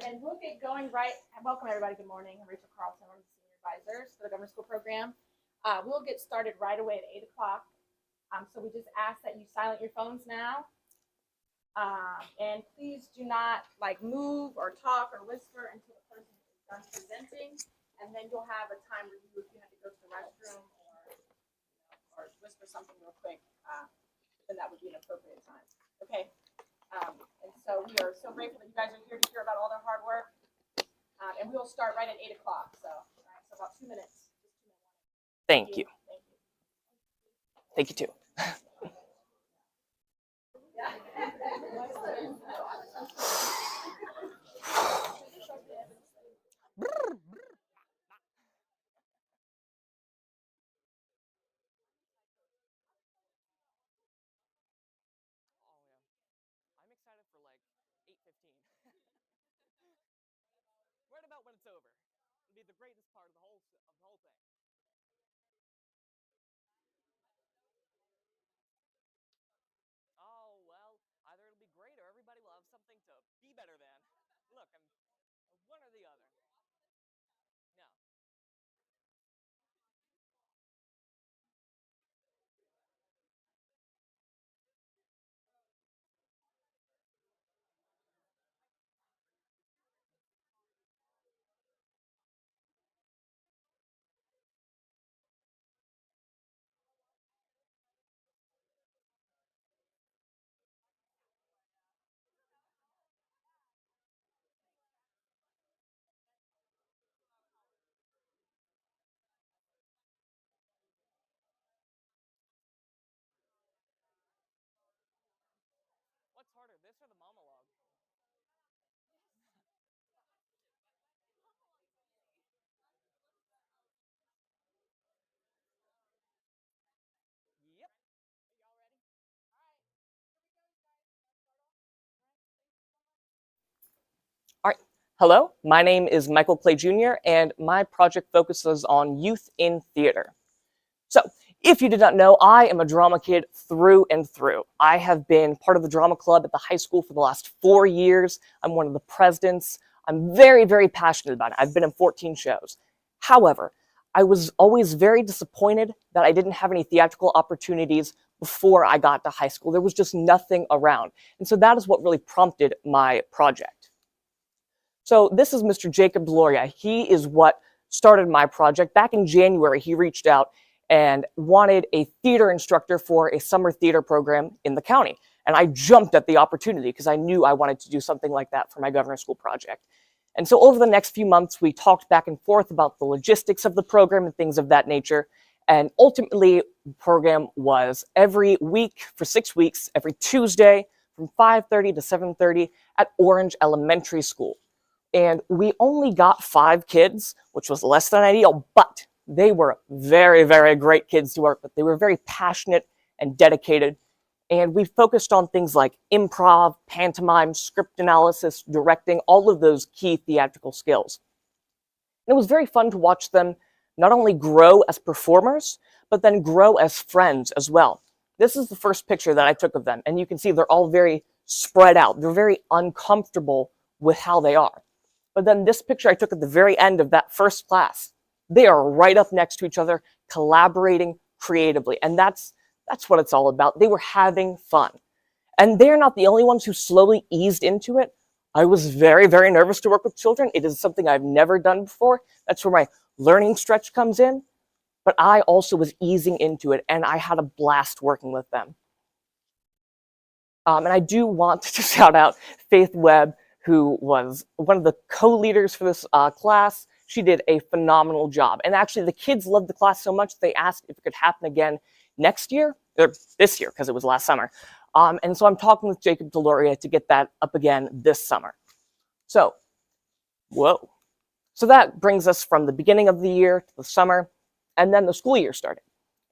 And we'll get going right. Welcome, everybody. Good morning. I'm Rachel Carlson. I'm the Senior Advisors for the Government School Program. We'll get started right away at 8 o'clock. So we just ask that you silent your phones now. And please do not move or talk or whisper until the person is done presenting. And then you'll have a time review if you have to go to the restroom or whisper something real quick. Then that would be an appropriate time. Okay. And so we are so grateful that you guys are here to hear about all their hard work. And we will start right at 8 o'clock. So about 2 minutes. Thank you. Thank you too. I'm excited for 8:15. Right about when it's over. It'll be the greatest part of the whole thing. Oh well, either it'll be great or everybody will have something to be better than. Look, I'm one or the other. No. What's harder, this or the monologue? Yep. Y'all ready? All right. Here we go, guys. All right. Hello, my name is Michael Clay Jr., and my project focuses on youth in theater. So, if you did not know, I am a drama kid through and through. I have been part of the drama club at the high school for the last 4 years. I'm one of the presidents. I'm very, very passionate about it. I've been in 14 shows. However, I was always very disappointed that I didn't have any theatrical opportunities before I got to high school. There was just nothing around. And so that is what really prompted my project. So this is Mr. Jacob Deloria. He is what started my project. Back in January, he reached out and wanted a theater instructor for a summer theater program in the county. And I jumped at the opportunity because I knew I wanted to do something like that for my governor's school project. And so over the next few months, we talked back and forth about the logistics of the program and things of that nature. And ultimately, the program was every week for 6 weeks, every Tuesday from 5:30 to 7:30 at Orange Elementary School. And we only got 5 kids, which was less than ideal, but they were very, very great kids to work with. They were very passionate and dedicated. And we focused on things like improv, pantomime, script analysis, directing, all of those key theatrical skills. And it was very fun to watch them not only grow as performers, but then grow as friends as well. This is the first picture that I took of them, and you can see they're all very spread out. They're very uncomfortable with how they are. But then this picture I took at the very end of that first class, they are right up next to each other, collaborating creatively. And that's what it's all about. They were having fun. And they're not the only ones who slowly eased into it. I was very, very nervous to work with children. It is something I've never done before. That's where my learning stretch comes in. But I also was easing into it, and I had a blast working with them. And I do want to shout out Faith Webb, who was one of the co-leaders for this class. She did a phenomenal job. And actually, the kids loved the class so much, they asked if it could happen again next year, or this year, because it was last summer. And so I'm talking with Jacob Deloria to get that up again this summer. So, whoa. So that brings us from the beginning of the year to the summer, and then the school year started.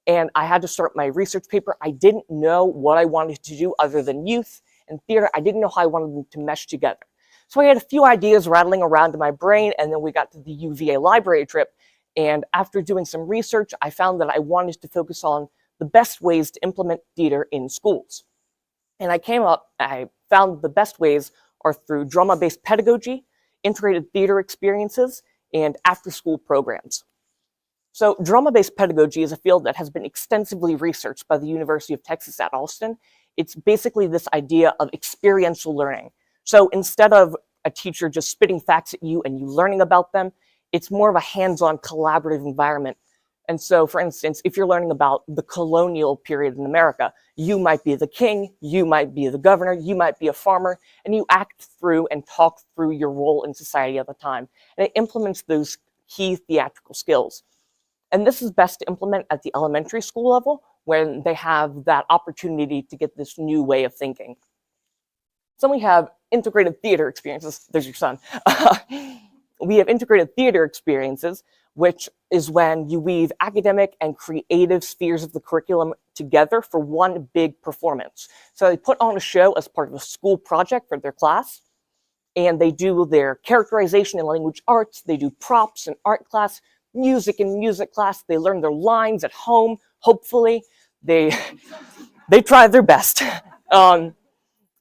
And I had to start my research paper. I didn't know what I wanted to do other than youth and theater. I didn't know how I wanted them to mesh together. So I had a few ideas rattling around in my brain, and then we got to the UVA library trip. And after doing some research, I found that I wanted to focus on the best ways to implement theater in schools. And I found the best ways are through drama-based pedagogy, integrated theater experiences, and after-school programs. So drama-based pedagogy is a field that has been extensively researched by the University of Texas at Austin. It's basically this idea of experiential learning. So instead of a teacher just spitting facts at you and you learning about them, it's more of a hands-on collaborative environment. And so, for instance, if you're learning about the colonial period in America, you might be the king, you might be the governor, you might be a farmer, and you act through and talk through your role in society at the time. And it implements those key theatrical skills. And this is best to implement at the elementary school level when they have that opportunity to get this new way of thinking. So we have integrated theater experiences. There's your son. We have integrated theater experiences, which is when you weave academic and creative spheres of the curriculum together for one big performance. So they put on a show as part of a school project for their class, and they do their characterization in language arts, they do props in art class, music in music class, they learn their lines at home, hopefully. They try their best. And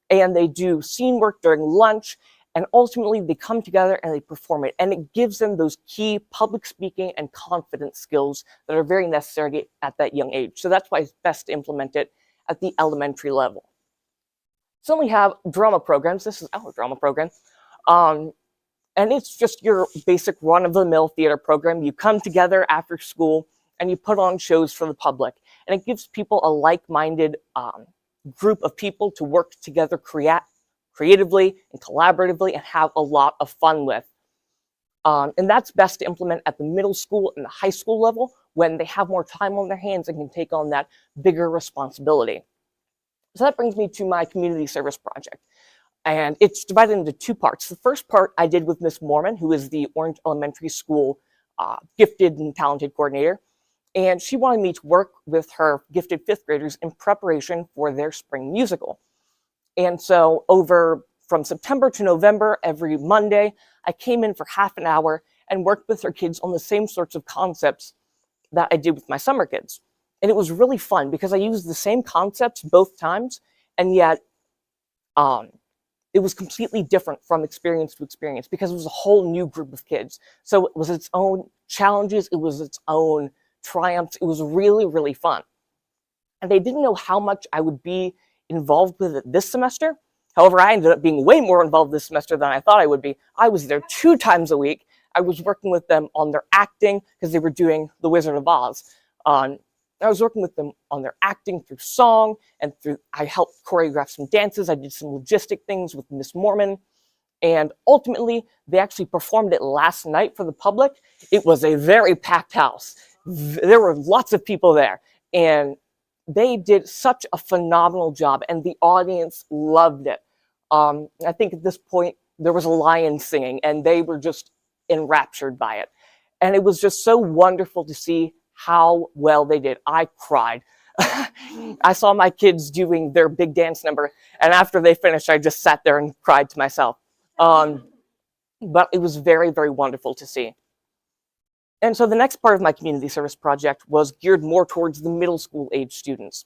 they do scene work during lunch, and ultimately they come together and they perform it. And it gives them those key public speaking and confidence skills that are very necessary at that young age. So that's why it's best to implement it at the elementary level. So we have drama programs. This is our drama program. And it's just your basic run-of-the-mill theater program. You come together after school and you put on shows for the public. And it gives people a like-minded group of people to work together creatively and collaboratively and have a lot of fun with. And that's best to implement at the middle school and the high school level when they have more time on their hands and can take on that bigger responsibility. So that brings me to my community service project. And it's divided into two parts. The first part I did with Miss Mormon, who is the Orange Elementary School gifted and talented coordinator. And she wanted me to work with her gifted fifth graders in preparation for their spring musical. And so from September to November, every Monday, I came in for half an hour and worked with her kids on the same sorts of concepts that I did with my summer kids. And it was really fun because I used the same concepts both times, and yet it was completely different from experience to experience because it was a whole new group of kids. So it was its own challenges, it was its own triumphs. It was really, really fun. And they didn't know how much I would be involved with it this semester. However, I ended up being way more involved this semester than I thought I would be. I was there 2 times a week. I was working with them on their acting because they were doing The Wizard of Oz. I was working with them on their acting through song and I helped choreograph some dances. I did some logistic things with Miss Mormon. And ultimately, they actually performed it last night for the public. It was a very packed house. There were lots of people there. And they did such a phenomenal job, and the audience loved it. I think at this point, there was a lion singing, and they were just enraptured by it. And it was just so wonderful to see how well they did. I cried. I saw my kids doing their big dance number, and after they finished, I just sat there and cried to myself. But it was very, very wonderful to see. And so the next part of my community service project was geared more towards the middle school age students.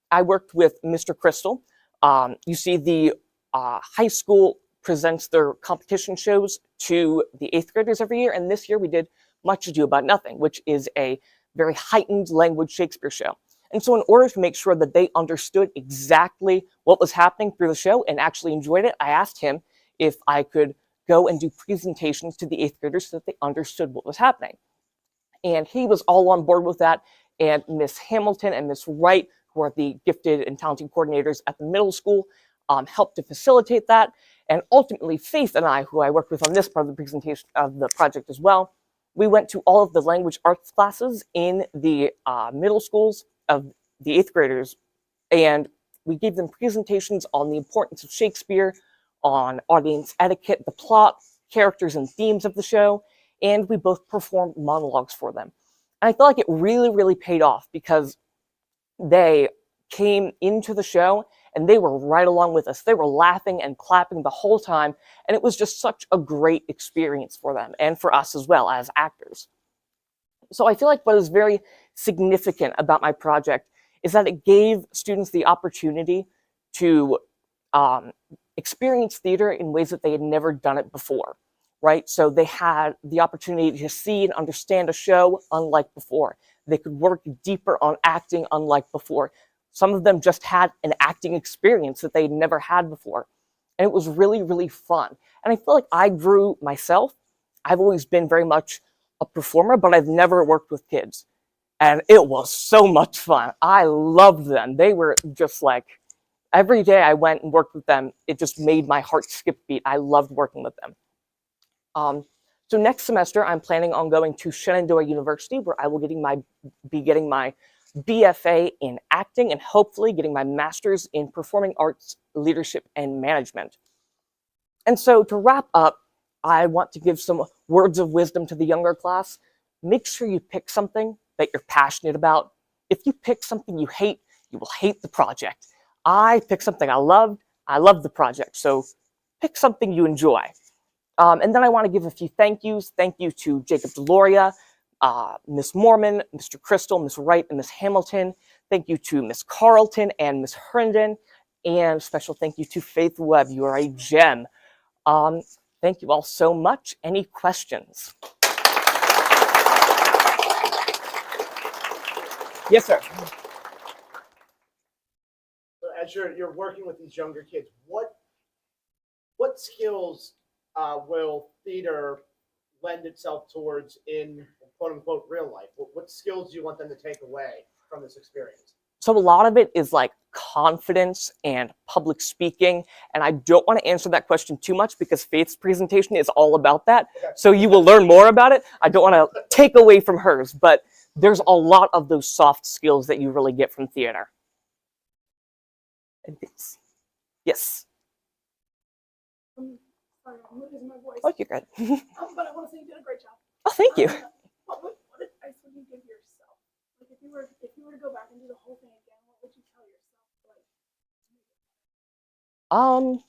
I worked with Mr. Crystal. You see the high school presents their competition shows to the 8th graders every year, and this year we did Much Ado About Nothing, which is a very heightened language Shakespeare show. And so in order to make sure that they understood exactly what was happening through the show and actually enjoyed it, I asked him if I could go and do presentations to the 8th graders so that they understood what was happening. And he was all on board with that. And Miss Hamilton and Miss Wright, who are the gifted and talented coordinators at the middle school, helped to facilitate that. And ultimately, Faith and I, who I worked with on this part of the presentation of the project as well, we went to all of the language arts classes in the middle schools of the 8th graders, and we gave them presentations on the importance of Shakespeare, on audience etiquette, the plot, characters and themes of the show, and we both performed monologues for them. And I felt like it really, really paid off because they came into the show and they were right along with us. They were laughing and clapping the whole time, and it was just such a great experience for them and for us as well as actors. So I feel like what is very significant about my project is that it gave students the opportunity to experience theater in ways that they had never done it before, right? So they had the opportunity to see and understand a show unlike before. They could work deeper on acting unlike before. Some of them just had an acting experience that they'd never had before. And it was really, really fun. And I feel like I grew myself. I've always been very much a performer, but I've never worked with kids. And it was so much fun. I loved them. They were just like, every day I went and worked with them, it just made my heart skip a beat. I loved working with them. So next semester, I'm planning on going to Shenandoah University, where I will be getting my BFA in acting and hopefully getting my master's in performing arts, leadership, and management. And so to wrap up, I want to give some words of wisdom to the younger class. Make sure you pick something that you're passionate about. If you pick something you hate, you will hate the project. I picked something I loved the project. So pick something you enjoy. And then I want to give a few thank yous. Thank you to Jacob Deloria, Miss Mormon, Mr. Crystal, Miss Wright, and Miss Hamilton. Thank you to Miss Carlton and Miss Herndon. And special thank you to Faith Webb. You are a gem. Thank you all so much. Any questions? Yes, sir. So as you're working with these younger kids, what skills will theater lend itself towards in quote unquote real life? What skills do you want them to take away from this experience? So a lot of it is like confidence and public speaking. And I don't want to answer that question too much because Faith's presentation is all about that. Okay. So you will learn more about it. I don't want to take away from hers, but there's a lot of those soft skills that you really get from theater. Yes. Sorry, I'm losing my voice. Oh, you're good. But I want to say you did a great job. Oh, thank you. What advice would you give yourself? Like if you were to go back and do the whole thing again, what would you tell yourself?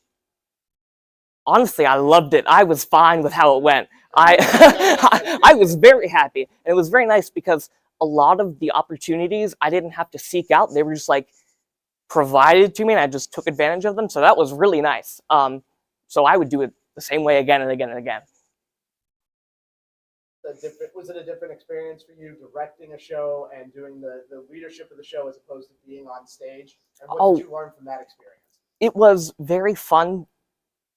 Honestly, I loved it. I was fine with how it went. I was very happy. And it was very nice because a lot of the opportunities I didn't have to seek out. They were just like provided to me and I just took advantage of them. So that was really nice. So I would do it the same way again and again and again. Was it a different experience for you directing a show and doing the leadership of the show as opposed to being on stage? And what did you learn from that experience? It was very fun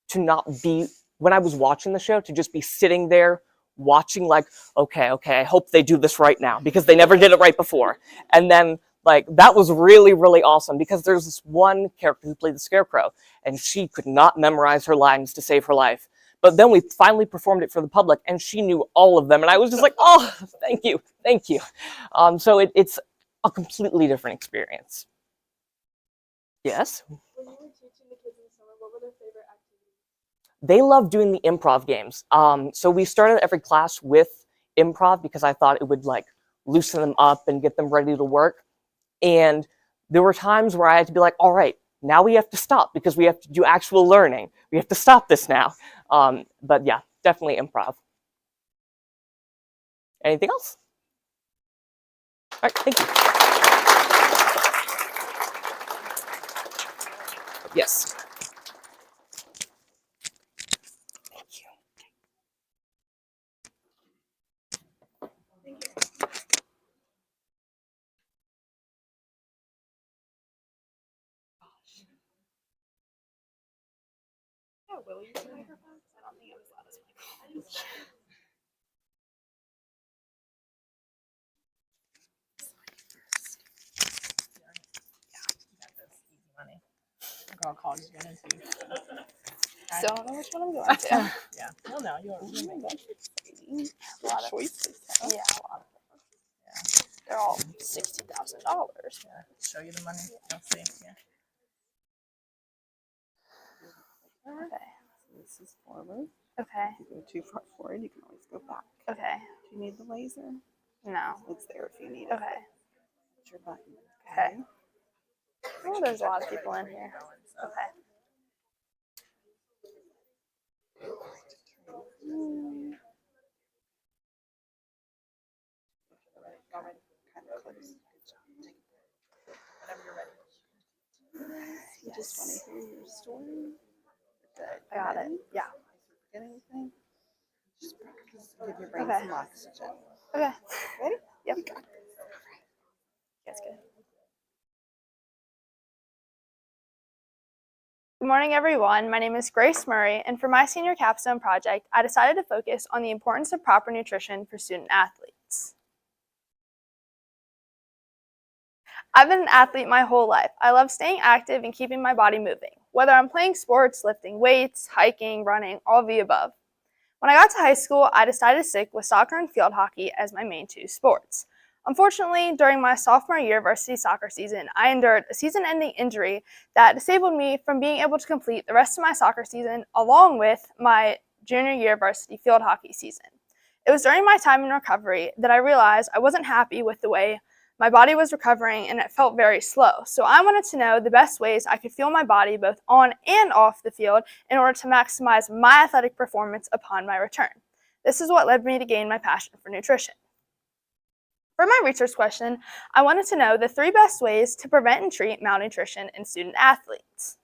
to not be, when I was watching the show, to just be sitting there watching like, okay, I hope they do this right now because they never did it right before. And then like, that was really, really awesome because there's this one character who played the Scarecrow and she could not memorize her lines to save her life. But then we finally performed it for the public and she knew all of them. And I was just like, oh, thank you. So it's a completely different experience. Yes? When you were teaching the kids in the summer, what were their favorite activities? They love doing the improv games. So we started every class with improv because I thought it would like loosen them up and get them ready to work. And there were times where I had to be like, all right, now we have to stop because we have to do actual learning. We have to stop this now. But yeah, definitely improv. Anything else? All right, thank you. Yes. Thank you. Thank you. Oh, will you use the microphone? I don't think it was loud as microphone. Girl calls you into. Still don't know which one I'm going to. Yeah. Well, no, you're A lot of choices. Huh? yeah, a lot of them. Yeah. They're all $60,000. Yeah. Show you the money. You'll see. Yeah. Okay. This is forward. Okay. If you go too far forward, you can always go back. Okay. Do you need the laser? No. It's there if you need it. Okay. It's your button. Okay. Oh, there's a lot of people in here. Okay. Kind of close. Good job. Whenever you're ready. You just want to hear your story. Good. I got it. Yeah. Get anything? Give your brain Okay. some oxygen. Okay. Ready? Yep. You got it. That's good. Good morning, everyone. My name is Grace Murray, and for my senior capstone project, I decided to focus on the importance of proper nutrition for student athletes. I've been an athlete my whole life. I love staying active and keeping my body moving, whether I'm playing sports, lifting weights, hiking, running, all of the above. When I got to high school, I decided to stick with soccer and field hockey as my main two sports. Unfortunately, during my sophomore year varsity soccer season, I endured a season-ending injury that disabled me from being able to complete the rest of my soccer season along with my junior year varsity field hockey season. It was during my time in recovery that I realized I wasn't happy with the way my body was recovering and it felt very slow. So I wanted to know the best ways I could feel my body both on and off the field in order to maximize my athletic performance upon my return. This is what led me to gain my passion for nutrition. For my research question, I wanted to know the 3 best ways to prevent and treat malnutrition in student athletes.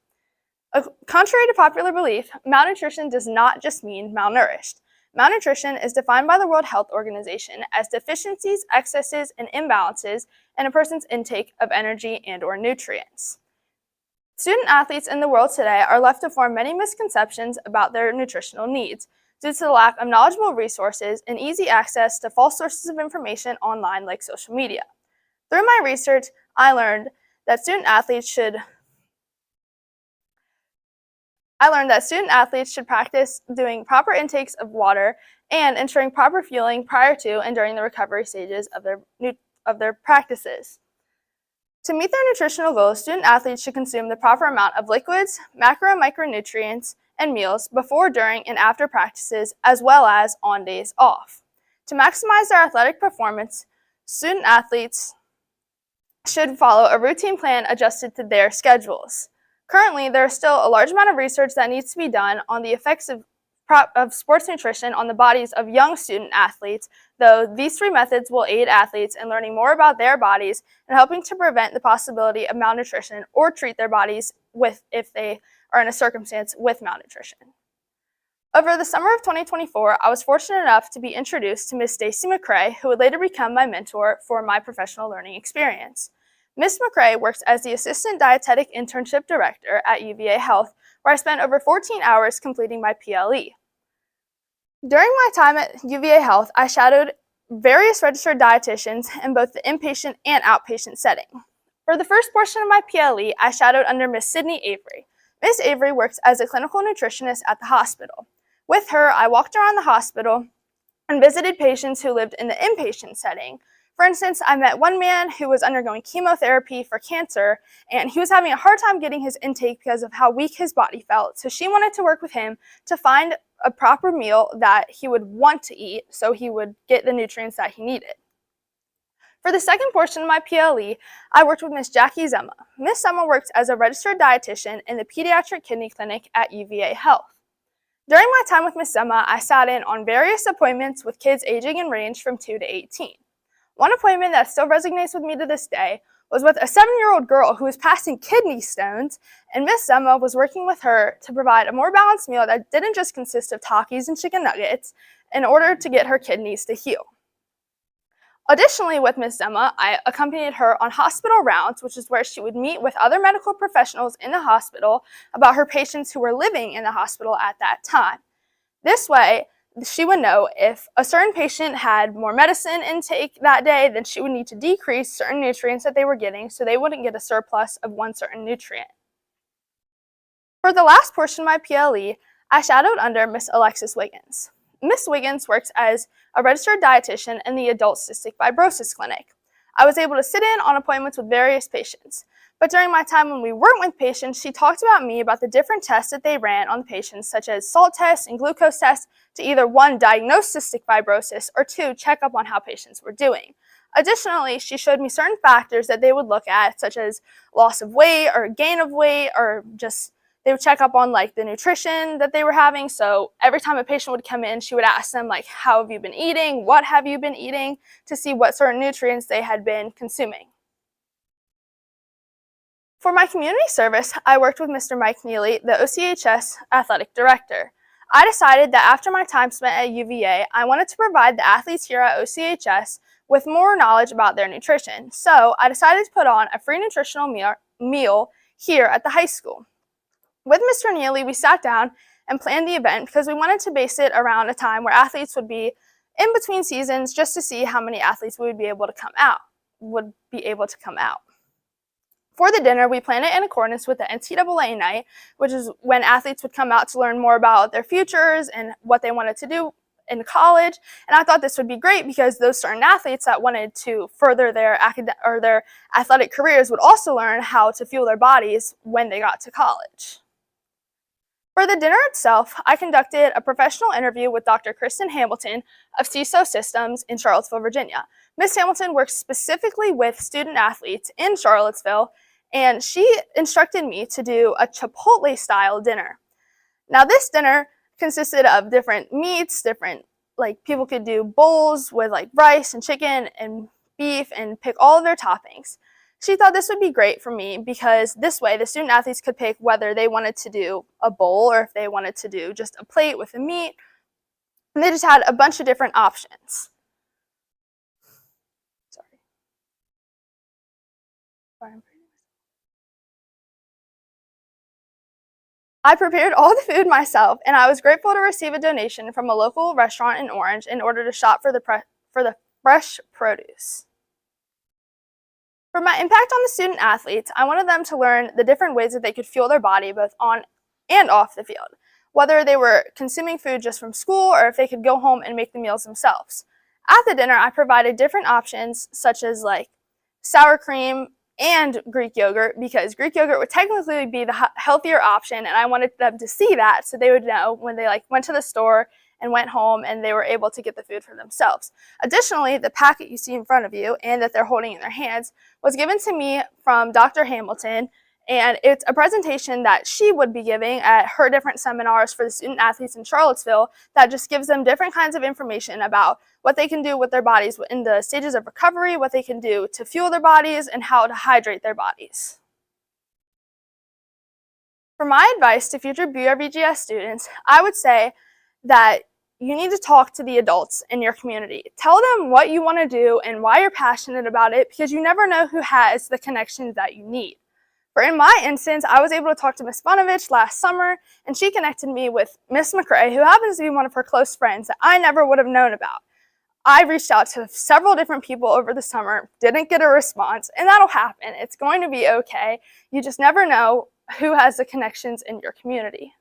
Contrary to popular belief, malnutrition does not just mean malnourished. Malnutrition is defined by the World Health Organization as deficiencies, excesses, and imbalances in a person's intake of energy and/or nutrients. Student athletes in the world today are left to form many misconceptions about their nutritional needs due to the lack of knowledgeable resources and easy access to false sources of information online like social media. Through my research, I learned that student athletes should practice doing proper intakes of water and ensuring proper fueling prior to and during the recovery stages of their practices. To meet their nutritional goals, student athletes should consume the proper amount of liquids, macro and micronutrients, and meals before, during, and after practices, as well as on days off. To maximize their athletic performance, student athletes should follow a routine plan adjusted to their schedules. Currently, there is still a large amount of research that needs to be done on the effects of sports nutrition on the bodies of young student athletes, though these 3 methods will aid athletes in learning more about their bodies and helping to prevent the possibility of malnutrition or treat their bodies if they are in a circumstance with malnutrition. Over the summer of 2024, I was fortunate enough to be introduced to Ms. Stacy McCrae, who would later become my mentor for my professional learning experience. Ms. McCrae works as the Assistant Dietetic Internship Director at UVA Health, where I spent over 14 hours completing my PLE. During my time at UVA Health, I shadowed various registered dietitians in both the inpatient and outpatient setting. For the first portion of my PLE, I shadowed under Ms. Sydney Avery. Ms. Avery works as a clinical nutritionist at the hospital. With her, I walked around the hospital and visited patients who lived in the inpatient setting. For instance, I met one man who was undergoing chemotherapy for cancer, and he was having a hard time getting his intake because of how weak his body felt. So she wanted to work with him to find a proper meal that he would want to eat so he would get the nutrients that he needed. For the second portion of my PLE, I worked with Ms. Jackie Zema. Ms. Zema works as a registered dietitian in the Pediatric Kidney Clinic at UVA Health. During my time with Ms. Zema, I sat in on various appointments with kids aging in range from 2 to 18. One appointment that still resonates with me to this day was with a 7-year-old girl who was passing kidney stones, and Ms. Zema was working with her to provide a more balanced meal that didn't just consist of Takis and chicken nuggets in order to get her kidneys to heal. Additionally, with Ms. Zema, I accompanied her on hospital rounds, which is where she would meet with other medical professionals in the hospital about her patients who were living in the hospital at that time. This way, she would know if a certain patient had more medicine intake that day, then she would need to decrease certain nutrients that they were getting so they wouldn't get a surplus of one certain nutrient. For the last portion of my PLE, I shadowed under Miss Alexis Wiggins. Miss Wiggins works as a registered dietitian in the Adult Cystic Fibrosis Clinic. I was able to sit in on appointments with various patients. But during my time when we weren't with patients, she talked about the different tests that they ran on the patients, such as salt tests and glucose tests, to either 1, diagnose cystic fibrosis, or 2, check up on how patients were doing. Additionally, she showed me certain factors that they would look at, such as loss of weight or gain of weight, or just they would check up on the nutrition that they were having. So every time a patient would come in, she would ask them how have you been eating, what have you been eating, to see what certain nutrients they had been consuming. For my community service, I worked with Mr. Mike Neely, the OCHS athletic director. I decided that after my time spent at UVA, I wanted to provide the athletes here at OCHS with more knowledge about their nutrition. So I decided to put on a free nutritional meal here at the high school. With Mr. Neely, we sat down and planned the event because we wanted to base it around a time where athletes would be in between seasons just to see how many athletes would be able to come out. For the dinner, we planned it in accordance with the NCAA night, which is when athletes would come out to learn more about their futures and what they wanted to do in college. And I thought this would be great because those certain athletes that wanted to further their athletic careers would also learn how to fuel their bodies when they got to college. For the dinner itself, I conducted a professional interview with Dr. Kristen Hamilton of CISO Systems in Charlottesville, Virginia. Ms. Hamilton works specifically with student athletes in Charlottesville, and she instructed me to do a Chipotle-style dinner. Now, this dinner consisted of different meats, people could do bowls with rice and chicken and beef and pick all of their toppings. She thought this would be great for me because this way the student athletes could pick whether they wanted to do a bowl or if they wanted to do just a plate with the meat. And they just had a bunch of different options. I prepared all the food myself, and I was grateful to receive a donation from a local restaurant in Orange in order to shop for the fresh produce. For my impact on the student athletes, I wanted them to learn the different ways that they could fuel their body both on and off the field, whether they were consuming food just from school or if they could go home and make the meals themselves. At the dinner, I provided different options such as sour cream and Greek yogurt because Greek yogurt would technically be the healthier option, and I wanted them to see that so they would know when they went to the store and went home and they were able to get the food for themselves. Additionally, the packet you see in front of you and that they're holding in their hands was given to me from Dr. Hamilton, and it's a presentation that she would be giving at her different seminars for the student athletes in Charlottesville that just gives them different kinds of information about what they can do with their bodies in the stages of recovery, what they can do to fuel their bodies, and how to hydrate their bodies. For my advice to future BRVGS students, I would say that you need to talk to the adults in your community. Tell them what you want to do and why you're passionate about it because you never know who has the connections that you need. For in my instance, I was able to talk to Miss Bonovich last summer, and she connected me with Miss McRae, who happens to be one of her close friends that I never would have known about. I reached out to several different people over the summer, didn't get a response, and that'll happen. It's going to be okay. You just never know who has the connections in your community.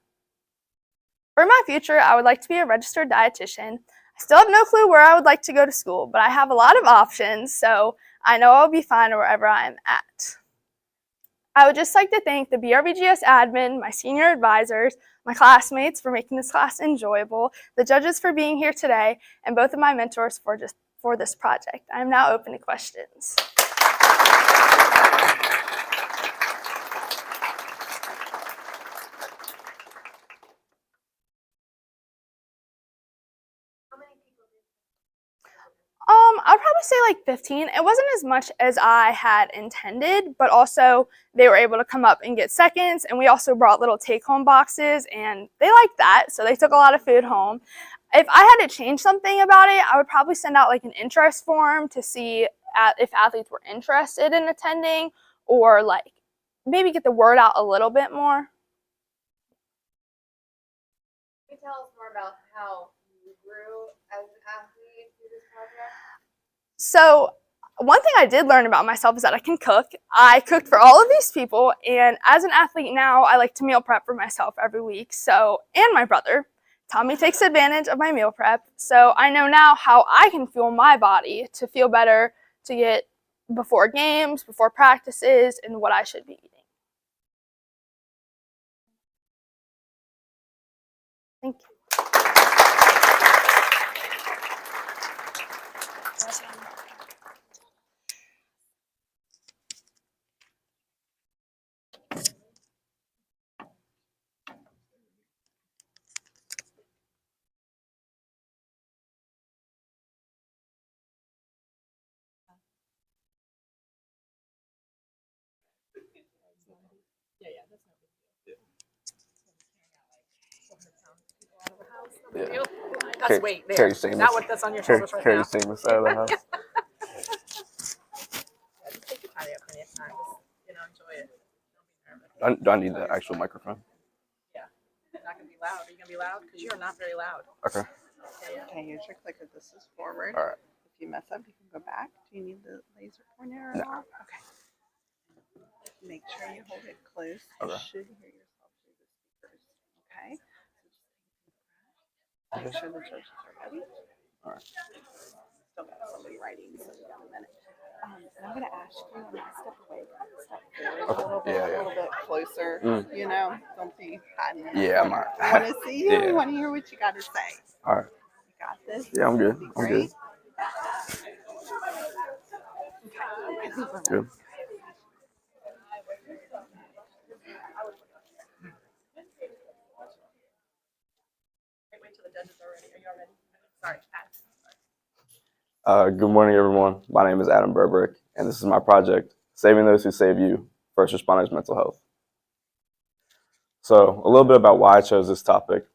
For my future, I would like to be a registered dietitian. I still have no clue where I would like to go to school, but I have a lot of options, so I know I'll be fine wherever I am at. I would just like to thank the BRVGS admin, my senior advisors, my classmates for making this class enjoyable, the judges for being here today, and both of my mentors for this project. I am now open to questions. I'd probably say 15. It wasn't as much as I had intended, but also they were able to come up and get seconds, and we also brought little take-home boxes, and they liked that, so they took a lot of food home. If I had to change something about it, I would probably send out an interest form to see if athletes were interested in attending, or maybe get the word out a little bit more. Can you tell us more about how you grew as an athlete through this project? So one thing I did learn about myself is that I can cook. I cooked for all of these people, and as an athlete now, I like to meal prep for myself every week. And my brother, Tommy, takes advantage of my meal prep. So I know now how I can fuel my body to feel better, to get before games, before practices, and what I should be eating. Thank you. Yeah, that's no big deal. Yeah. You? That's Carry- weight there. carry Is Seamus. that what that's on your Carry, shoulders right carry now? Seamus out of the house. Yeah, just take your time. You have plenty of time. Just, enjoy it. Don't be nervous. Do I need the actual microphone? Yeah. You're not gonna be loud. Are you gonna be loud? Because you're not very loud. Okay. Okay, use your clicker. This is forward. All right. If you mess up, you can go back. Do you need the laser pointer No. off? Okay. Make sure you hold it close. You Okay. should hear yourself through the speakers. Okay. Make sure the judges are ready. All right. Still got somebody writing, so we got a minute. And I'm gonna ask you when I step away, step forward Okay. a little bit closer. You know, don't be hiding in the Yeah, I'm corner. all We right. want to see you. Yeah. We want to hear what you got to say. All right. You got this. Yeah, I'm good. This is I'm gonna be good. great. Good. Wait till the judges are ready. Are you all ready? Sorry, Pat. Good morning, everyone. My name is Adam Burbrick, and this is my project, Saving Those Who Save You, First Responders Mental Health. So a little bit about why I chose this topic.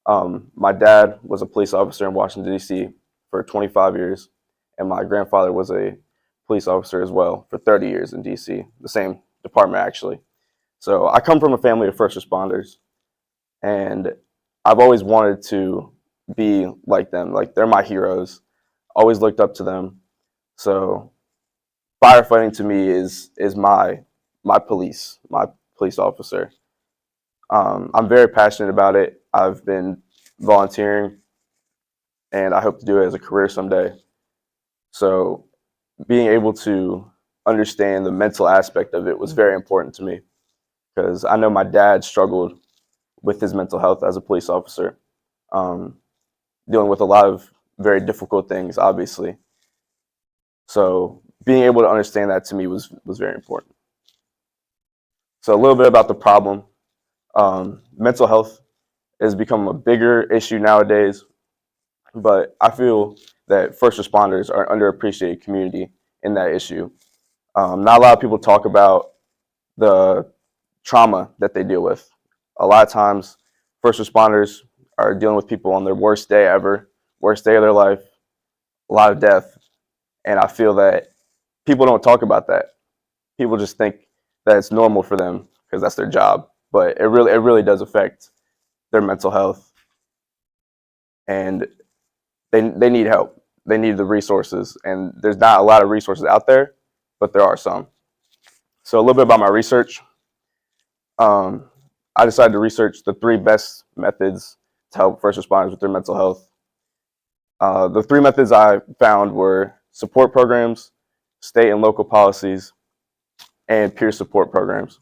My dad was a police officer in Washington, D.C. for 25 years, and my grandfather was a police officer as well for 30 years in D.C., the same department, actually. So I come from a family of first responders, and I've always wanted to be like them. Like, they're my heroes. Always looked up to them. So firefighting to me is my police officer. I'm very passionate about it. I've been volunteering, and I hope to do it as a career someday. So being able to understand the mental aspect of it was very important to me, because I know my dad struggled with his mental health as a police officer, dealing with a lot of very difficult things, obviously. So being able to understand that to me was very important. So a little bit about the problem. Mental health has become a bigger issue nowadays, but I feel that first responders are an underappreciated community in that issue. Not a lot of people talk about the trauma that they deal with. A lot of times, first responders are dealing with people on their worst day ever, worst day of their life, a lot of death. And I feel that people don't talk about that. People just think that it's normal for them because that's their job. But it really does affect their mental health. And they need help. They need the resources. And there's not a lot of resources out there, but there are some. So a little bit about my research. I decided to research the 3 best methods to help first responders with their mental health. The 3 methods I found were support programs, state and local policies, and peer support programs.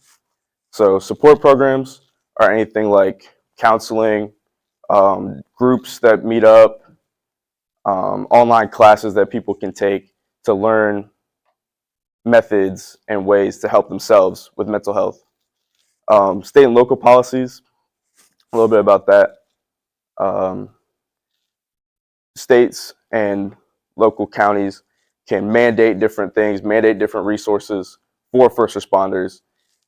So support programs are anything like counseling, groups that meet up, online classes that people can take to learn methods and ways to help themselves with mental health. State and local policies, a little bit about that. States and local counties can mandate different things, mandate different resources for first responders,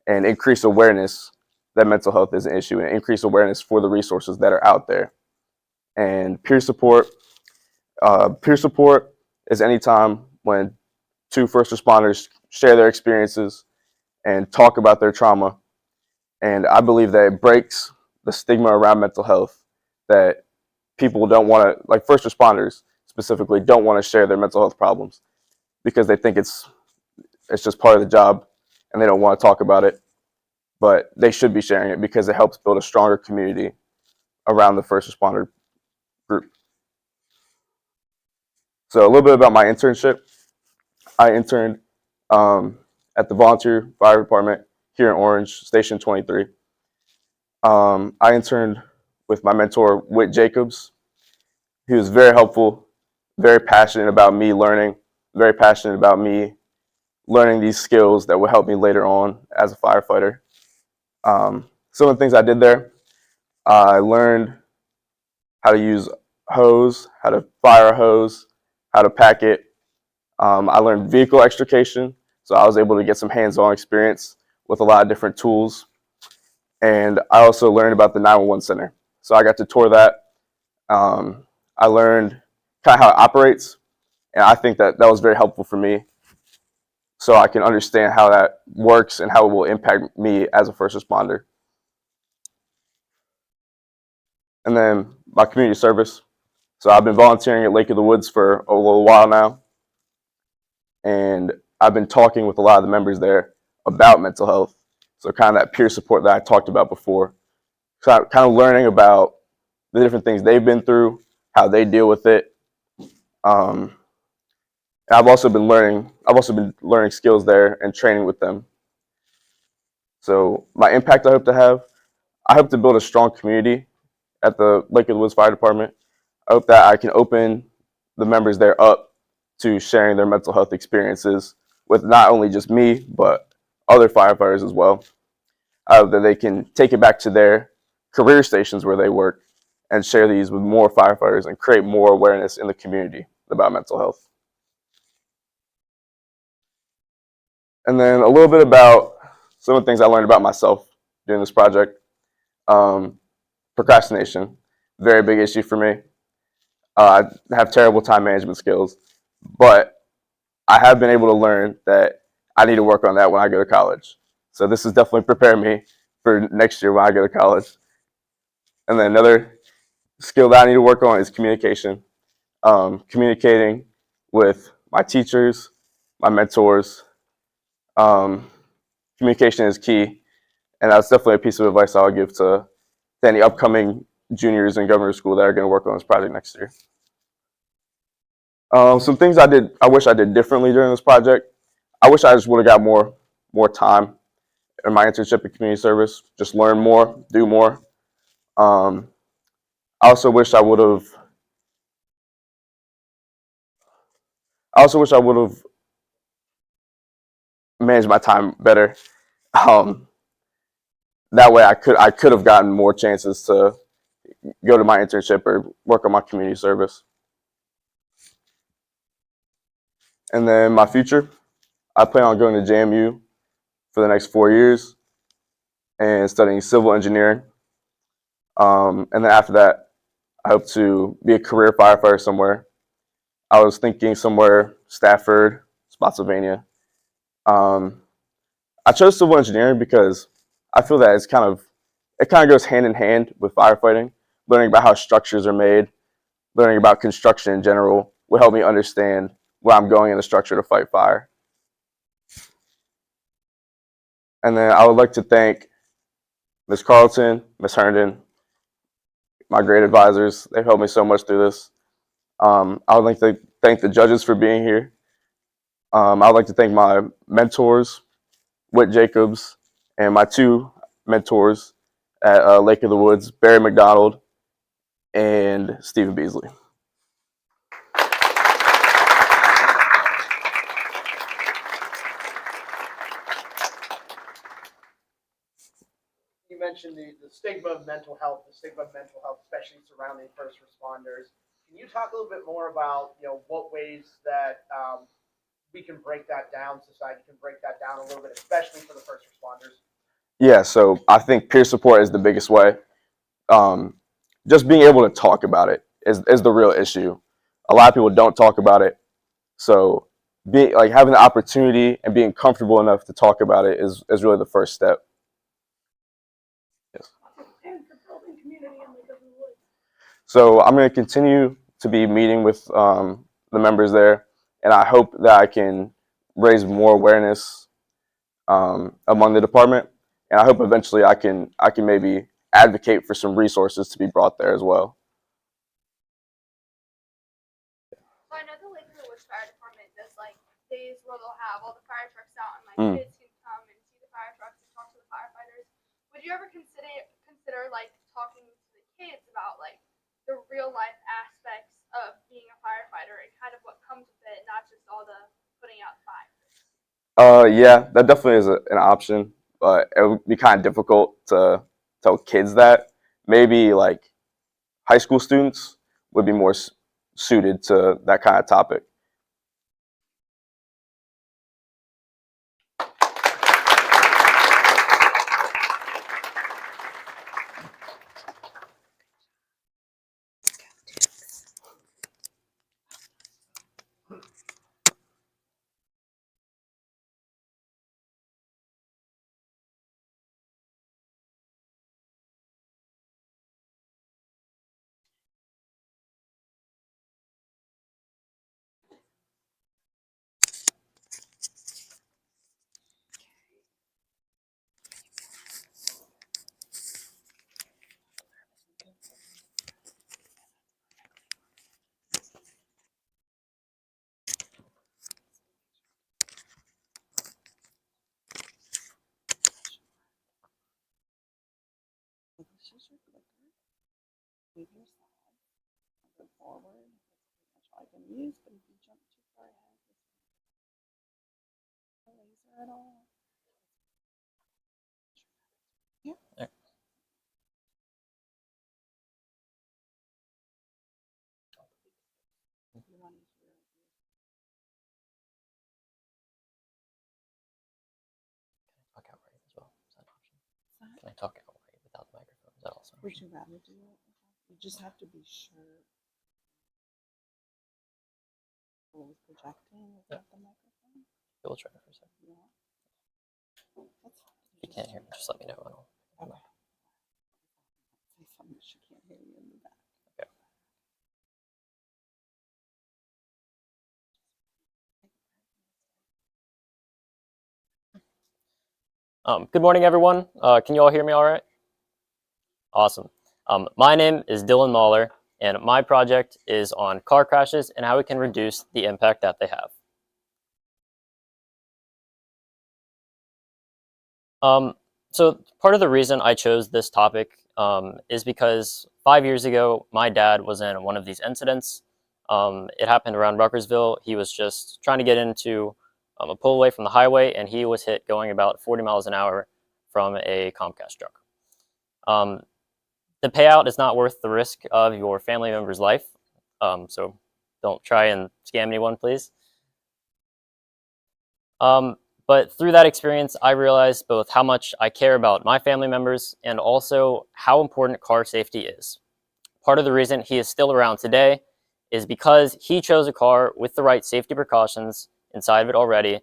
and increase awareness that mental health is an issue, and increase awareness for the resources that are out there. And peer support is any time when 2 first responders share their experiences and talk about their trauma. And I believe that it breaks the stigma around mental health, that people don't want to, like first responders specifically, don't want to share their mental health problems because they think it's just part of the job and they don't want to talk about it. But they should be sharing it because it helps build a stronger community around the first responder group. So a little bit about my internship. I interned at the Volunteer Fire Department here in Orange, Station 23. I interned with my mentor, Whit Jacobs. He was very helpful, very passionate about me learning, very passionate about me learning these skills that will help me later on as a firefighter. Some of the things I did there, I learned how to use hose, how to fire a hose, how to pack it. I learned vehicle extrication, so I was able to get some hands-on experience with a lot of different tools. And I also learned about the 911 center. So I got to tour that. I learned kind of how it operates, and I think that was very helpful for me, so I can understand how that works and how it will impact me as a first responder. And then my community service. So I've been volunteering at Lake of the Woods for a little while now, and I've been talking with a lot of the members there about mental health. So kind of that peer support that I talked about before. So I'm kind of learning about the different things they've been through, how they deal with it. And I've also been learning skills there and training with them. So my impact I hope to build a strong community at the Lake of the Woods Fire Department. I hope that I can open the members there up to sharing their mental health experiences with not only just me, but other firefighters as well. I hope that they can take it back to their career stations where they work and share these with more firefighters and create more awareness in the community about mental health. And then a little bit about some of the things I learned about myself doing this project. Procrastination, very big issue for me. I have terrible time management skills, but I have been able to learn that I need to work on that when I go to college. So this has definitely prepared me for next year when I go to college. And then another skill that I need to work on is communication. Communicating with my teachers, my mentors. Communication is key, and that's definitely a piece of advice I would give to any upcoming juniors in government school that are going to work on this project next year. Some things I wish I did differently during this project. I wish I just would have got more time in my internship in community service, just learn more, do more. I also wish I would have. I also wish I would have managed my time better. That way, I could have gotten more chances to go to my internship or work on my community service. And then my future, I plan on going to JMU for the next 4 years and studying civil engineering. And then after that, I hope to be a career firefighter somewhere. I was thinking somewhere Stafford, Spotsylvania. I chose civil engineering because I feel that it kind of goes hand in hand with firefighting. Learning about how structures are made, learning about construction in general will help me understand where I'm going in the structure to fight fire. And then I would like to thank Ms. Carlton, Ms. Herndon, my great advisors. They've helped me so much through this. I would like to thank the judges for being here. I would like to thank my mentors, Whit Jacobs, and my two mentors at Lake of the Woods, Barry McDonald and Stephen Beasley. You mentioned the stigma of mental health, especially surrounding first responders. Can you talk a little bit more about what ways that we can break that down, society can break that down a little bit, especially for the first responders? Yeah, so I think peer support is the biggest way. Just being able to talk about it is the real issue. A lot of people don't talk about it, so having the opportunity and being comfortable enough to talk about it is really the first step. Yes. And for building community in Lake of the Woods. So I'm going to continue to be meeting with the members there, and I hope that I can raise more awareness among the department, and I hope eventually I can maybe advocate for some resources to be brought there as well. So I know the Lake of the Woods Fire Department does like days where they'll have all the fire trucks out and like kids can come and see the fire trucks and talk to the firefighters. Would you ever consider like talking to the kids about like the real life aspects of being a firefighter and kind of what comes with it, not just all the putting out fires? Yeah, that definitely is an option, but it would be kind of difficult to tell kids that. Maybe like high school students would be more suited to that kind of topic. Move your side. Go forward. That's all I can use, but if you jump too far ahead, laser at all. Yeah. You want to hear Talk outright as well. Is that an option? Can I talk outright without the microphone? Is that also an Would option? you rather do it? You just have to be sure it was projecting without the microphone. We'll try it for a second. Yeah. That's fine. If you can't hear me, just let me know. And I'll... Okay. Say something she can't hear you in the back. Okay. Good morning, everyone. Can you all hear me all right? Awesome. My name is Dylan Mahler, and my project is on car crashes and how we can reduce the impact that they have. So part of the reason I chose this topic is because 5 years ago, my dad was in one of these incidents. It happened around Ruckersville. He was just trying to get into a pull away from the highway, and he was hit going about 40 miles an hour from a Comcast truck. The payout is not worth the risk of your family member's life, so don't try and scam anyone, please. But through that experience, I realized both how much I care about my family members and also how important car safety is. Part of the reason he is still around today is because he chose a car with the right safety precautions inside of it already,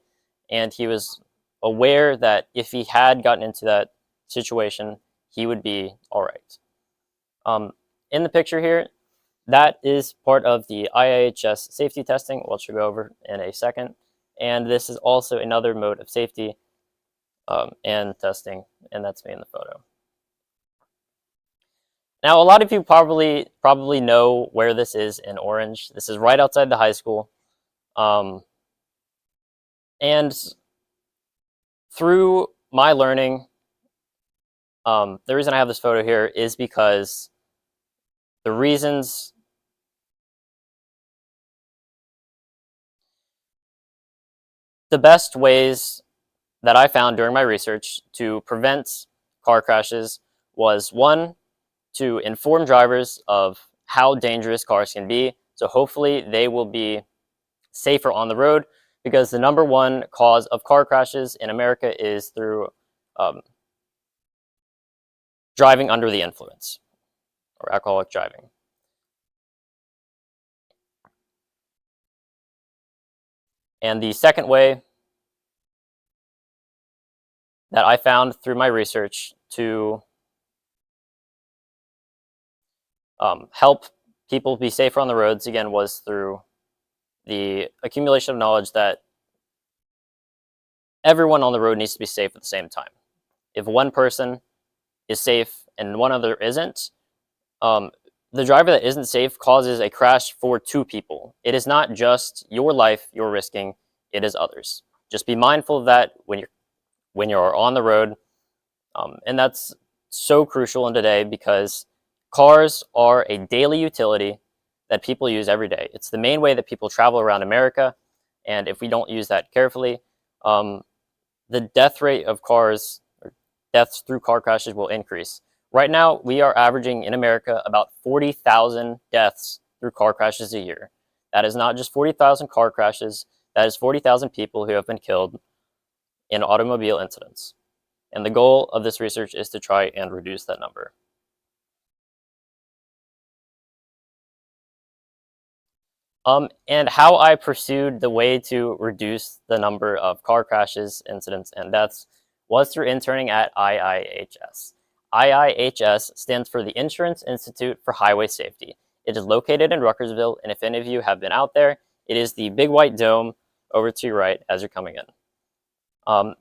and he was aware that if he had gotten into that situation, he would be all right. In the picture here, that is part of the IIHS safety testing, which we'll go over in a second. And this is also another mode of safety and testing, and that's me in the photo. Now, a lot of you probably know where this is in orange. This is right outside the high school. And through my learning, the reason I have this photo here is because the best ways that I found during my research to prevent car crashes was, one, to inform drivers of how dangerous cars can be. So hopefully they will be safer on the road, because the number one cause of car crashes in America is through driving under the influence or alcoholic driving. And the second way that I found through my research to help people be safer on the roads, again, was through the accumulation of knowledge that everyone on the road needs to be safe at the same time. If one person is safe and one other isn't, the driver that isn't safe causes a crash for two people. It is not just your life you're risking, it is others. Just be mindful of that when you're on the road. And that's so crucial in today, because cars are a daily utility that people use every day. It's the main way that people travel around America, and if we don't use that carefully, the death rate of cars, or deaths through car crashes, will increase. Right now, we are averaging in America about 40,000 deaths through car crashes a year. That is not just 40,000 car crashes, that is 40,000 people who have been killed in automobile incidents. And the goal of this research is to try and reduce that number. And how I pursued the way to reduce the number of car crashes, incidents, and deaths was through interning at IIHS. IIHS stands for the Insurance Institute for Highway Safety. It is located in Ruckersville, and if any of you have been out there, it is the big white dome over to your right as you're coming in.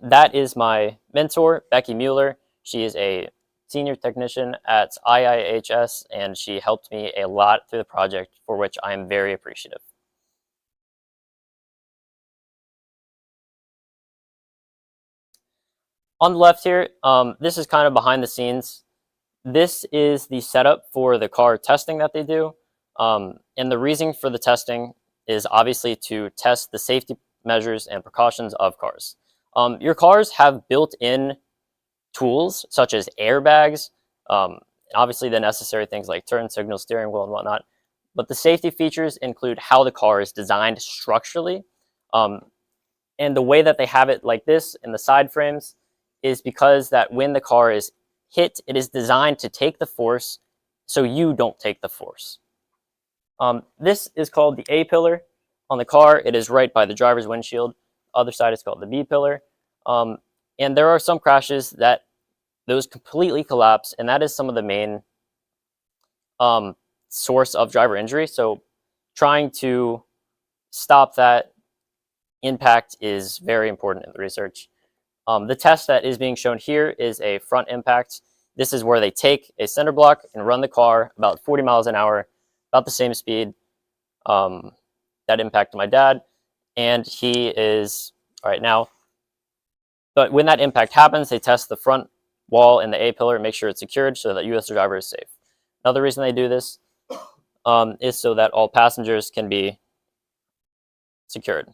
That is my mentor, Becky Mueller. She is a senior technician at IIHS, and she helped me a lot through the project, for which I am very appreciative. On the left here, this is kind of behind the scenes. this is the setup for the car testing that they do. And the reason for the testing is obviously to test the safety measures and precautions of cars. Your cars have built-in tools such as airbags, obviously the necessary things like turn signal, steering wheel, and whatnot. But the safety features include how the car is designed structurally. And the way that they have it like this in the side frames is because that when the car is hit, it is designed to take the force so you don't take the force. This is called the A pillar on the car. It is right by the driver's windshield. Other side is called the B pillar. And there are some crashes that those completely collapse, and that is some of the main source of driver injury. So trying to stop that impact is very important in the research. The test that is being shown here is a front impact. This is where they take a cinder block and run the car about 40 miles an hour, about the same speed. That impacted my dad, and he is, all right now, but when that impact happens, they test the front wall and the A pillar and make sure it's secured so that you as the driver is safe. Another reason they do this is so that all passengers can be secured.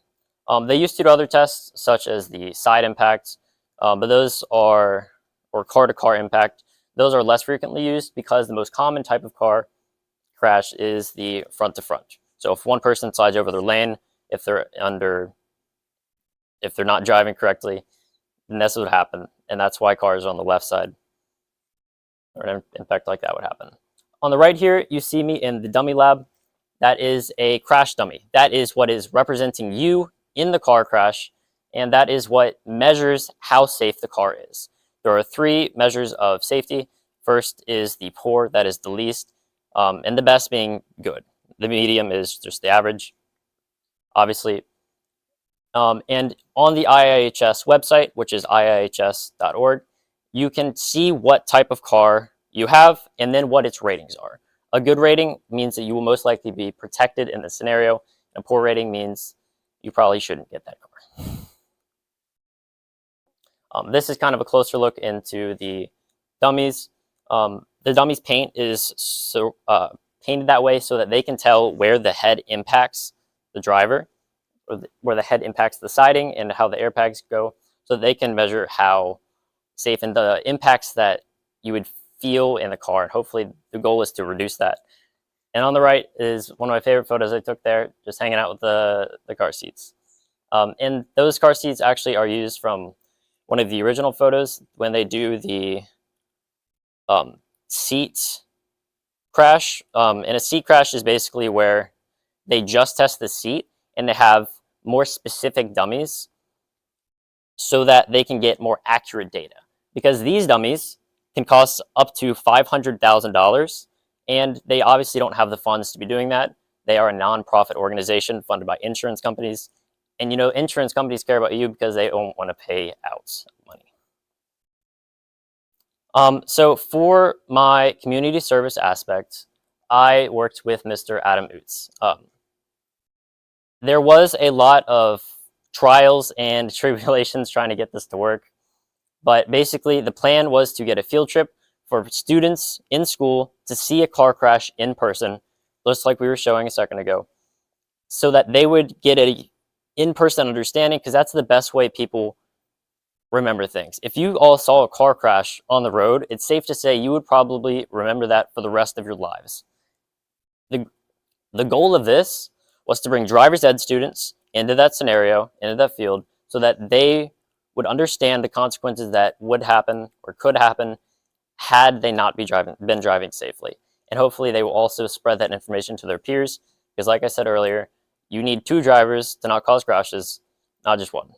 They used to do other tests, such as the side impact, but those are, or car-to-car impact, those are less frequently used because the most common type of car crash is the front-to-front. So if one person slides over their lane, if they're not driving correctly, then this would happen, and that's why cars are on the left side, or an impact like that would happen. On the right here, you see me in the dummy lab. That is a crash dummy. That is what is representing you in the car crash, and that is what measures how safe the car is. There are 3 measures of safety. First is the poor, that is the least, and the best being good. The medium is just the average, obviously. And on the IIHS website, which is iihs.org, you can see what type of car you have and then what its ratings are. A good rating means that you will most likely be protected in the scenario. And a poor rating means you probably shouldn't get that car. This is kind of a closer look into the dummies. The dummies paint is painted that way so that they can tell where the head impacts the driver, or where the head impacts the siding and how the airbags go, so that they can measure how safe and the impacts that you would feel in the car. And hopefully the goal is to reduce that. And on the right is one of my favorite photos I took there, just hanging out with the car seats. And those car seats actually are used from one of the original photos when they do the seat crash. And a seat crash is basically where they just test the seat and they have more specific dummies so that they can get more accurate data. Because these dummies can cost up to $500,000, and they obviously don't have the funds to be doing that. They are a nonprofit organization funded by insurance companies. And you know, insurance companies care about you because they don't want to pay out money. So for my community service aspect, I worked with Mr. Adam Oots. There was a lot of trials and tribulations trying to get this to work. But basically, the plan was to get a field trip for students in school to see a car crash in person, just like we were showing a second ago, so that they would get a in-person understanding, because that's the best way people remember things. If you all saw a car crash on the road, it's safe to say you would probably remember that for the rest of your lives. The goal of this was to bring driver's ed students into that scenario, into that field, so that they would understand the consequences that would happen or could happen had they not been driving safely. And hopefully they will also spread that information to their peers, because like I said earlier, you need 2 drivers to not cause crashes, not just 1.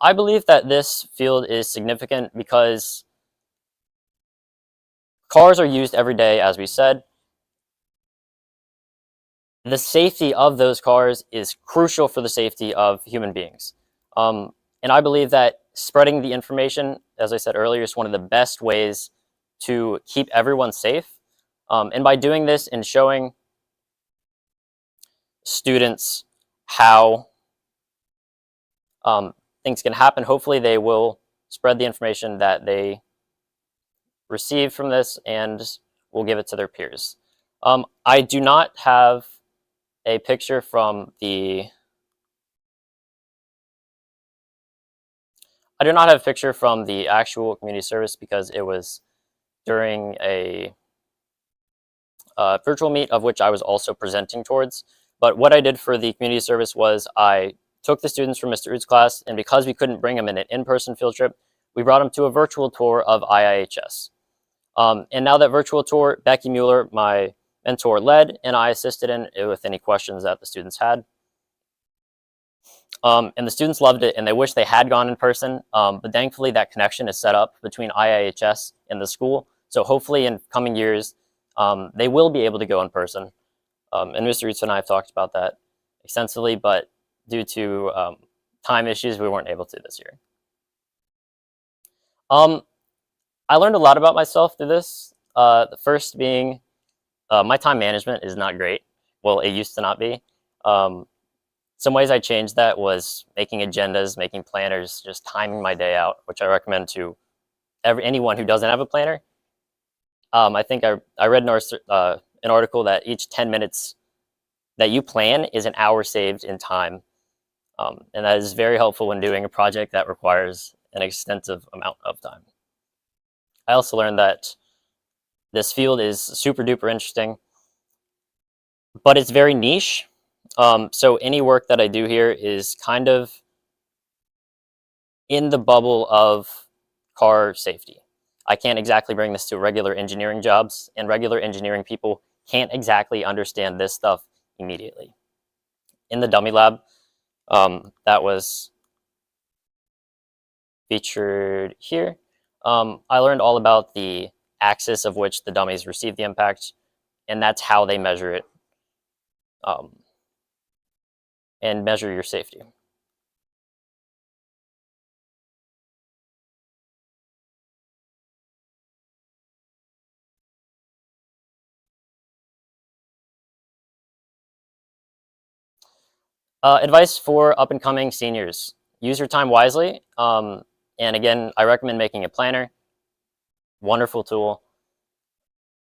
I believe that this field is significant because cars are used every day, as we said. The safety of those cars is crucial for the safety of human beings. And I believe that spreading the information, as I said earlier, is one of the best ways to keep everyone safe. And by doing this and showing students how things can happen. Hopefully they will spread the information that they receive from this and will give it to their peers. I do not have a picture from the actual community service because it was during a virtual meet of which I was also presenting towards. But what I did for the community service was I took the students from Mr. U's class, and because we couldn't bring them in an in-person field trip, we brought them to a virtual tour of IIHS. And now that virtual tour, Becky Mueller, my mentor, led, and I assisted in it with any questions that the students had. And the students loved it, and they wish they had gone in person, but thankfully that connection is set up between IIHS and the school. So hopefully in coming years, they will be able to go in person. And Mr. Utz and I have talked about that extensively, but due to time issues, we weren't able to this year. I learned a lot about myself through this. The first being my time management is not great. Well, it used to not be. Some ways I changed that was making agendas, making planners, just timing my day out, which I recommend to anyone who doesn't have a planner. I think I read an article that each 10 minutes that you plan is an hour saved in time. And that is very helpful when doing a project that requires an extensive amount of time. I also learned that this field is super duper interesting, but it's very niche. So any work that I do here is kind of in the bubble of car safety. I can't exactly bring this to regular engineering jobs, and regular engineering people can't exactly understand this stuff immediately. In the dummy lab, that was featured here, I learned all about the axis of which the dummies receive the impact, and that's how they measure it and measure your safety. Advice for up-and-coming seniors: use your time wisely. And again, I recommend making a planner. Wonderful tool.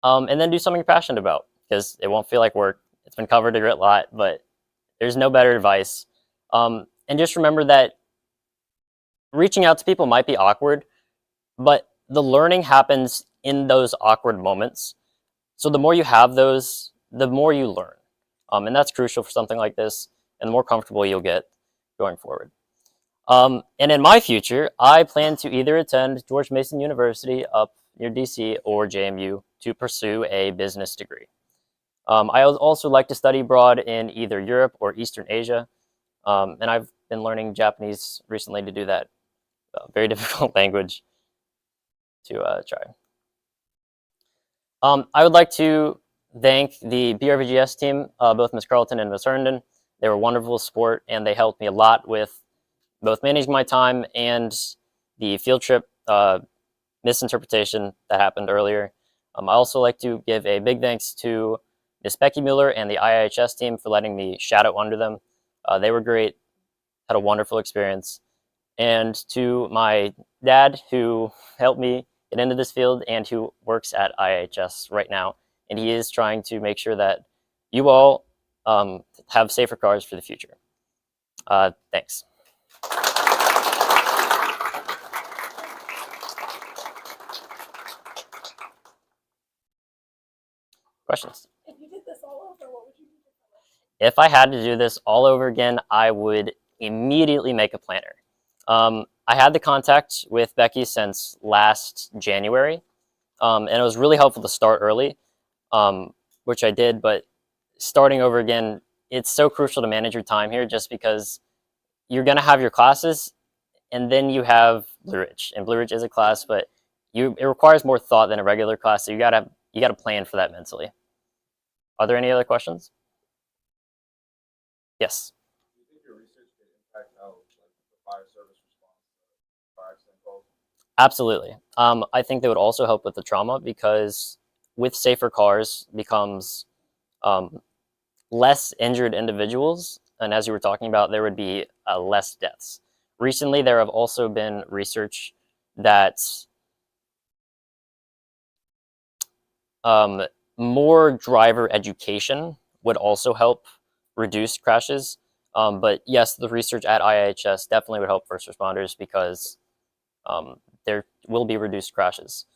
And then do something you're passionate about, because it won't feel like work. It's been covered a great lot, but there's no better advice. And just remember that reaching out to people might be awkward, but the learning happens in those awkward moments. So the more you have those, the more you learn. And that's crucial for something like this, and the more comfortable you'll get going forward. And in my future, I plan to either attend George Mason University up near DC or JMU to pursue a business degree. I also like to study abroad in either Europe or Eastern Asia, and I've been learning Japanese recently to do that. Very difficult language to try. I would like to thank the BRVGS team, both Ms. Carlton and Ms. Herndon. They were wonderful support, and they helped me a lot with both managing my time and the field trip misinterpretation that happened earlier. I also like to give a big thanks to Ms. Becky Mueller and the IIHS team for letting me shadow under them. They were great, had a wonderful experience. And to my dad, who helped me get into this field and who works at IIHS right now. And he is trying to make sure that you all have safer cars for the future. Thanks. Questions? If you did this all over, what would you do? If I had to do this all over again, I would immediately make a planner. I had the contact with Becky since last January, and it was really helpful to start early, which I did, but starting over again, it's so crucial to manage your time here just because you're going to have your classes, and then you have Blue Ridge, and Blue Ridge is a class, but it requires more thought than a regular class, so you got to plan for that mentally. Are there any other questions? Yes. Do you think your research could impact how the fire service responds to fire accident calls? Absolutely. I think they would also help with the trauma, because with safer cars becomes less injured individuals. And as you were talking about, there would be less deaths. Recently, there have also been research that more driver education would also help reduce crashes. But yes, the research at IIHS definitely would help first responders because there will be reduced crashes.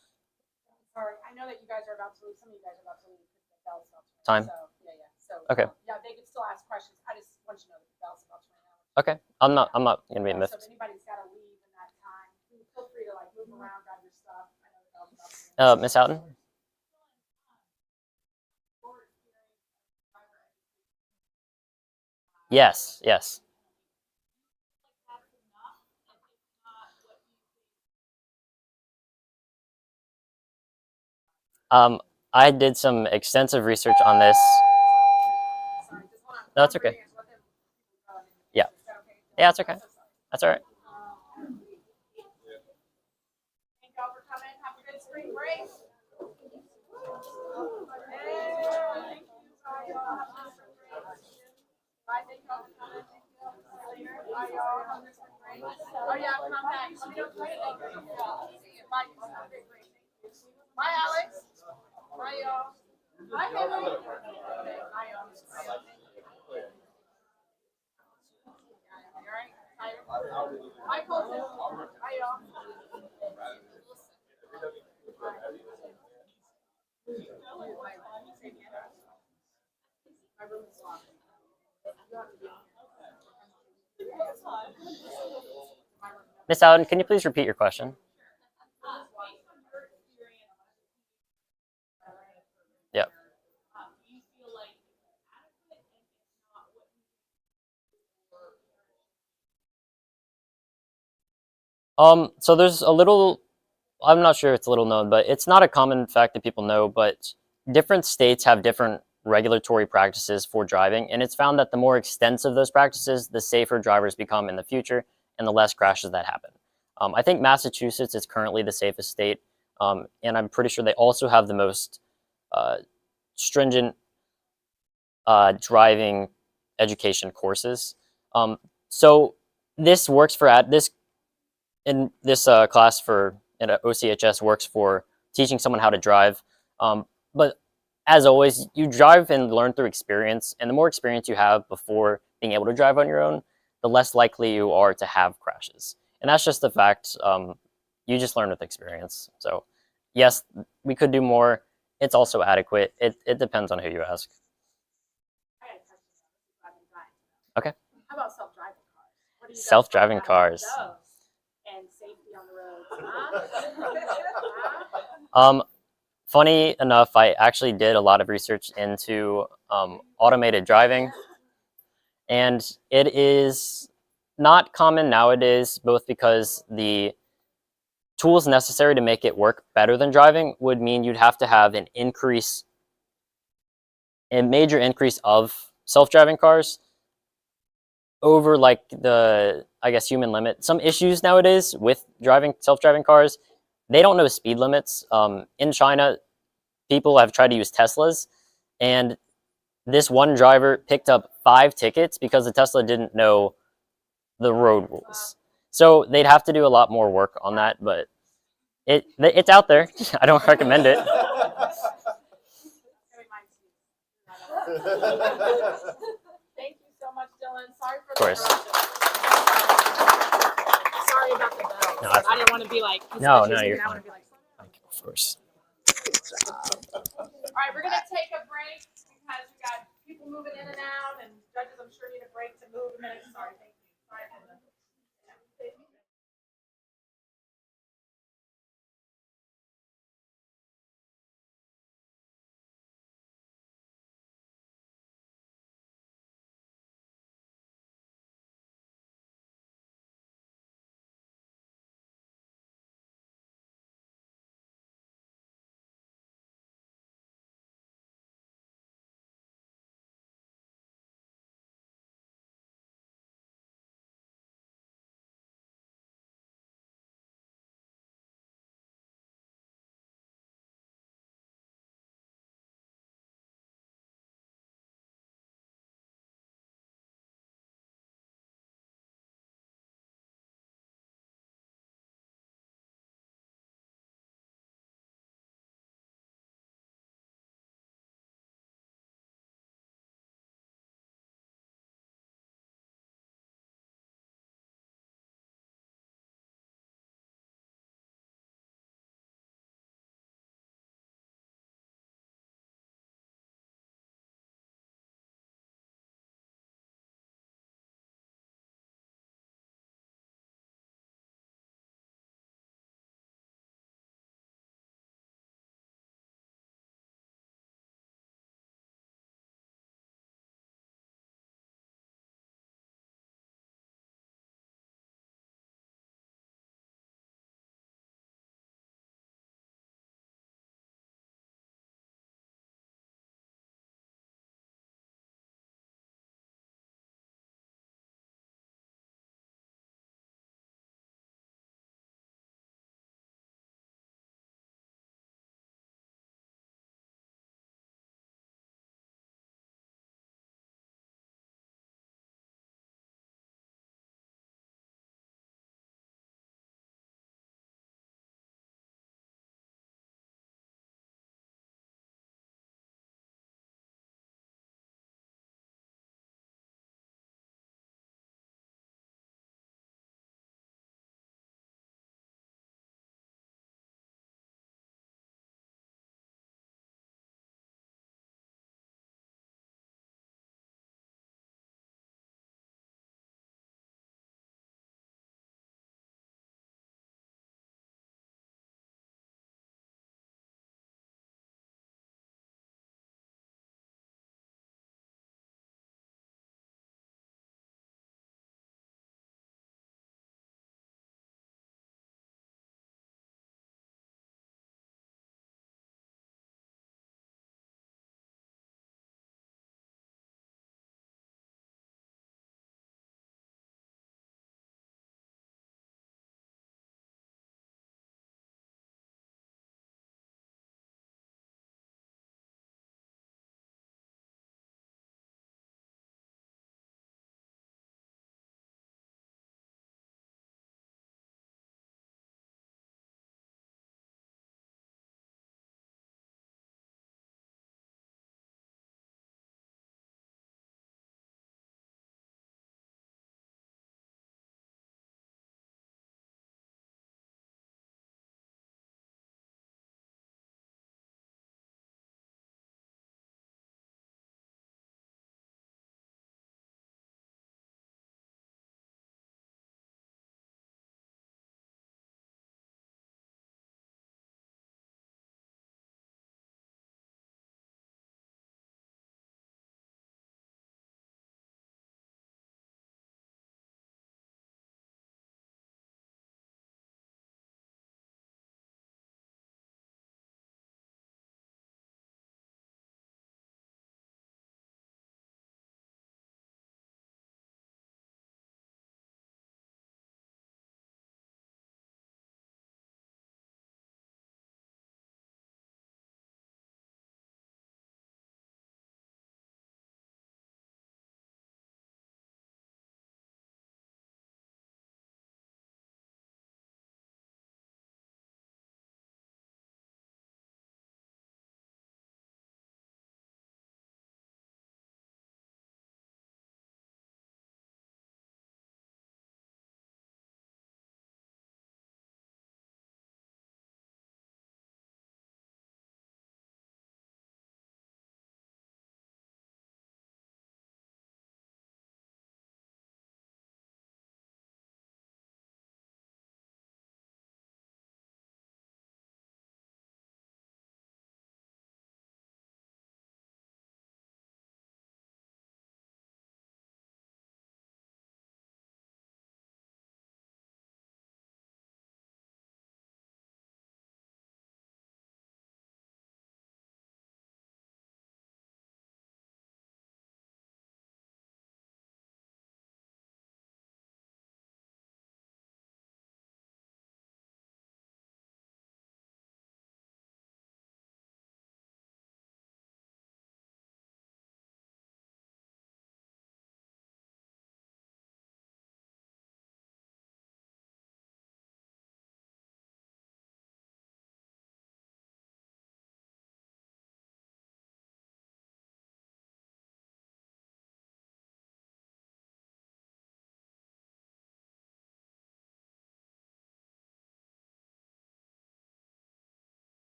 Sorry, I know that you guys are about to leave. Some of you guys are about to leave because the bell's about to ring. Time? So yeah. So Okay. yeah, they can still ask questions. I just want you to know that the bell's about to ring. Okay, I'm not gonna be So miffed. if anybody's got to leave in that time, feel free to like move around, grab your stuff. I know the bell's about to ring. Miss Houghton? Yes, yes. I did some extensive research on this. Sorry, just hold on. No, that's okay. Yeah. Yeah, it's okay. That's all right. Thank y'all for coming. Have a good spring break. Bye, thank y'all for coming. See you later. Bye, y'all. Have a good spring break. Oh yeah, come back. Let me know if you need anything. Bye. Have a great break. Bye, Alex. Bye, y'all. Bye, Haley. Bye, y'all. You all right? Tired? Bye, Colton. Bye, y'all. My room is locked. Miss Houghton, can you please repeat your question? Yeah. So there's a little, I'm not sure if it's a little known, but it's not a common fact that people know, but different states have different regulatory practices for driving, and it's found that the more extensive those practices, the safer drivers become in the future and the less crashes that happen. I think Massachusetts is currently the safest state, and I'm pretty sure they also have the most stringent driving education courses. So this works for this in this class for in OCHS works for teaching someone how to drive. But as always, you drive and learn through experience, and the more experience you have before being able to drive on your own, the less likely you are to have crashes. And that's just the fact. You just learn with experience. So yes, we could do more. It's also adequate. It depends on who you ask. I got a question. Okay. How about self-driving cars? What do you guys Self-driving think about cars. those? And safety on the roads, huh? Funny enough, I actually did a lot of research into automated driving, and it is not common nowadays, both because the tools necessary to make it work better than driving would mean you'd have to have a major increase of self-driving cars over like the, I guess, human limit. Some issues nowadays with self-driving cars, they don't know speed limits. In China, people have tried to use Teslas, and this one driver picked up 5 tickets because the Tesla didn't know the road rules. So they'd have to do a lot more work on that, but it's out there. I don't recommend it. Thank you so much, Dylan. Sorry for Of course. the interruption. Sorry about the bell. No, that's I didn't want to be like, No, you're I fine. want to be like, Of course. all right, we're gonna take a break because we got people moving in and out, and judges, I'm sure, need a break to move a minute. Sorry, thank you. Sorry,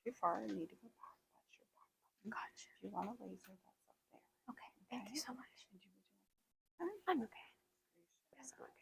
too far, you need to go back. That's your back button. Gotcha. If you want a laser, that's up there. Okay, thank you so much. I'm I'm okay. Yes, I'm okay.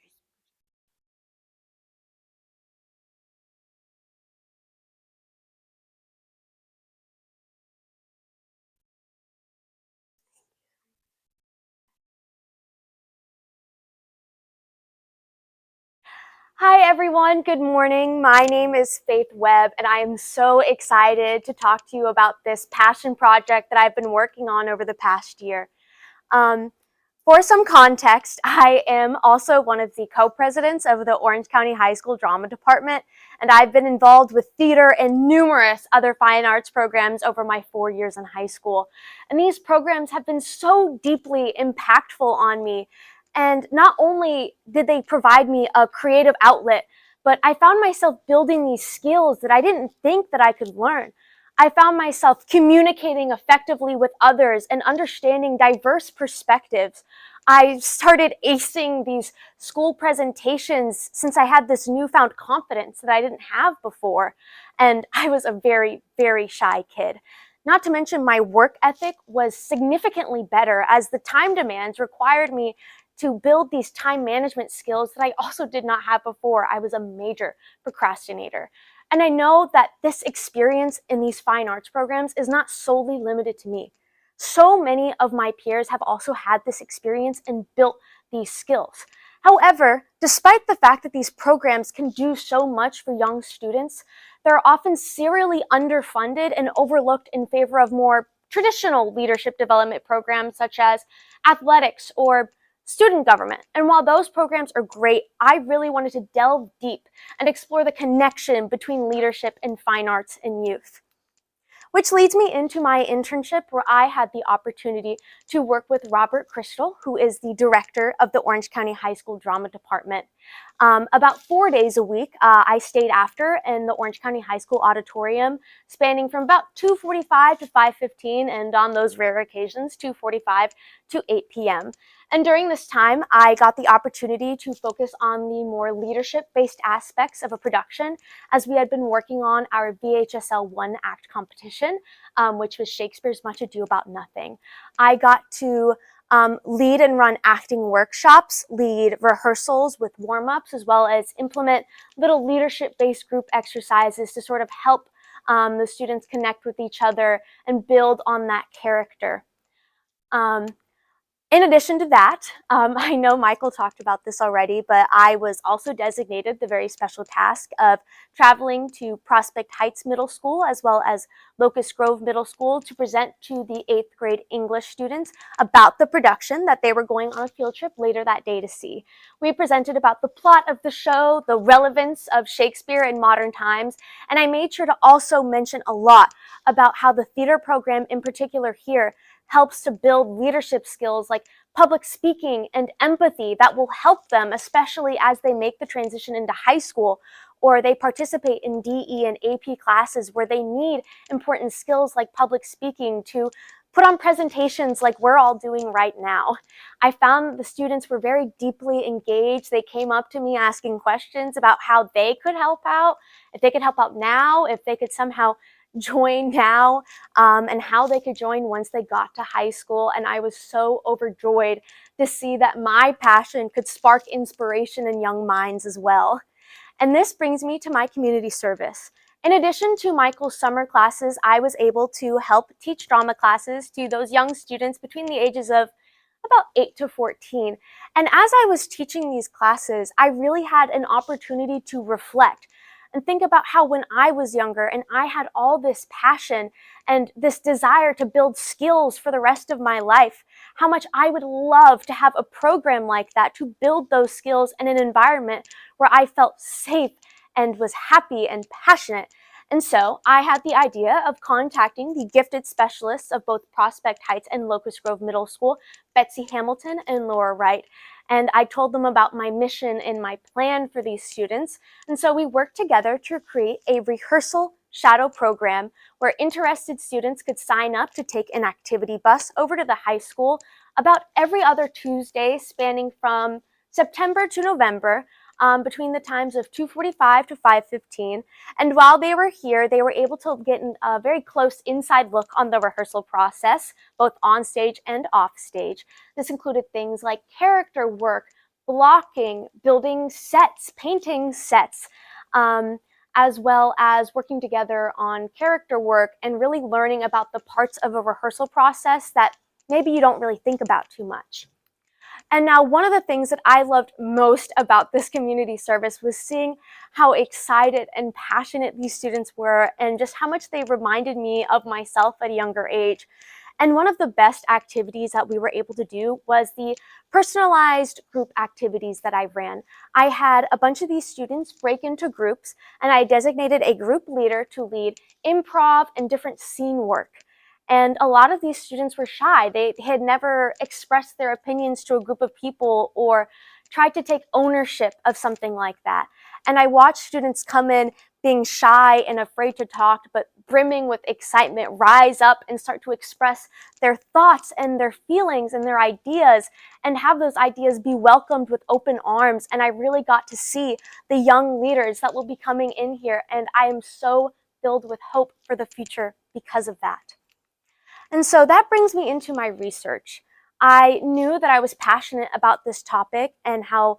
Hi everyone, good morning. My name is Faith Webb and I am so excited to talk to you about this passion project that I've been working on over the past year. For some context, I am also one of the co-presidents of the Orange County High School Drama Department, and I've been involved with theater and numerous other fine arts programs over my 4 years in high school. And these programs have been so deeply impactful on me. And not only did they provide me a creative outlet, but I found myself building these skills that I didn't think that I could learn. I found myself communicating effectively with others and understanding diverse perspectives. I started acing these school presentations since I had this newfound confidence that I didn't have before. And I was a very, very shy kid. Not to mention my work ethic was significantly better as the time demands required me to build these time management skills that I also did not have before. I was a major procrastinator. And I know that this experience in these fine arts programs is not solely limited to me. So many of my peers have also had this experience and built these skills. However, despite the fact that these programs can do so much for young students, they're often serially underfunded and overlooked in favor of more traditional leadership development programs such as athletics or student government. And while those programs are great, I really wanted to delve deep and explore the connection between leadership and fine arts in youth. Which leads me into my internship where I had the opportunity to work with Robert Crystal, who is the director of the Orange County High School Drama Department. About 4 days a week, I stayed after in the Orange County High School auditorium, spanning from about 2:45 to 5:15, and on those rare occasions, 2:45 to 8 p.m. And during this time, I got the opportunity to focus on the more leadership-based aspects of a production, as we had been working on our VHSL one-act competition, which was Shakespeare's Much Ado About Nothing. I got to lead and run acting workshops, lead rehearsals with warm-ups, as well as implement little leadership-based group exercises to sort of help the students connect with each other and build on that character. In addition to that, I know Michael talked about this already, but I was also designated the very special task of traveling to Prospect Heights Middle School as well as Locust Grove Middle School to present to the 8th grade English students about the production that they were going on a field trip later that day to see. We presented about the plot of the show, the relevance of Shakespeare in modern times, and I made sure to also mention a lot about how the theater program in particular here helps to build leadership skills like public speaking and empathy that will help them, especially as they make the transition into high school or they participate in DE and AP classes where they need important skills like public speaking to put on presentations like we're all doing right now. I found the students were very deeply engaged. They came up to me asking questions about how they could help out, if they could help out now, if they could somehow join now, and how they could join once they got to high school. And I was so overjoyed to see that my passion could spark inspiration in young minds as well. And this brings me to my community service. In addition to Michael's summer classes, I was able to help teach drama classes to those young students between the ages of about 8 to 14. And as I was teaching these classes, I really had an opportunity to reflect and think about how when I was younger and I had all this passion and this desire to build skills for the rest of my life, how much I would love to have a program like that to build those skills in an environment where I felt safe and was happy and passionate. And so I had the idea of contacting the gifted specialists of both Prospect Heights and Locust Grove Middle School, Betsy Hamilton and Laura Wright. And I told them about my mission and my plan for these students. And so we worked together to create a rehearsal shadow program where interested students could sign up to take an activity bus over to the high school about every other Tuesday, spanning from September to November. between the times of 2:45 to 5:15. And while they were here, they were able to get a very close inside look on the rehearsal process, both on stage and off stage. This included things like character work, blocking, building sets, painting sets, as well as working together on character work and really learning about the parts of a rehearsal process that maybe you don't really think about too much. And now one of the things that I loved most about this community service was seeing how excited and passionate these students were and just how much they reminded me of myself at a younger age. And one of the best activities that we were able to do was the personalized group activities that I ran. I had a bunch of these students break into groups, and I designated a group leader to lead improv and different scene work. And a lot of these students were shy. They had never expressed their opinions to a group of people or tried to take ownership of something like that. And I watched students come in being shy and afraid to talk, but brimming with excitement, rise up and start to express their thoughts and their feelings and their ideas and have those ideas be welcomed with open arms. And I really got to see the young leaders that will be coming in here. And I am so filled with hope for the future because of that. And so that brings me into my research. I knew that I was passionate about this topic and how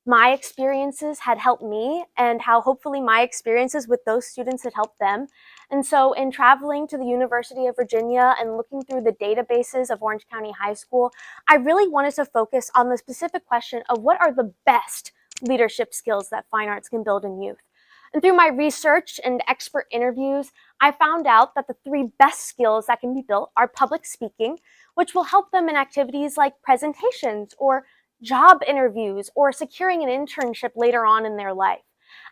my experiences had helped me and how hopefully my experiences with those students had helped them. And so in traveling to the University of Virginia and looking through the databases of Orange County High School, I really wanted to focus on the specific question of what are the best leadership skills that fine arts can build in youth. And through my research and expert interviews, I found out that the 3 best skills that can be built are public speaking, which will help them in activities like presentations or job interviews or securing an internship later on in their life,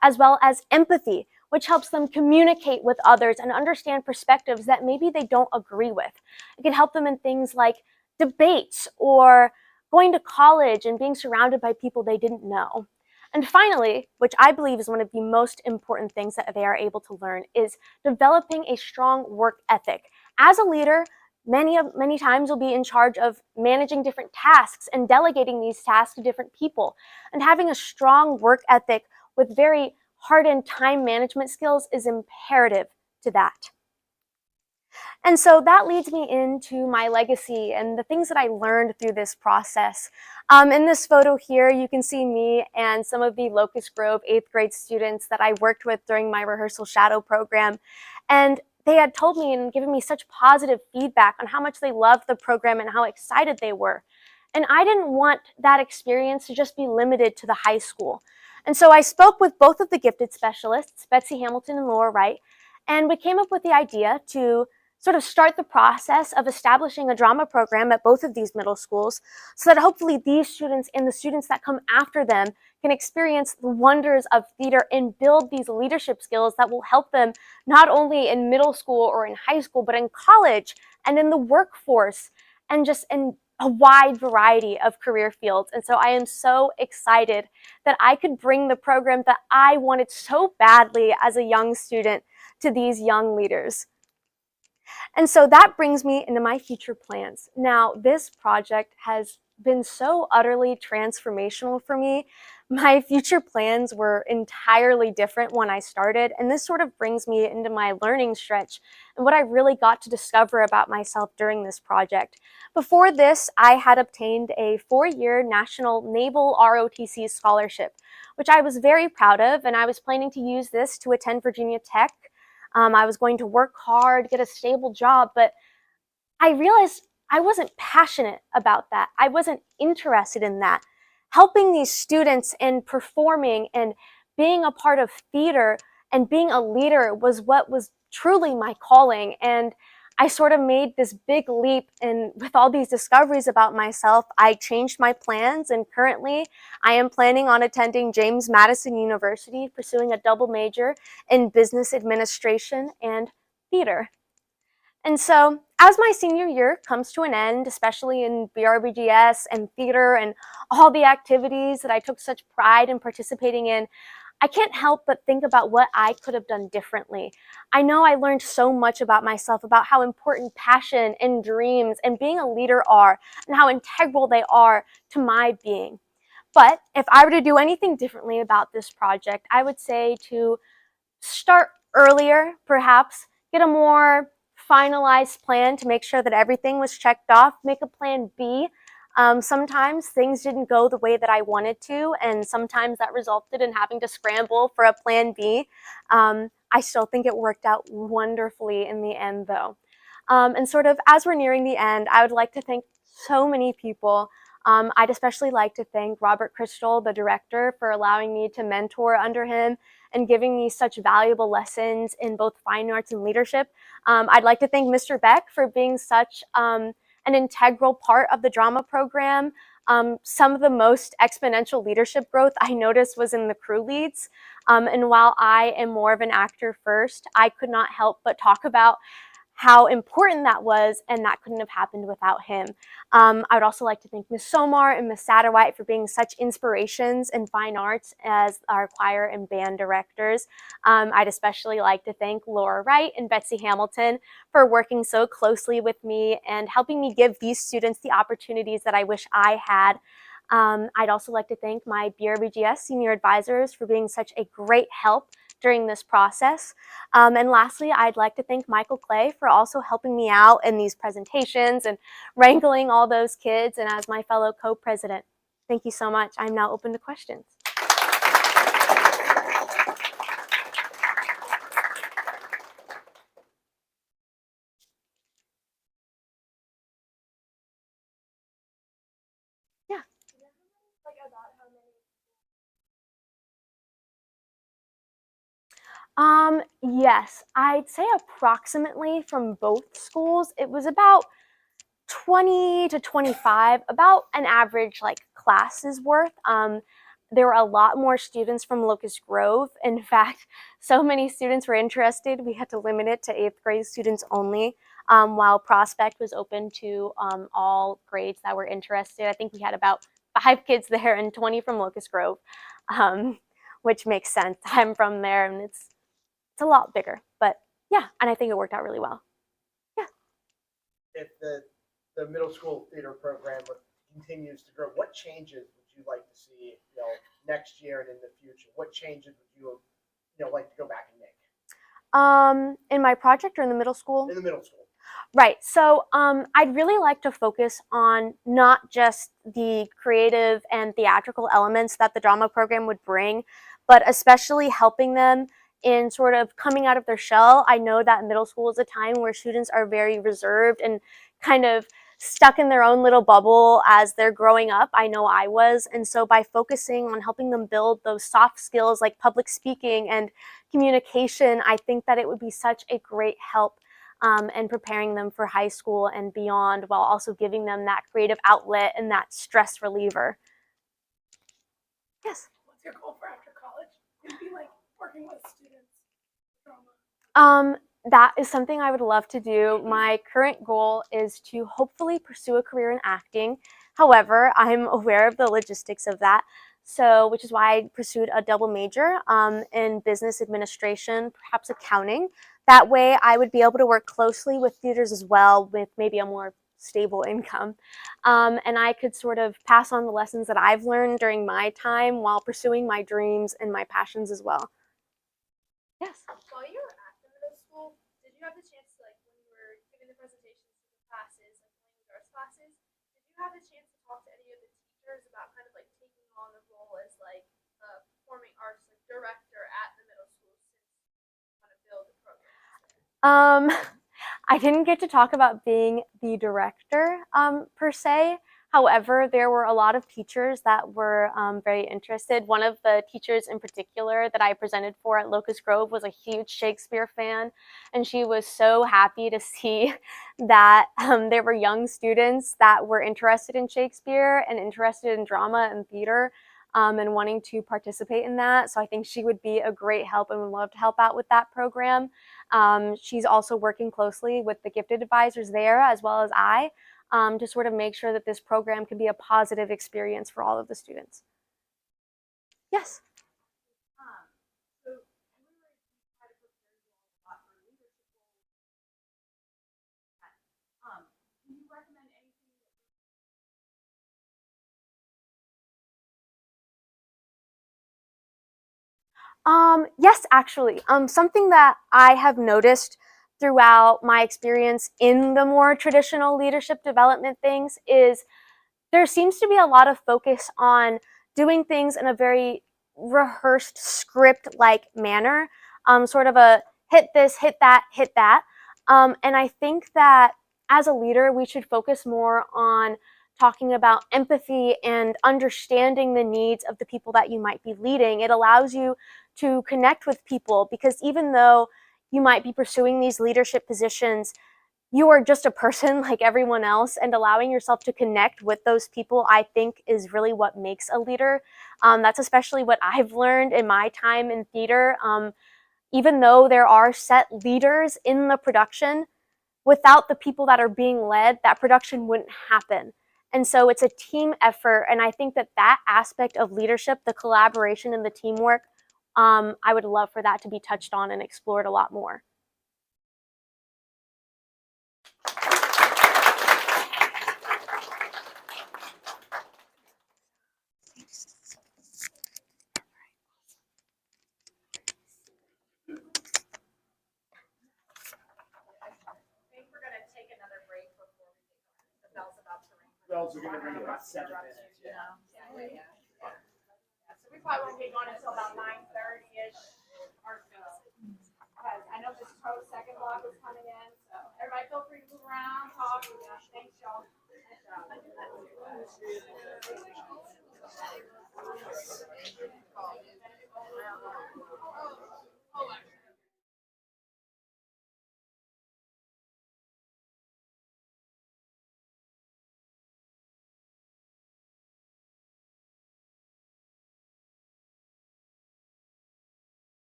as well as empathy, which helps them communicate with others and understand perspectives that maybe they don't agree with. It can help them in things like debates or going to college and being surrounded by people they didn't know. And finally, which I believe is one of the most important things that they are able to learn, is developing a strong work ethic. As a leader, many times you'll be in charge of managing different tasks and delegating these tasks to different people. And having a strong work ethic with very hardened time management skills is imperative to that. And so that leads me into my legacy and the things that I learned through this process. In this photo here, you can see me and some of the Locust Grove 8th grade students that I worked with during my rehearsal shadow program. And they had told me and given me such positive feedback on how much they loved the program and how excited they were. And I didn't want that experience to just be limited to the high school. And so I spoke with both of the gifted specialists, Betsy Hamilton and Laura Wright, and we came up with the idea to sort of start the process of establishing a drama program at both of these middle schools so that hopefully these students and the students that come after them can experience the wonders of theater and build these leadership skills that will help them not only in middle school or in high school, but in college and in the workforce and just in a wide variety of career fields. And so I am so excited that I could bring the program that I wanted so badly as a young student to these young leaders. And so that brings me into my future plans. Now, this project has been so utterly transformational for me. My future plans were entirely different when I started, and this sort of brings me into my learning stretch and what I really got to discover about myself during this project. Before this, I had obtained a 4-year National Naval ROTC scholarship, which I was very proud of, and I was planning to use this to attend Virginia Tech. I was going to work hard, get a stable job, but I realized I wasn't passionate about that. I wasn't interested in that. Helping these students and performing and being a part of theater and being a leader was what was truly my calling. And I sort of made this big leap, and with all these discoveries about myself, I changed my plans, and currently I am planning on attending James Madison University, pursuing a double major in business administration and theater. And so as my senior year comes to an end, especially in BRBGS and theater and all the activities that I took such pride in participating in, I can't help but think about what I could have done differently. I know I learned so much about myself, about how important passion and dreams and being a leader are, and how integral they are to my being. But if I were to do anything differently about this project, I would say to start earlier, perhaps, get a more finalized plan to make sure that everything was checked off, make a plan B. Sometimes things didn't go the way that I wanted to, and sometimes that resulted in having to scramble for a plan B. I still think it worked out wonderfully in the end, though. And sort of as we're nearing the end, I would like to thank so many people. I'd especially like to thank Robert Crystal, the director, for allowing me to mentor under him and giving me such valuable lessons in both fine arts and leadership. I'd like to thank Mr. Beck for being such an integral part of the drama program. Some of the most exponential leadership growth I noticed was in the crew leads. And while I am more of an actor first, I could not help but talk about how important that was, and that couldn't have happened without him. I would also like to thank Ms. Somar and Ms. Satterwhite for being such inspirations in fine arts as our choir and band directors. I'd especially like to thank Laura Wright and Betsy Hamilton for working so closely with me and helping me give these students the opportunities that I wish I had. I'd also like to thank my BRBGS senior advisors for being such a great help during this process. And lastly, I'd like to thank Michael Clay for also helping me out in these presentations and wrangling all those kids, and as my fellow co-president. Thank you so much. I'm now open to questions. Yeah. Yes, I'd say approximately from both schools, it was about 20 to 25, about an average like classes worth. There were a lot more students from Locust Grove. In fact, so many students were interested, we had to limit it to 8th grade students only, while Prospect was open to all grades that were interested. I think we had about 5 kids there and 20 from Locust Grove, which makes sense. I'm from there, and it's a lot bigger, but yeah, and I think it worked out really well. Yeah. If the middle school theater program continues to grow, what changes would you like to see, next year and in the future? What changes would you, like to go back and make? In my project or in the middle school? In the middle school. Right. So I'd really like to focus on not just the creative and theatrical elements that the drama program would bring, but especially helping them in sort of coming out of their shell. I know that middle school is a time where students are very reserved and kind of stuck in their own little bubble as they're growing up. I know I was. And so by focusing on helping them build those soft skills like public speaking and communication, I think that it would be such a great help and preparing them for high school and beyond, while also giving them that creative outlet and that stress reliever. Yes? What's your goal for after college? It'd be like working with students. That is something I would love to do. My current goal is to hopefully pursue a career in acting. However, I'm aware of the logistics of that, which is why I pursued a double major in business administration, perhaps accounting. That way I would be able to work closely with theaters as well, with maybe a more stable income. And I could sort of pass on the lessons that I've learned during my time while pursuing my dreams and my passions as well. Yes? While you were at the middle school, did you have the chance to, like, when you were giving the presentations to the classes, like language arts classes, did you have the chance to talk to any of the teachers about kind of like taking on a role as like a performing arts like director at the middle school since you want to build the program? I didn't get to talk about being the director per se. However, there were a lot of teachers that were very interested. One of the teachers in particular that I presented for at Locust Grove was a huge Shakespeare fan, and she was so happy to see that there were young students that were interested in Shakespeare and interested in drama and theater and wanting to participate in that. So I think she would be a great help and would love to help out with that program. She's also working closely with the gifted advisors there, as well as I, to sort of make sure that this program can be a positive experience for all of the students. Yes? Yes, actually. Something that I have noticed throughout my experience in the more traditional leadership development things is there seems to be a lot of focus on doing things in a very rehearsed script like manner, sort of a hit this, hit that, hit that. And I think that as a leader, we should focus more on talking about empathy and understanding the needs of the people that you might be leading. It allows you to connect with people because even though you might be pursuing these leadership positions, you are just a person like everyone else, and allowing yourself to connect with those people, I think, is really what makes a leader. That's especially what I've learned in my time in theater. Even though there are set leaders in the production, without the people that are being led, that production wouldn't happen. And so it's a team effort, and I think that that aspect of leadership, the collaboration and the teamwork, I would love for that to be touched on and explored a lot more. I think we're gonna take another break before we get going. The bell's about to ring. Bells are gonna ring in about 7 minutes, yeah. So we probably won't get going until about 9:30-ish. Because I know this second block is coming in, so everybody feel free to move around, talk. Thanks, y'all.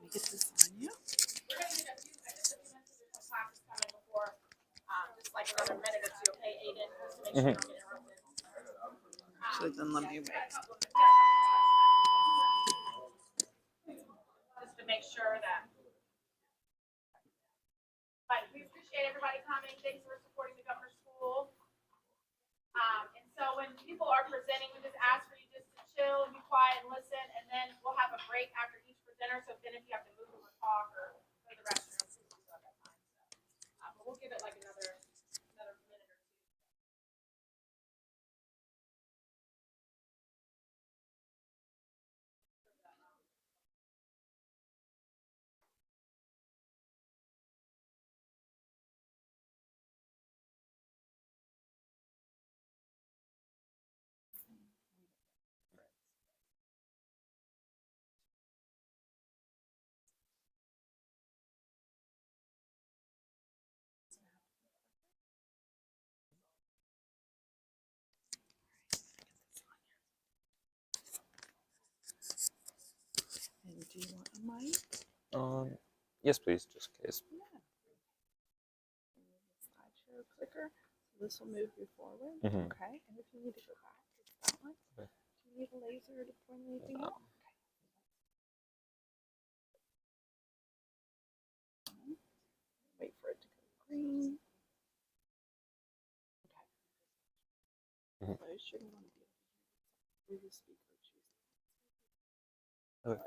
We get to sign you. We're going to get a few additional classes coming before, just like another minute or two, okay, Aiden? Just to make sure you don't get interrupted. Actually, then let me wait. Just to make sure that. But we appreciate everybody coming. Thanks for supporting the Governor School. And so when people are presenting, we just ask for you just to chill and be quiet and listen, and then we'll have a break after each presenter. So then if you have to move or talk or go to the restroom, please do at that time. So, but we'll give it like another minute or two. And do you want a mic? Yes, please, just in case. Yeah. Slideshow clicker. So this will move you forward. Mhm. Okay. And if you need to go back, it's that one. Okay. Do you need a laser to point anything out? Okay. Wait for it to go green. Okay. Mhm. So you shouldn't want to be through the speaker. Okay.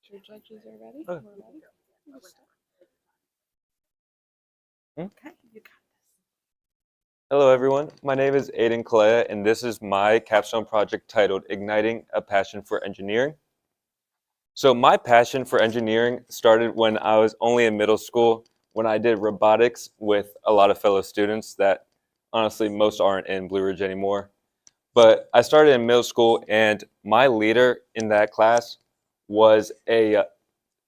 Your judges are ready? Okay. We're ready. You start. Hmm? Okay, you got this. Hello, everyone. My name is Aiden Kalea, and this is my capstone project titled Igniting a Passion for Engineering. So my passion for engineering started when I was only in middle school, when I did robotics with a lot of fellow students that honestly most aren't in Blue Ridge anymore. But I started in middle school, and my leader in that class was a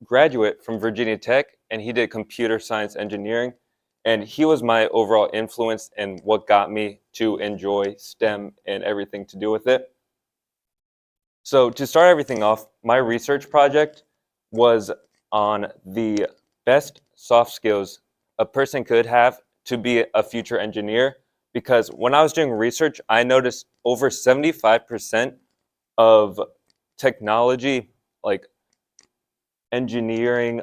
graduate from Virginia Tech, and he did computer science engineering. And he was my overall influence and what got me to enjoy STEM and everything to do with it. So to start everything off, my research project was on the best soft skills a person could have to be a future engineer. Because when I was doing research, I noticed over 75% of technology, like engineering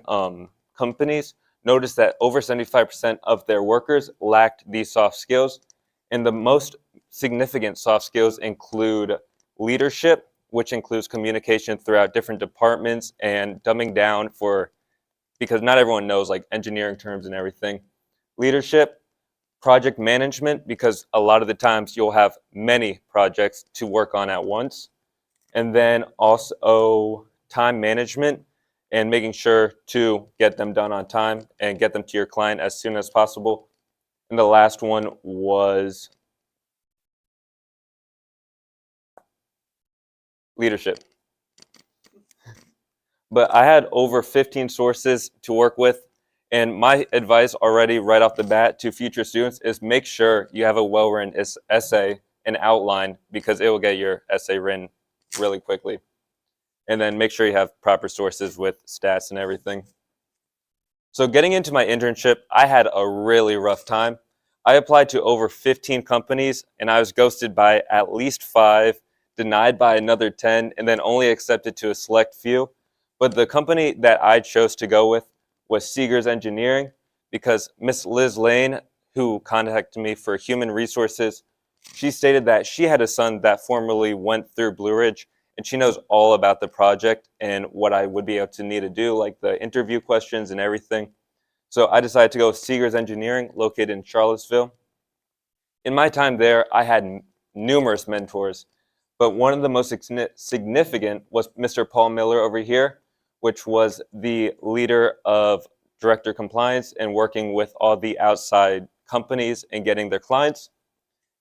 companies, noticed that over 75% of their workers lacked these soft skills. And the most significant soft skills include leadership, which includes communication throughout different departments and dumbing down for, because not everyone knows like engineering terms and everything. Leadership, project management, because a lot of the times you'll have many projects to work on at once. And then also time management and making sure to get them done on time and get them to your client as soon as possible. And the last one was leadership. But I had over 15 sources to work with. And my advice already right off the bat to future students is make sure you have a well-written essay and outline, because it will get your essay written really quickly. And then make sure you have proper sources with stats and everything. So getting into my internship, I had a really rough time. I applied to over 15 companies, and I was ghosted by at least 5, denied by another 10, and then only accepted to a select few. But the company that I chose to go with was Seegers Engineering, because Miss Liz Lane, who contacted me for human resources, she stated that she had a son that formerly went through Blue Ridge, and she knows all about the project and what I would be able to need to do, like the interview questions and everything. So I decided to go with Seegers Engineering, located in Charlottesville. In my time there, I had numerous mentors, but one of the most significant was Mr. Paul Miller over here, which was the leader of director compliance and working with all the outside companies and getting their clients.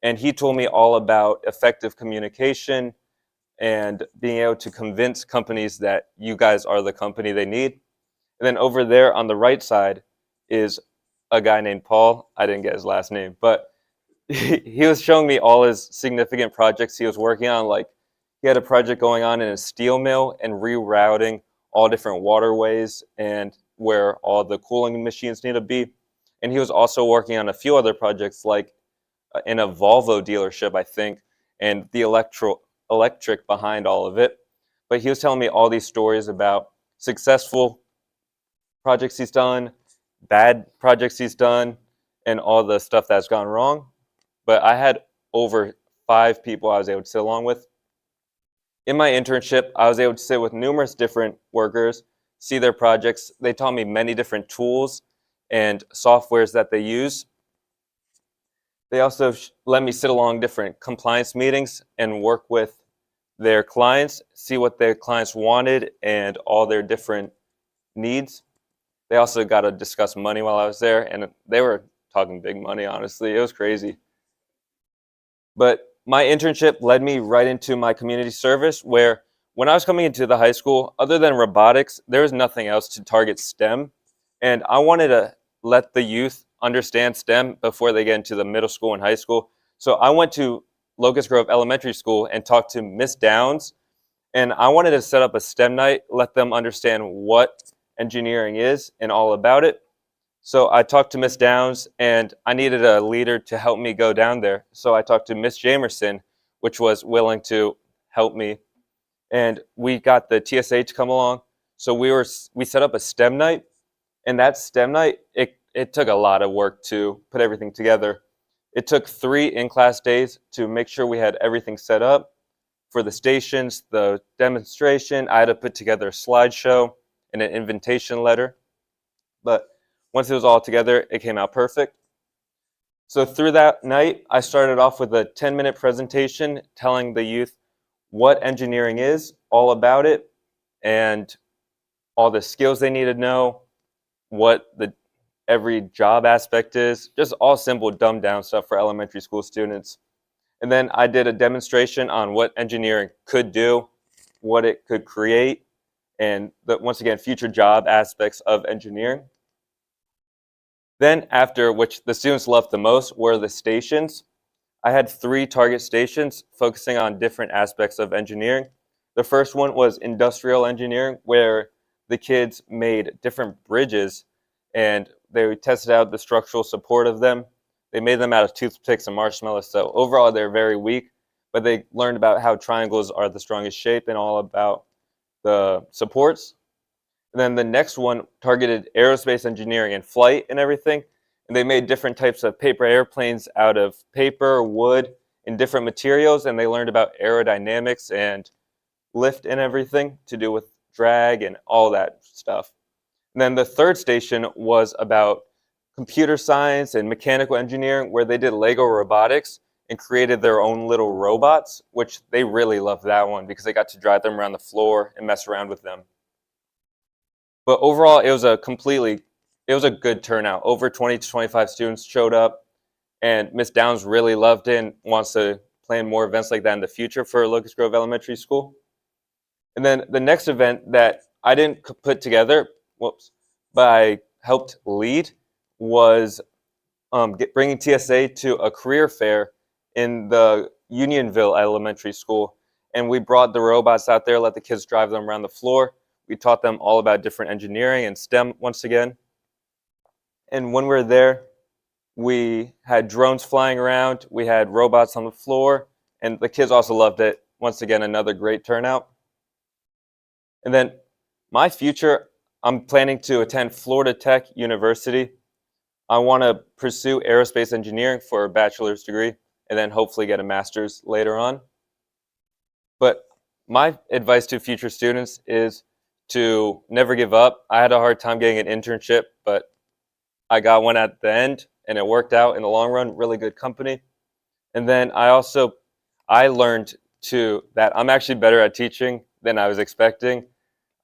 And he told me all about effective communication and being able to convince companies that you guys are the company they need. And then over there on the right side is a guy named Paul. I didn't get his last name, but he was showing me all his significant projects he was working on. Like he had a project going on in a steel mill and rerouting all different waterways and where all the cooling machines need to be. And he was also working on a few other projects, like in a Volvo dealership, I think, and the electric behind all of it. But he was telling me all these stories about successful projects he's done, bad projects he's done, and all the stuff that's gone wrong. But I had over 5 people I was able to sit along with. In my internship, I was able to sit with numerous different workers, see their projects. They taught me many different tools and softwares that they use. They also let me sit along different compliance meetings and work with their clients, see what their clients wanted and all their different needs. They also got to discuss money while I was there, and they were talking big money, honestly. It was crazy. But my internship led me right into my community service, where when I was coming into the high school, other than robotics, there was nothing else to target STEM. And I wanted to let the youth understand STEM before they get into the middle school and high school. So I went to Locust Grove Elementary School and talked to Miss Downs. And I wanted to set up a STEM night, let them understand what engineering is and all about it. So I talked to Miss Downs, and I needed a leader to help me go down there. So I talked to Miss Jamerson, which was willing to help me. And we got the TSA to come along. So we set up a STEM night, and that STEM night, it took a lot of work to put everything together. It took 3 in-class days to make sure we had everything set up for the stations, the demonstration. I had to put together a slideshow and an invitation letter. But once it was all together, it came out perfect. So through that night, I started off with a 10-minute presentation telling the youth what engineering is, all about it, and all the skills they need to know, what every job aspect is, just all simple, dumbed down stuff for elementary school students. And then I did a demonstration on what engineering could do, what it could create, and once again, future job aspects of engineering. Then after, which the students loved the most, were the stations. I had 3 target stations focusing on different aspects of engineering. The first one was industrial engineering, where the kids made different bridges and they tested out the structural support of them. They made them out of toothpicks and marshmallows, so overall they're very weak, but they learned about how triangles are the strongest shape and all about the supports. And then the next one targeted aerospace engineering and flight and everything. And they made different types of paper airplanes out of paper, wood, and different materials. And they learned about aerodynamics and lift and everything to do with drag and all that stuff. And then the third station was about computer science and mechanical engineering, where they did Lego robotics and created their own little robots, which they really loved that one because they got to drive them around the floor and mess around with them. But overall, it was a good turnout. Over 20 to 25 students showed up, and Miss Downs really loved it and wants to plan more events like that in the future for Locust Grove Elementary School. And then the next event that I didn't put together, but I helped lead, was bringing TSA to a career fair in the Unionville Elementary School. And we brought the robots out there, let the kids drive them around the floor. We taught them all about different engineering and STEM once again. And when we were there, we had drones flying around, we had robots on the floor, and the kids also loved it. Once again, another great turnout. And then my future, I'm planning to attend Florida Tech University. I want to pursue aerospace engineering for a bachelor's degree and then hopefully get a master's later on. But my advice to future students is to never give up. I had a hard time getting an internship, but I got one at the end and it worked out in the long run, really good company. And then I learned too that I'm actually better at teaching than I was expecting.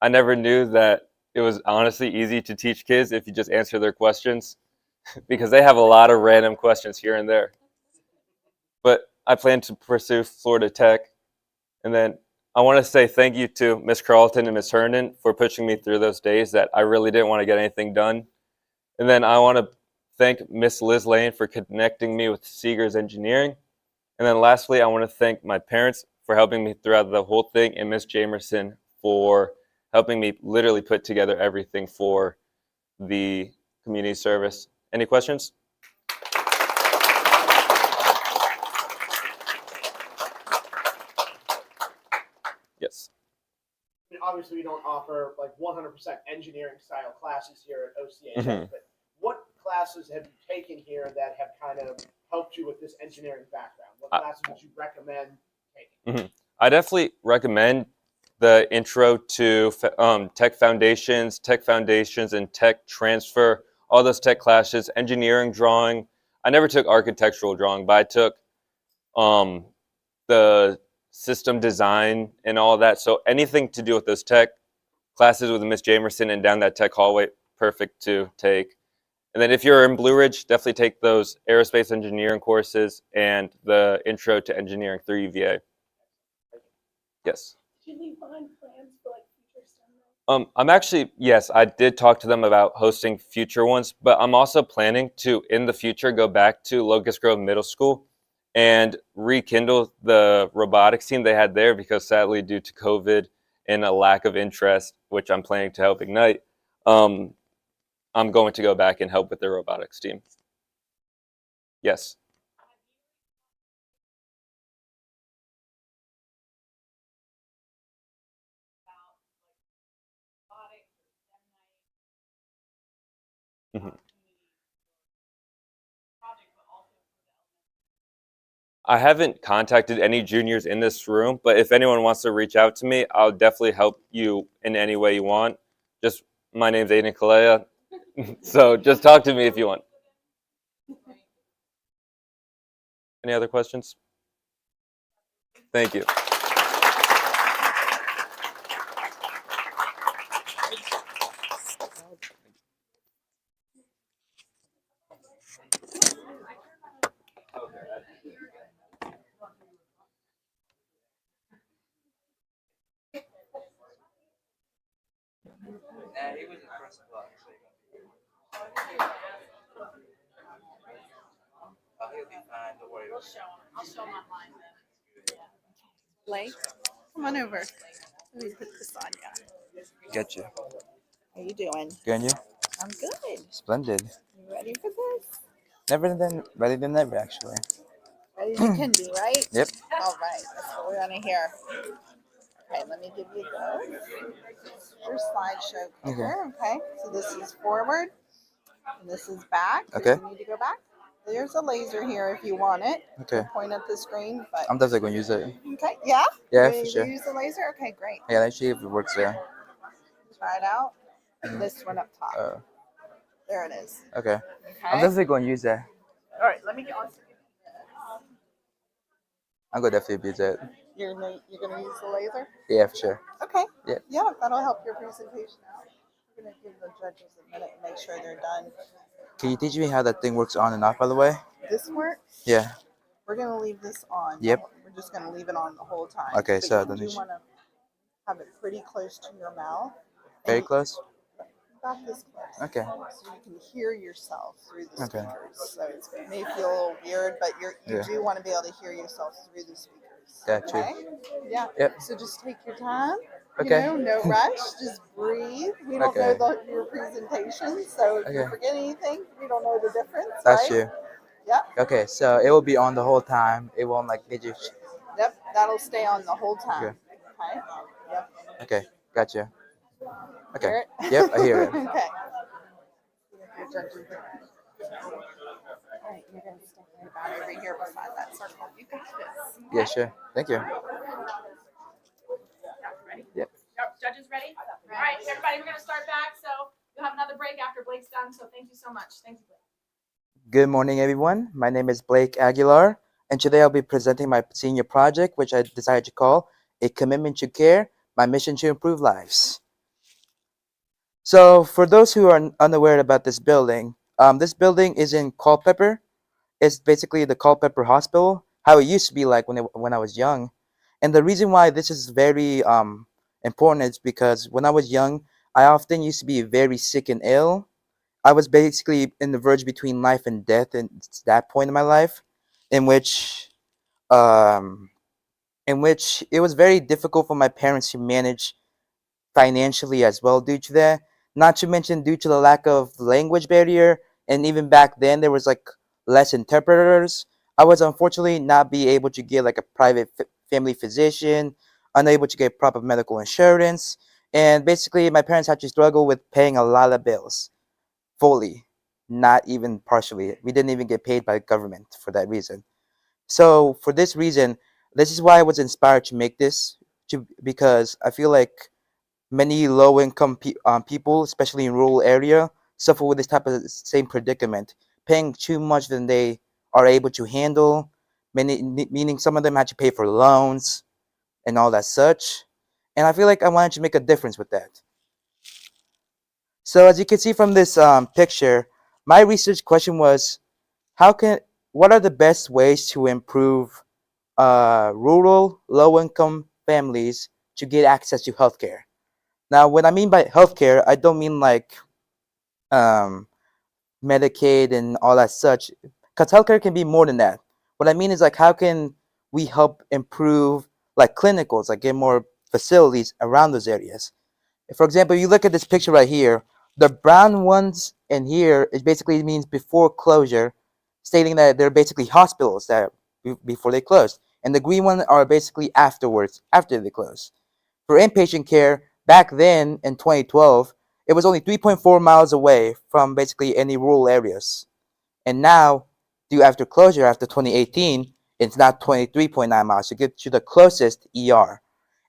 I never knew that it was honestly easy to teach kids if you just answer their questions because they have a lot of random questions here and there. But I plan to pursue Florida Tech. And then I want to say thank you to Miss Carlton and Miss Herndon for pushing me through those days that I really didn't want to get anything done. And then I want to thank Miss Liz Lane for connecting me with Seegers Engineering. And then lastly, I want to thank my parents for helping me throughout the whole thing, and Miss Jamerson for helping me literally put together everything for the community service. Any questions? Yes. I mean, obviously, we don't offer like 100% engineering style classes here at OCHS, Mhm. but what classes have you taken here that have kind of helped you with this engineering background? What classes would you recommend taking? I definitely recommend the intro to tech foundations, and tech transfer, all those tech classes, engineering drawing. I never took architectural drawing, but I took the system design and all that. So anything to do with those tech classes with Miss Jamerson and down that tech hallway, perfect to take. And then if you're in Blue Ridge, definitely take those aerospace engineering courses and the intro to engineering through UVA. Yes. Did you leave behind plans for like future stuff? I'm actually, yes, I did talk to them about hosting future ones, but I'm also planning to, in the future, go back to Locust Grove Middle School and rekindle the robotics team they had there because sadly, due to COVID and a lack of interest, which I'm planning to help ignite, I'm going to go back and help with their robotics team. Yes. Mhm. I haven't contacted any juniors in this room, but if anyone wants to reach out to me, I'll definitely help you in any way you want. Just my name's Aiden Kalea, so just talk to me if you want. Any other questions? Thank you. I'll show them online then. Blake, come on over. Let me put this on you. Gotcha. How you doing? Good on you? I'm good. Splendid. You ready for this? Ready than never, actually. Ready as you can be, right? Yep. All right. That's what we want to hear. Okay, let me give you your slideshow cover. Okay. So this is forward, and this is back. Okay. You need to go back. There's a laser here if you want it. Okay. Point at the screen, but I'm definitely going to use it. okay. Yeah. Yeah, You for ready sure. to use the laser? Okay, great. Yeah, let's see if it works there. Try it out. This one up top. There it is. Okay. I'm Okay. definitely going to use that. All right. Let me get on. I'm going to definitely use it. You're gonna use the laser? Yeah, for sure. Okay. Yeah. Yeah, that'll help your presentation out. We're gonna give the judges a minute and make sure they're done. Can you teach me how that thing works on and off, by the way? This works. Yeah. We're gonna leave this on. Yep. We're just gonna leave it on the whole time. Okay, But so you then do it's want to have it pretty close to your mouth. very close? About this close. Okay. So you can hear yourself through the Okay. speakers. So it may feel a little weird, but you Yeah. do want to be able to hear yourself through the speakers. Got you. Okay? Yeah. Yep. So just take your time. Okay. No rush. Just breathe. We don't Okay. know your presentation, so if you Okay. forget anything, we don't know the difference. That's right? you. Yep. Okay, so it will be on the whole time. It won't like get you. Yep. That'll stay on the whole time. Okay. Yep. Okay, gotcha. Okay. Hear it? Yep, I hear it. Okay. All right, you're gonna step right about over here beside that circle. You got this. Okay? Yeah, sure. Thank you. Ready? Yep. Judges ready? All right, everybody, we're gonna start back. So you'll have another break after Blake's done. So thank you so much. Thank you, Blake. Good morning, everyone. My name is Blake Aguilar, and today I'll be presenting my senior project, which I decided to call A Commitment to Care, My Mission to Improve Lives. So, for those who are unaware about this building is in Culpeper. It's basically the Culpeper Hospital, how it used to be like when I was young. And the reason why this is very important is because when I was young, I often used to be very sick and ill. I was basically in the verge between life and death, and it's that point in my life, in which it was very difficult for my parents to manage financially as well due to that. Not to mention due to the lack of language barrier, and even back then there was like less interpreters. I was unfortunately not be able to get like a private family physician, unable to get proper medical insurance, and basically my parents had to struggle with paying a lot of bills fully, not even partially. We didn't even get paid by the government for that reason. So for this reason, this is why I was inspired to make this, because I feel like many low-income people, especially in rural area, suffer with this type of same predicament, paying too much than they are able to handle. Meaning some of them had to pay for loans and all that such. And I feel like I wanted to make a difference with that. So as you can see from this picture, my research question was, how can what are the best ways to improve rural low-income families to get access to healthcare? Now, what I mean by healthcare, I don't mean like um, Medicaid and all that such, because healthcare can be more than that. What I mean is like, how can we help improve like clinicals, like get more facilities around those areas? For example, you look at this picture right here, the brown ones in here, it basically means before closure, stating that they're basically hospitals that before they close. And the green ones are basically afterwards, after they close. For inpatient care, back then in 2012, it was only 3.4 miles away from basically any rural areas. And now, due after closure after 2018, it's now 23.9 miles to get to the closest ER.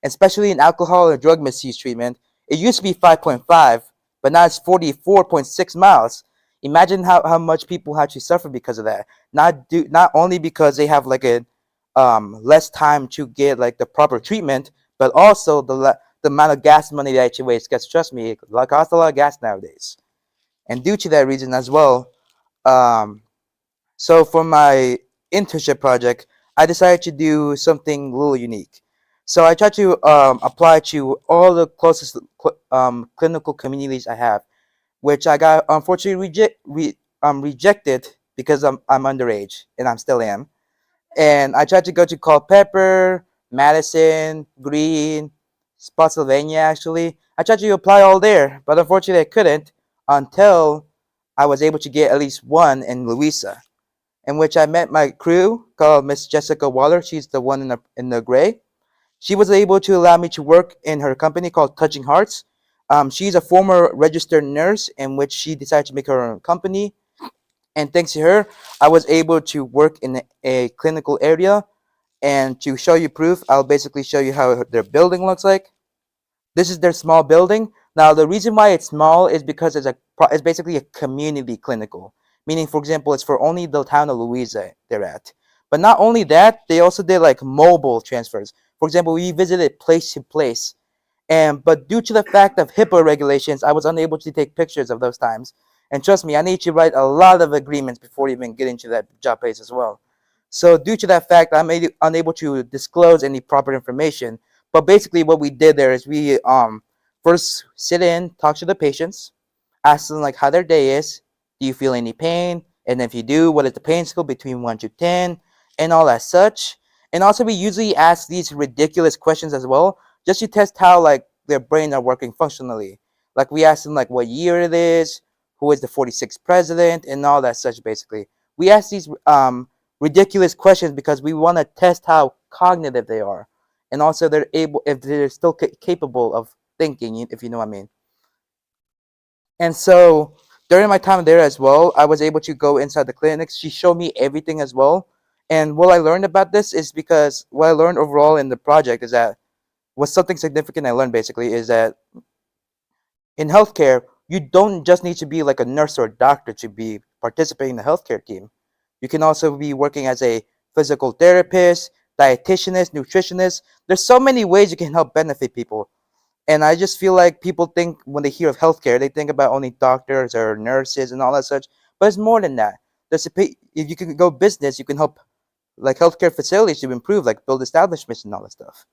Especially in alcohol and drug misuse treatment, it used to be 5.5, but now it's 44.6 miles. Imagine how much people actually suffer because of that. Not only because they have like a less time to get like the proper treatment, but also the amount of gas money that actually wastes. Because trust me, it costs a lot of gas nowadays. And due to that reason as well, um, so for my internship project, I decided to do something a little unique. So I tried to apply to all the closest clinical communities I have, which I got unfortunately rejected because I'm underage and I'm still am. And I tried to go to Culpeper, Madison, Green, Spotsylvania actually. I tried to apply all there, but unfortunately I couldn't until I was able to get at least one in Louisa, in which I met my crew called Miss Jessica Waller. She's the one in the gray. She was able to allow me to work in her company called Touching Hearts. She's a former registered nurse, in which she decided to make her own company. And thanks to her, I was able to work in a clinical area. And to show you proof, I'll basically show you how their building looks like. This is their small building. Now, the reason why it's small is because it's basically a community clinical, meaning, for example, it's for only the town of Louisa they're at. But not only that, they also did like mobile transfers. For example, we visited place to place, and but due to the fact of HIPAA regulations, I was unable to take pictures of those times. And trust me, I need to write a lot of agreements before even getting to that job place as well. So due to that fact, I'm unable to disclose any proper information. But basically, what we did there is we first sit in, talk to the patients, ask them like how their day is. Do you feel any pain? And if you do, what is the pain scale between 1 to 10, and all that such. And also, we usually ask these ridiculous questions as well, just to test how like their brain are working functionally. Like we ask them like what year it is, who is the 46th president, and all that such. Basically, we ask these ridiculous questions because we want to test how cognitive they are, and also if they're still capable of thinking, if you know what I mean. And so during my time there as well, I was able to go inside the clinics. She showed me everything as well. And what I learned about this is because what I learned overall in the project is that was something significant I learned basically is that in healthcare, you don't just need to be like a nurse or a doctor to be participating in the healthcare team. You can also be working as a physical therapist, dietitianist, nutritionist. There's so many ways you can help benefit people. And I just feel like people think when they hear of healthcare, they think about only doctors or nurses and all that such. But it's more than that. If you can go business, you can help like healthcare facilities to improve, like build establishments and all that stuff.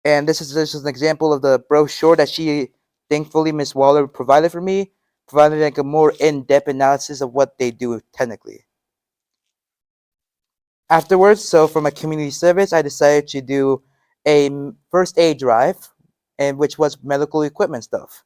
And this is an example of the brochure that she, thankfully, Miss Waller provided for me, provided like a more in-depth analysis of what they do technically. Afterwards, so for my community service, I decided to do a first aid drive, and which was medical equipment stuff.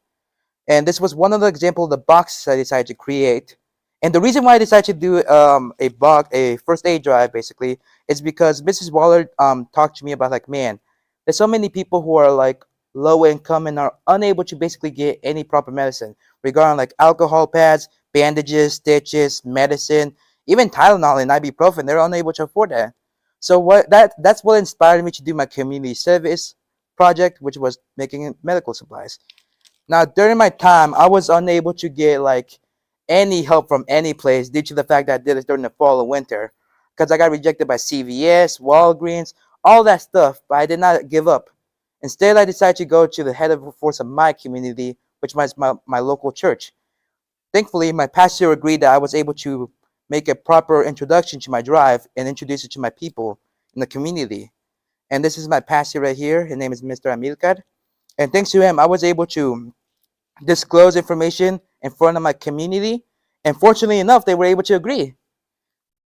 And this was one of the example of the boxes I decided to create. And the reason why I decided to do a first aid drive basically is because Mrs. Waller talked to me about like, man, there's so many people who are like low income and are unable to basically get any proper medicine regarding like alcohol pads, bandages, stitches, medicine, even Tylenol and ibuprofen. They're unable to afford that. So that's what inspired me to do my community service project, which was making medical supplies. Now, during my time, I was unable to get like any help from any place due to the fact that I did it during the fall and winter, because I got rejected by CVS, Walgreens, all that stuff. But I did not give up. Instead, I decided to go to the head of the force of my community, which was my local church. Thankfully, my pastor agreed that I was able to make a proper introduction to my drive and introduce it to my people in the community. And this is my pastor right here. His name is Mr. Amilcar. And thanks to him, I was able to disclose information in front of my community. And fortunately enough, they were able to agree.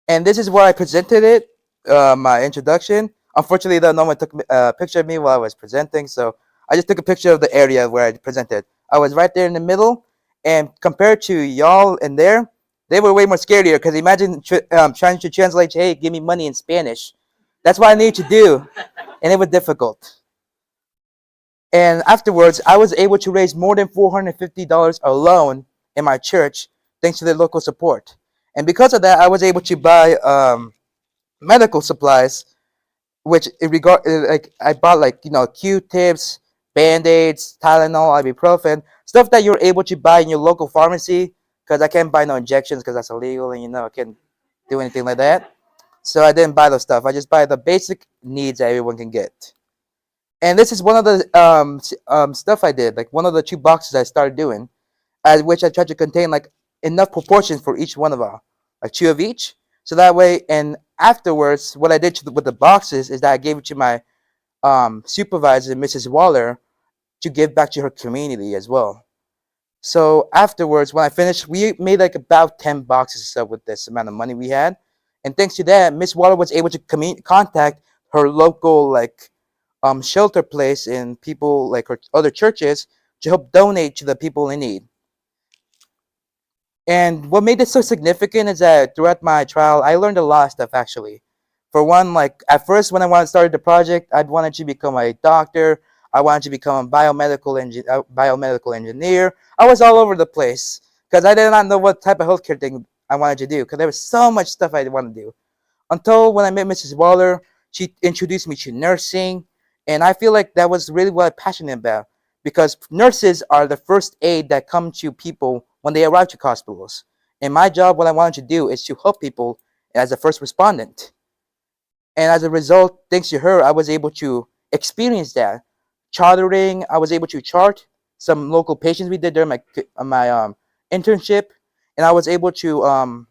And this is where I presented it, my introduction. Unfortunately, though, no one took a picture of me while I was presenting, so I just took a picture of the area where I presented. I was right there in the middle, and compared to y'all in there, they were way more scarier, because imagine trying to translate, hey, give me money in Spanish. That's what I needed to do, and it was difficult. And afterwards, I was able to raise more than $450 alone in my church, thanks to the local support. And because of that, I was able to buy medical supplies, which like I bought like Q-tips, Band-Aids, Tylenol, ibuprofen, stuff that you're able to buy in your local pharmacy. Because I can't buy no injections because that's illegal, and I can't do anything like that. So I didn't buy those stuff. I just buy the basic needs that everyone can get. And this is one of the stuff I did, like one of the 2 boxes I started doing, at which I tried to contain like enough proportions for each one of them, like 2 of each. So that way, and afterwards, what I did with the boxes is that I gave it to my supervisor, Mrs. Waller, to give back to her community as well. So afterwards, when I finished, we made like about 10 boxes or so with this amount of money we had. And thanks to that, Miss Waller was able to contact her local like shelter place and people like her other churches to help donate to the people in need. And what made it so significant is that throughout my trial, I learned a lot of stuff actually. For one, like at first when I started the project, I wanted to become a doctor. I wanted to become a biomedical engineer. I was all over the place because I did not know what type of healthcare thing I wanted to do because there was so much stuff I wanted to do. Until when I met Mrs. Waller, she introduced me to nursing, and I feel like that was really what I'm passionate about because nurses are the first aid that come to people when they arrive to hospitals. And my job, what I wanted to do, is to help people as a first respondent. And as a result, thanks to her, I was able to experience that. Chartering, I was able to chart some local patients we did during my internship, and I was able to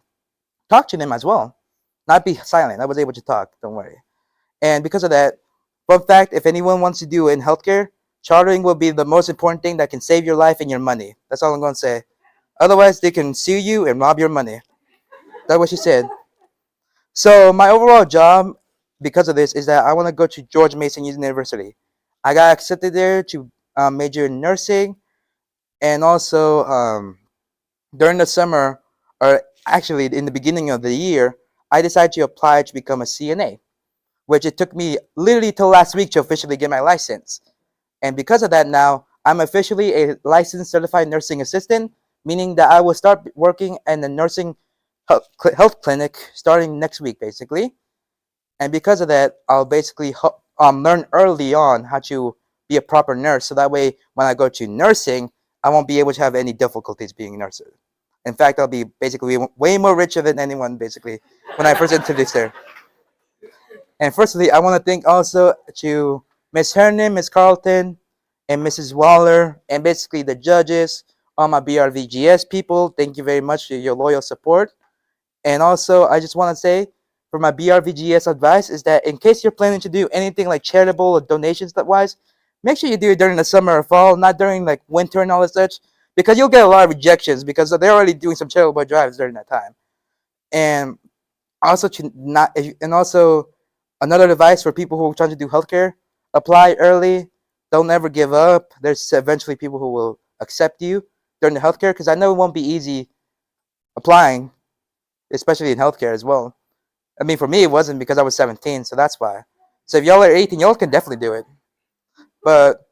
talk to them as well. Not be silent. I was able to talk. Don't worry. And because of that, fun fact: if anyone wants to do in healthcare, chartering will be the most important thing that can save your life and your money. That's all I'm going to say. Otherwise, they can sue you and rob your money. That's what she said. So my overall job, because of this, is that I want to go to George Mason University. I got accepted there to major in nursing, and also during the summer, or actually in the beginning of the year, I decided to apply to become a CNA, which it took me literally till last week to officially get my license. And because of that now, I'm officially a licensed certified nursing assistant, meaning that I will start working in the nursing health clinic starting next week, basically. And because of that, I'll basically learn early on how to be a proper nurse. So that way, when I go to nursing, I won't be able to have any difficulties being a nurse. In fact, I'll be basically way more richer than anyone, basically, when I first introduced there. And firstly, I want to thank also to Miss Hernan, Miss Carlton, and Mrs. Waller, and basically the judges, all my BRVGS people. Thank you very much for your loyal support. And also, I just want to say, for my BRVGS advice, is that in case you're planning to do anything like charitable or donations wise, make sure you do it during the summer or fall, not during like winter and all that such, because you'll get a lot of rejections because they're already doing some charitable drives during that time. And also to and also another advice for people who are trying to do healthcare: apply early, Don't ever give up. There's eventually people who will accept you during the healthcare, because I know it won't be easy applying, especially in healthcare as well. I mean, for me, it wasn't because I was 17, so that's why. So if y'all are 18, y'all can definitely do it. But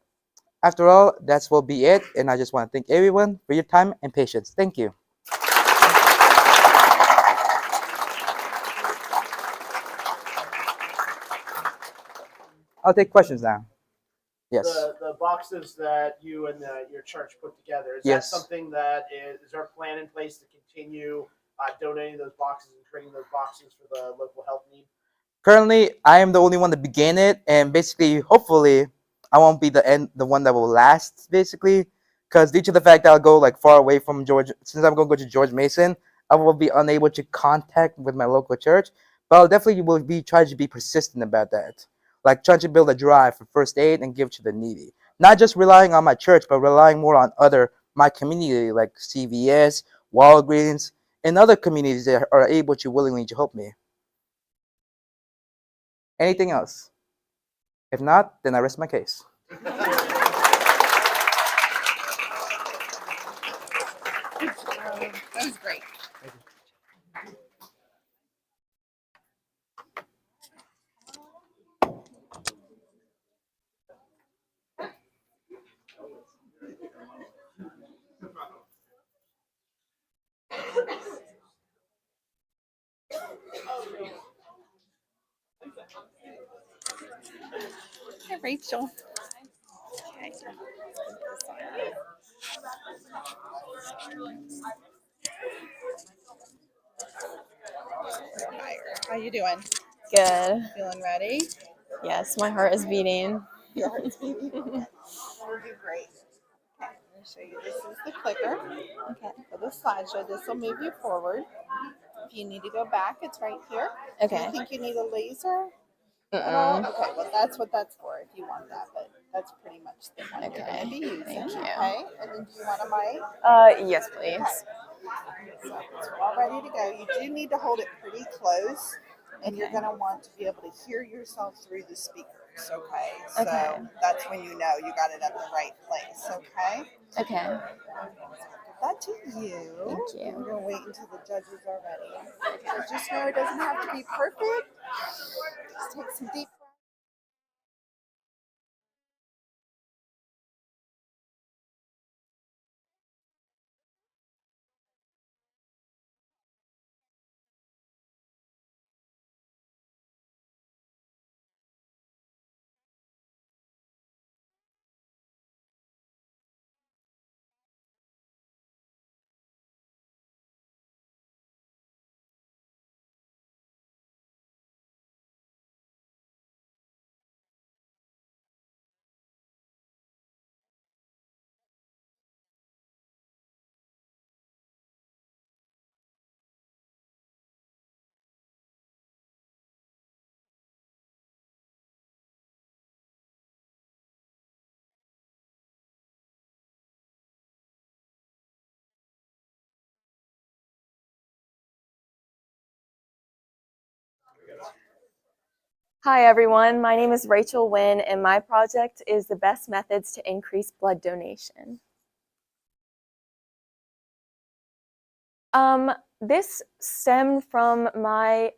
after all, that's will be it. And I just want to thank everyone for your time and patience. Thank you. I'll take questions now. Yes. The boxes that you and your church put together, is that Yes. something that is there a plan in place to continue donating those boxes and creating those boxes for the local health need? Currently, I am the only one that began it, and basically, hopefully, I won't be the one that will last. Basically, because due to the fact that I'll go like far away from George, since I'm going to go to George Mason, I will be unable to contact with my local church. But I'll definitely will be trying to be persistent about that, like trying to build a drive for first aid and give to the needy. Not just relying on my church, but relying more on my community, like CVS, Walgreens, and other communities that are able to willingly to help me. Anything else? If not, then I rest my case. That was great. Hi, Rachel. Okay. How you doing? Good. Feeling ready? Yes, my heart is beating. Your heart's beating. We'll do great. Okay, I'm going to show you. This is the clicker. Okay. For the slideshow, this will move you forward. If you need to go back, it's right here. Do Okay. you think you need a laser at all? Okay, well, that's what that's for if you want that, but that's pretty much the one you're going to be using. Thank you. Okay, and then do you want a mic? Yes, please. So it's all ready to go. You do need to hold it pretty close, and you're going to want to be able to hear yourself through the speakers. Okay, so that's when you know you got it at the right place. Okay. Okay. Give that to you. Thank you. We're going to wait until the judges are ready. Okay. Just know it doesn't have to be perfect. Just take some deep breaths. Hi, everyone. My name is Rachel Wynn, and my project is the best methods to increase blood donation. This stemmed from my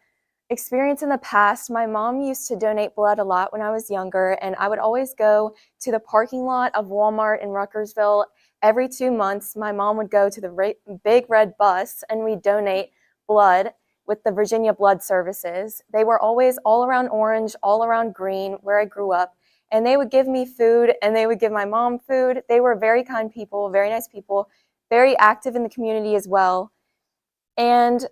experience in the past. My mom used to donate blood a lot when I was younger, and I would always go to the parking lot of Walmart in Ruckersville. Every 2 months, my mom would go to the big red bus, and we'd donate blood with the Virginia Blood Services. They were always all around orange, all around green, where I grew up. And they would give me food, and they would give my mom food. They were very kind people, very nice people, very active in the community as well. And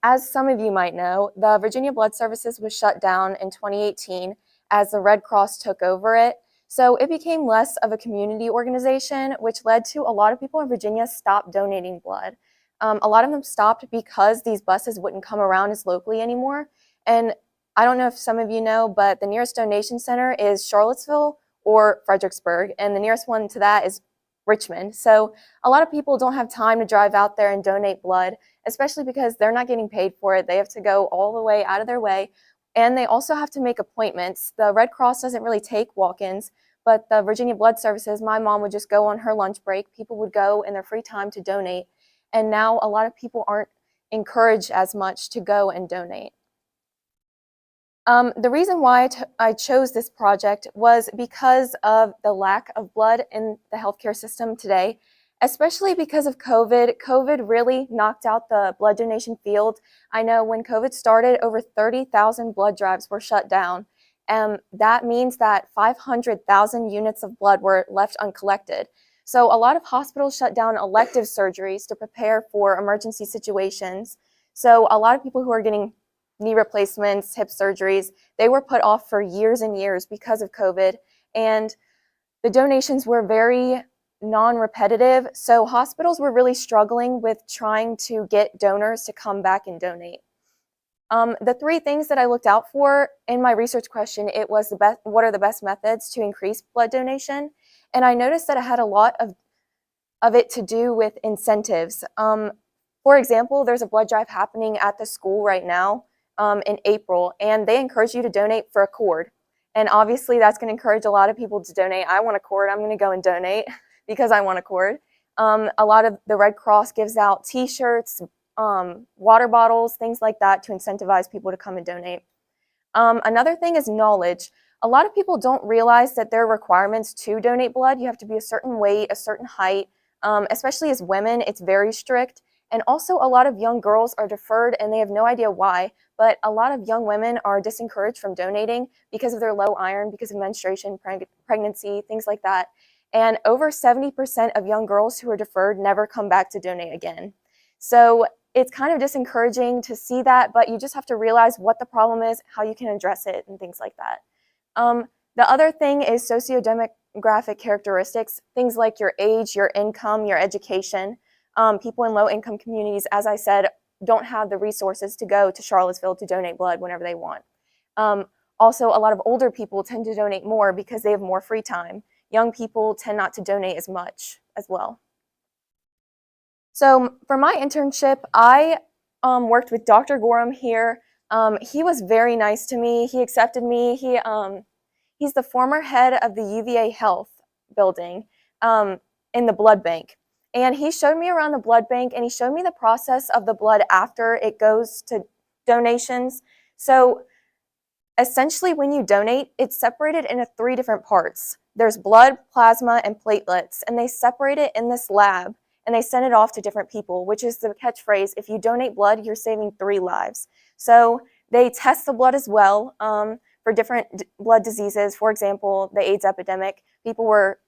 as some of you might know, the Virginia Blood Services was shut down in 2018 as the Red Cross took over it. So it became less of a community organization, which led to a lot of people in Virginia stop donating blood. A lot of them stopped because these buses wouldn't come around as locally anymore. And I don't know if some of you know, but the nearest donation center is Charlottesville or Fredericksburg, and the nearest one to that is Richmond. So a lot of people don't have time to drive out there and donate blood, especially because they're not getting paid for it. They have to go all the way out of their way, and they also have to make appointments. The Red Cross doesn't really take walk-ins, but the Virginia Blood Services, my mom would just go on her lunch break. People would go in their free time to donate. And now a lot of people aren't encouraged as much to go and donate. The reason why I chose this project was because of the lack of blood in the healthcare system today, especially because of COVID. COVID really knocked out the blood donation field. I know when COVID started, over 30,000 blood drives were shut down. That means that 500,000 units of blood were left uncollected. So a lot of hospitals shut down elective surgeries to prepare for emergency situations. So a lot of people who are getting knee replacements, hip surgeries, they were put off for years and years because of COVID. And the donations were very non-repetitive. So hospitals were really struggling with trying to get donors to come back and donate. The three things that I looked out for in my research question, it was what are the best methods to increase blood donation? And I noticed that it had a lot of it to do with incentives. For example, there's a blood drive happening at the school right now in April, and they encourage you to donate for a cord. And obviously that's going to encourage a lot of people to donate. I want a cord, I'm going to go and donate because I want a cord. A lot of the Red Cross gives out t-shirts, water bottles, things like that to incentivize people to come and donate. Another thing is knowledge. A lot of people don't realize that there are requirements to donate blood. You have to be a certain weight, a certain height, especially as women, it's very strict. And also a lot of young girls are deferred and they have no idea why, but a lot of young women are disencouraged from donating because of their low iron, because of menstruation, pregnancy, things like that. And over 70% of young girls who are deferred never come back to donate again. So it's kind of disencouraging to see that, but you just have to realize what the problem is, how you can address it, and things like that. The other thing is sociodemographic characteristics, things like your age, your income, your education. People in low-income communities, as I said, don't have the resources to go to Charlottesville to donate blood whenever they want. Also, a lot of older people tend to donate more because they have more free time. Young people tend not to donate as much as well. So for my internship, I worked with Dr. Gorham here. He was very nice to me. He accepted me. He's the former head of the UVA Health building in the blood bank. And he showed me around the blood bank and he showed me the process of the blood after it goes to donations. So essentially when you donate, it's separated into 3 different parts. There's blood, plasma, and platelets, and they separate it in this lab and they send it off to different people, which is the catchphrase, if you donate blood, you're saving 3 lives. So they test the blood as well for different blood diseases. For example, the AIDS epidemic, people were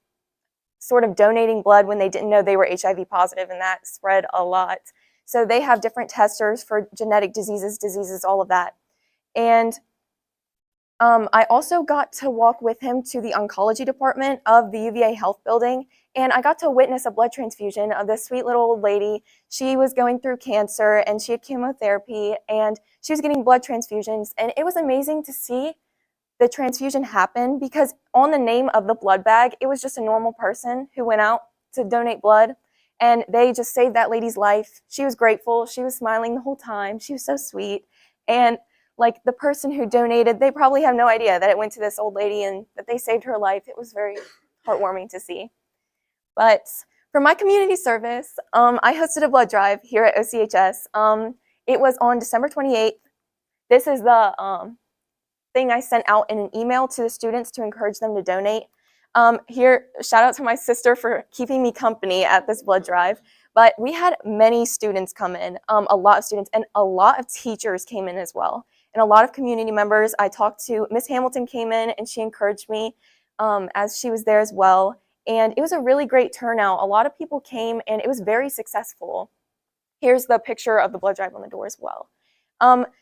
sort of donating blood when they didn't know they were HIV positive, and that spread a lot. So they have different testers for genetic diseases, all of that. And I also got to walk with him to the oncology department of the UVA Health building, and I got to witness a blood transfusion of this sweet little old lady. She was going through cancer, and she had chemotherapy, and she was getting blood transfusions, and it was amazing to see the transfusion happen because on the name of the blood bag, it was just a normal person who went out to donate blood, and they just saved that lady's life. She was grateful. She was smiling the whole time. She was so sweet. And like the person who donated, they probably have no idea that it went to this old lady and that they saved her life. It was very heartwarming to see. But for my community service, I hosted a blood drive here at OCHS. It was on December 28th. This is the thing I sent out in an email to the students to encourage them to donate. Here, shout out to my sister for keeping me company at this blood drive. But we had many students come in, a lot of students, and a lot of teachers came in as well. And a lot of community members. I talked to, Miss Hamilton came in and she encouraged me as she was there as well. And it was a really great turnout. A lot of people came and it was very successful. Here's the picture of the blood drive on the door as well.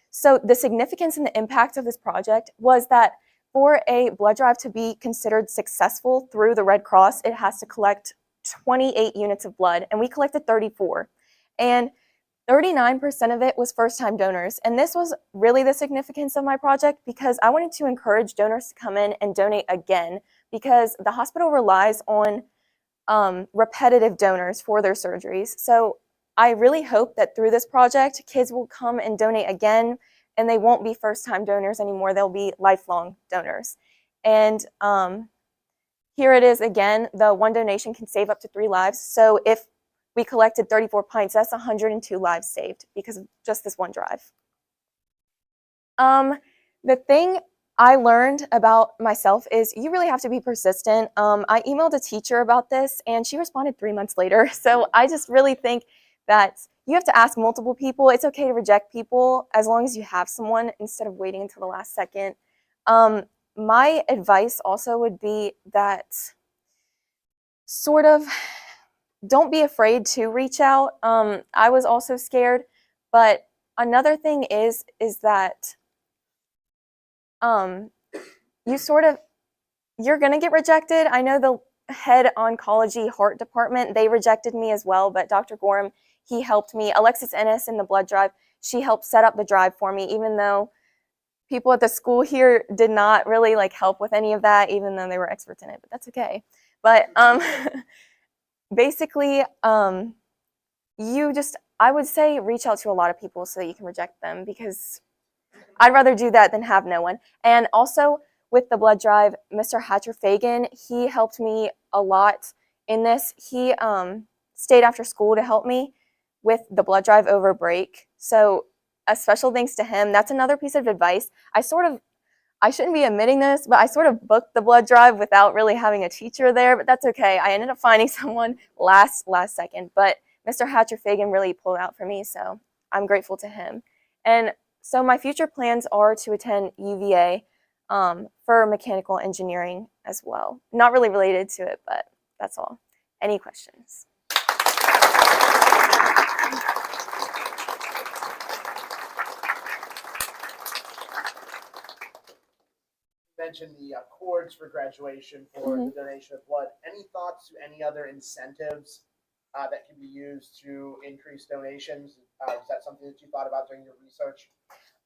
So the significance and the impact of this project was that for a blood drive to be considered successful through the Red Cross, it has to collect 28 units of blood, and we collected 34. And 39% of it was first-time donors. And this was really the significance of my project because I wanted to encourage donors to come in and donate again because the hospital relies on repetitive donors for their surgeries. So I really hope that through this project, kids will come and donate again, and they won't be first-time donors anymore. They'll be lifelong donors. And here it is again. The one donation can save up to 3 lives. So if we collected 34 pints, that's 102 lives saved because of just this one drive. The thing I learned about myself is you really have to be persistent. I emailed a teacher about this and she responded 3 months later. So I just really think that you have to ask multiple people. It's okay to reject people as long as you have someone instead of waiting until the last second. My advice also would be that sort of don't be afraid to reach out. I was also scared, but another thing is that you're gonna get rejected. I know the head oncology heart department, they rejected me as well, but Dr. Gorham, he helped me. Alexis Ennis in the blood drive, she helped set up the drive for me, even though people at the school here did not really like help with any of that, even though they were experts in it, but that's okay. But basically, I would say reach out to a lot of people so that you can reject them, because I'd rather do that than have no one. And also with the blood drive, Mr. Hatcher Fagan, he helped me a lot in this. He stayed after school to help me with the blood drive over break. So a special thanks to him. That's another piece of advice. I shouldn't be admitting this, but I sort of booked the blood drive without really having a teacher there, but that's okay. I ended up finding someone last second, but Mr. Hatcher Fagan really pulled out for me, so I'm grateful to him. And so my future plans are to attend UVA for mechanical engineering as well. Not really related to it, but that's all. Any questions? Mentioned the cords for graduation for the donation of blood. Any thoughts to any other incentives that can be used to increase donations? Is that something that you thought about during your research?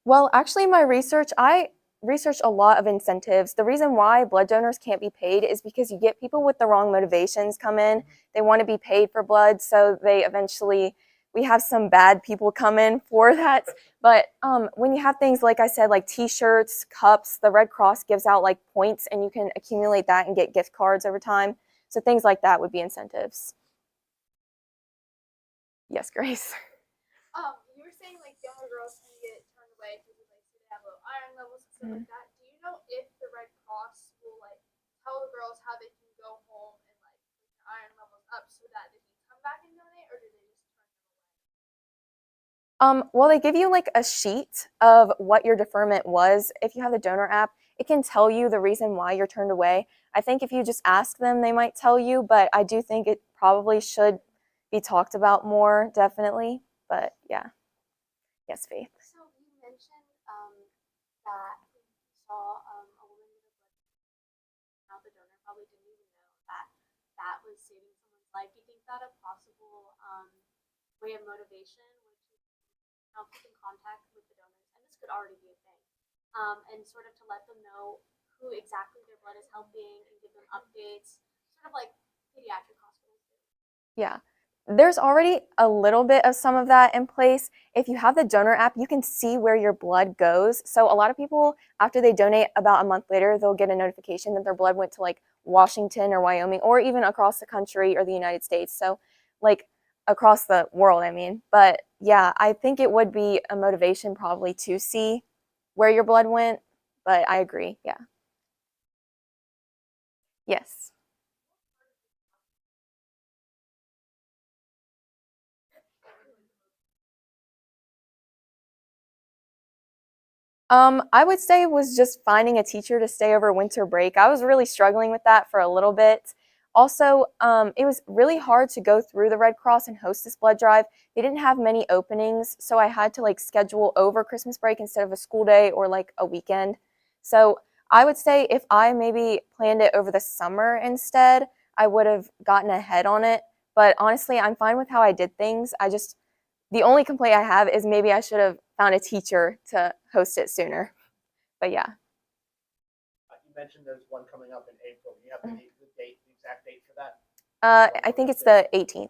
Well, actually, my research, I researched a lot of incentives. The reason why blood donors can't be paid is because you get people with the wrong motivations come in. They want to be paid for blood, so we have some bad people come in for that. But when you have things, like I said, like t-shirts, cups, the Red Cross gives out like points and you can accumulate that and get gift cards over time. So things like that would be incentives. Yes, Grace. You were saying like younger girls tend to get turned away because like they have low iron levels and stuff like that. Do you know if the Red Cross will like tell the girls how they can go home and like put their iron levels up so that they can come back and donate, or do they just turn them away? Well, they give you like a sheet of what your deferment was. If you have the donor app, it can tell you the reason why you're turned away. I think if you just ask them, they might tell you, but I do think it probably should be talked about more, definitely. But yeah. Yes, Faith. So you mentioned that you saw a woman with a blood. Now the donor probably didn't even know that that was saving someone's life. Do you think that a possible way of motivation would keep in contact with the donors, and this could already be a thing, and sort of to let them know who exactly their blood is helping and give them updates, sort of like pediatric hospitals do? Yeah. There's already a little bit of some of that in place. If you have the donor app, you can see where your blood goes. So a lot of people, after they donate, about a month later, they'll get a notification that their blood went to like Washington or Wyoming, or even across the country or the United States. So like across the world, I mean. But yeah, I think it would be a motivation probably to see where your blood went. But I agree, yeah. Yes. I would say it was just finding a teacher to stay over winter break. I was really struggling with that for a little bit. Also, it was really hard to go through the Red Cross and host this blood drive. They didn't have many openings, so I had to like schedule over Christmas break instead of a school day or like a weekend. So I would say if I maybe planned it over the summer instead, I would have gotten ahead on it. But honestly, I'm fine with how I did things. The only complaint I have is maybe I should have found a teacher to host it sooner. But yeah. You mentioned there's one coming up in April. Do you have the exact date for that? I think it's the 18th. Thank you.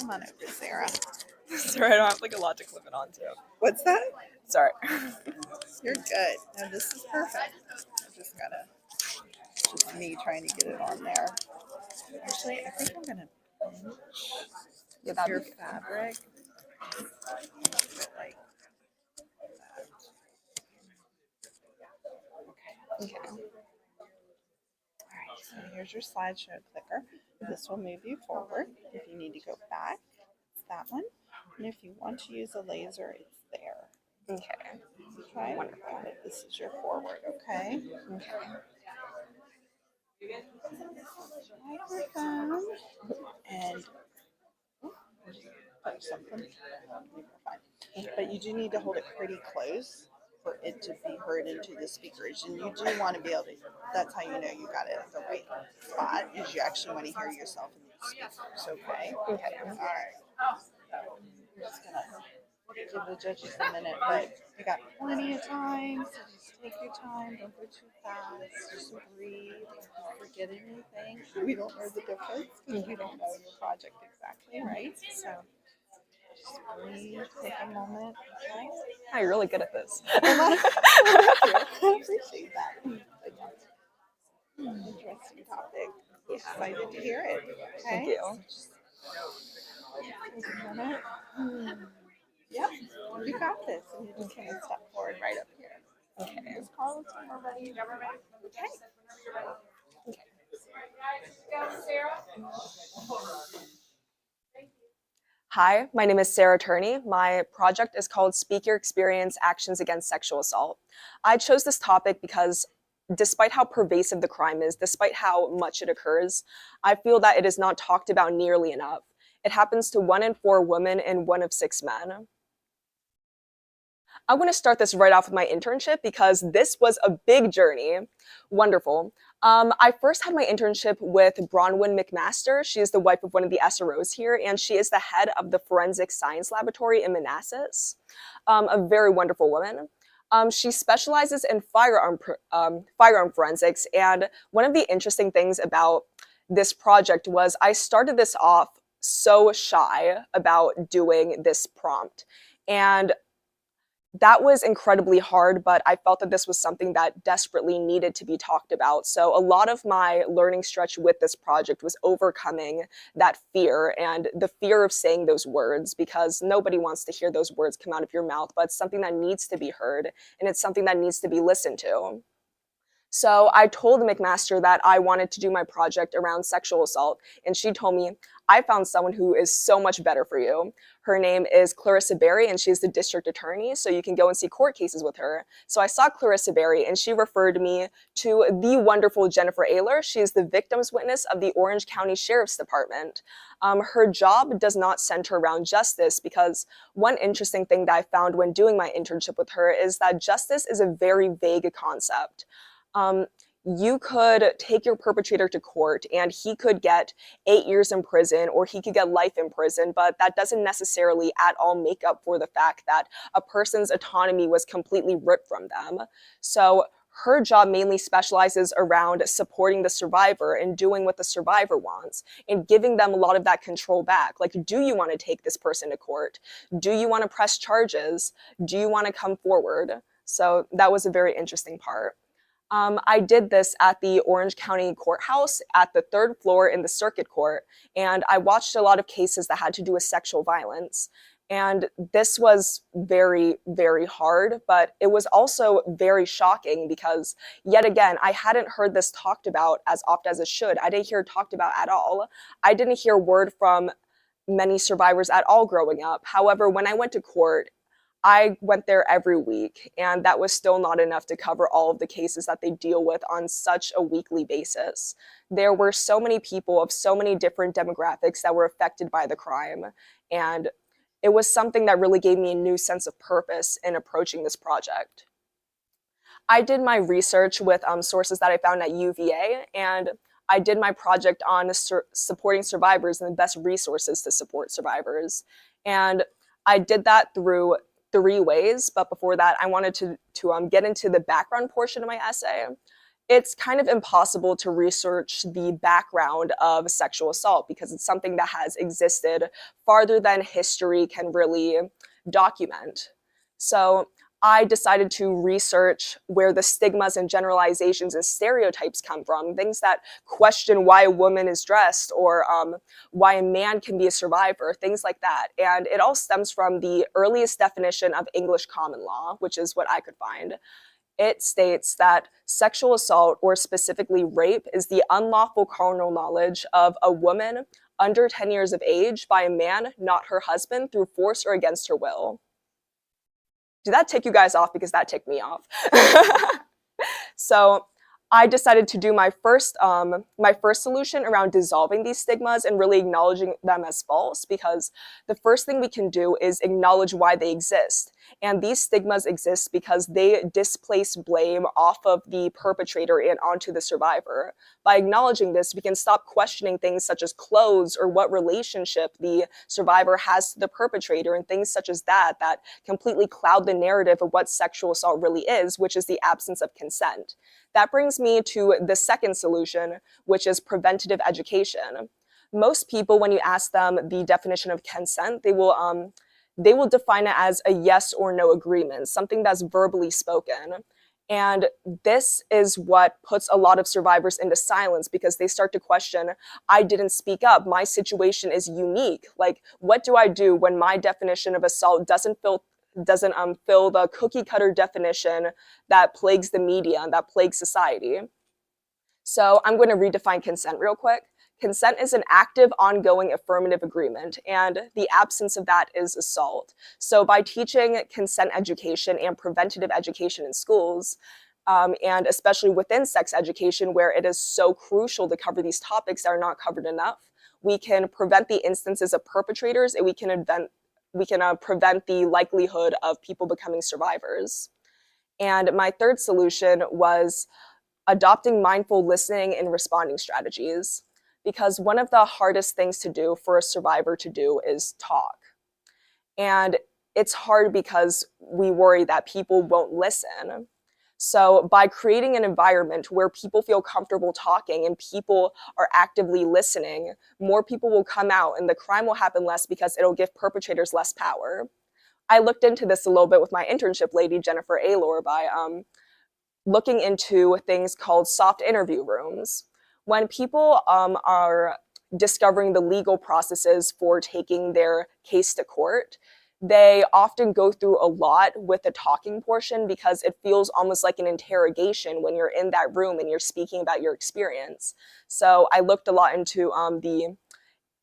Come on over, Sarah. Sorry, I don't have like a lot to clip it onto. What's that? Sorry. You're good. No, this is perfect. I just gotta, just me trying to get it on there. Actually, I think I'm gonna pinch your fabric. Put like that. Okay. All right, so here's your slideshow clicker. This will move you forward. If you need to go back, it's that one. And if you want to use a laser, it's there. Okay. Okay. Got it. This is your forward. Okay. Microphone and touch something. You're fine. But you do need to hold it pretty close for it to be heard into the speakers, and you do want to be able to. That's how you know you got it at the right spot. Is you actually want to hear yourself in the speakers. Okay. Okay. All right. So we're just gonna give the judges a minute, but you got plenty of time, so just take your time. Don't go too fast. Just breathe. Don't forget anything. We don't know the difference because we don't know your project exactly, right? So just breathe. Take a moment. Okay. Oh, you're really good at this. Well, thank you. I appreciate that. Interesting topic. Yeah. Excited to hear it. Okay. Thank you. So just take a minute. Yep, you got this. And you're just going to step forward right up here. Okay. Is Carlos ready? Okay. Hi, my name is Sarah Turney. My project is called Speak Your Experience Actions Against Sexual Assault. I chose this topic because despite how pervasive the crime is, despite how much it occurs, I feel that it is not talked about nearly enough. It happens to 1 in 4 women and 1 of 6 men. I want to start this right off with my internship because this was a big journey. Wonderful. I first had my internship with Bronwyn McMaster. She is the wife of one of the SROs here, and she is the head of the Forensic Science Laboratory in Manassas. A very wonderful woman. She specializes in firearm forensics, and one of the interesting things about this project was I started this off so shy about doing this prompt, and that was incredibly hard, but I felt that this was something that desperately needed to be talked about. So a lot of my learning stretch with this project was overcoming that fear and the fear of saying those words, because nobody wants to hear those words come out of your mouth, but it's something that needs to be heard and it's something that needs to be listened to. So I told the McMaster that I wanted to do my project around sexual assault, and she told me, I found someone who is so much better for you. Her name is Clarissa Berry, and she's the district attorney, so you can go and see court cases with her. So I saw Clarissa Berry, and she referred me to the wonderful Jennifer Ayler. She is the victim's witness of the Orange County Sheriff's Department. Her job does not center around justice, because one interesting thing that I found when doing my internship with her is that justice is a very vague concept. You could take your perpetrator to court and he could get 8 years in prison or he could get life in prison, but that doesn't necessarily at all make up for the fact that a person's autonomy was completely ripped from them. So her job mainly specializes around supporting the survivor and doing what the survivor wants and giving them a lot of that control back. Like, do you want to take this person to court? Do you want to press charges? Do you want to come forward? So that was a very interesting part. I did this at the Orange County Courthouse at the 3rd floor in the circuit court, and I watched a lot of cases that had to do with sexual violence. And this was very, very hard, but it was also very shocking because, yet again, I hadn't heard this talked about as often as it should. I didn't hear it talked about at all. I didn't hear word from many survivors at all growing up. However, when I went to court, I went there every week, and that was still not enough to cover all of the cases that they deal with on such a weekly basis. There were so many people of so many different demographics that were affected by the crime, and it was something that really gave me a new sense of purpose in approaching this project. I did my research with sources that I found at UVA, and I did my project on supporting survivors and the best resources to support survivors. And I did that through 3 ways, but before that, I wanted to get into the background portion of my essay. it's kind of impossible to research the background of sexual assault because it's something that has existed farther than history can really document. So I decided to research where the stigmas and generalizations and stereotypes come from, things that question why a woman is dressed or why a man can be a survivor, things like that. And it all stems from the earliest definition of English common law, which is what I could find. It states that sexual assault, or specifically rape, is the unlawful carnal knowledge of a woman under 10 years of age by a man, not her husband, through force or against her will. Did that tick you guys off? Because that ticked me off. So I decided to do my first solution around dissolving these stigmas and really acknowledging them as false, because the first thing we can do is acknowledge why they exist. And these stigmas exist because they displace blame off of the perpetrator and onto the survivor. By acknowledging this, we can stop questioning things such as clothes or what relationship the survivor has to the perpetrator, and things such as that completely cloud the narrative of what sexual assault really is, which is the absence of consent. That brings me to the second solution, which is preventative education. Most people, when you ask them the definition of consent, they will define it as a yes or no agreement, something that's verbally spoken. And this is what puts a lot of survivors into silence, because they start to question, I didn't speak up, my situation is unique. Like, what do I do when my definition of assault doesn't fill the cookie cutter definition that plagues the media and that plagues society? So I'm going to redefine consent real quick. Consent is an active, ongoing, affirmative agreement, and the absence of that is assault. So by teaching consent education and preventative education in schools, and especially within sex education, where it is so crucial to cover these topics that are not covered enough, we can prevent the instances of perpetrators, and we can prevent the likelihood of people becoming survivors. And my third solution was adopting mindful listening and responding strategies, because one of the hardest things to do for a survivor to do is talk. And it's hard because we worry that people won't listen. So by creating an environment where people feel comfortable talking and people are actively listening, more people will come out and the crime will happen less, because it'll give perpetrators less power. I looked into this a little bit with my internship lady, Jennifer Aylor, by looking into things called soft interview rooms. When people are discovering the legal processes for taking their case to court, they often go through a lot with the talking portion, because it feels almost like an interrogation when you're in that room and you're speaking about your experience. So I looked a lot into the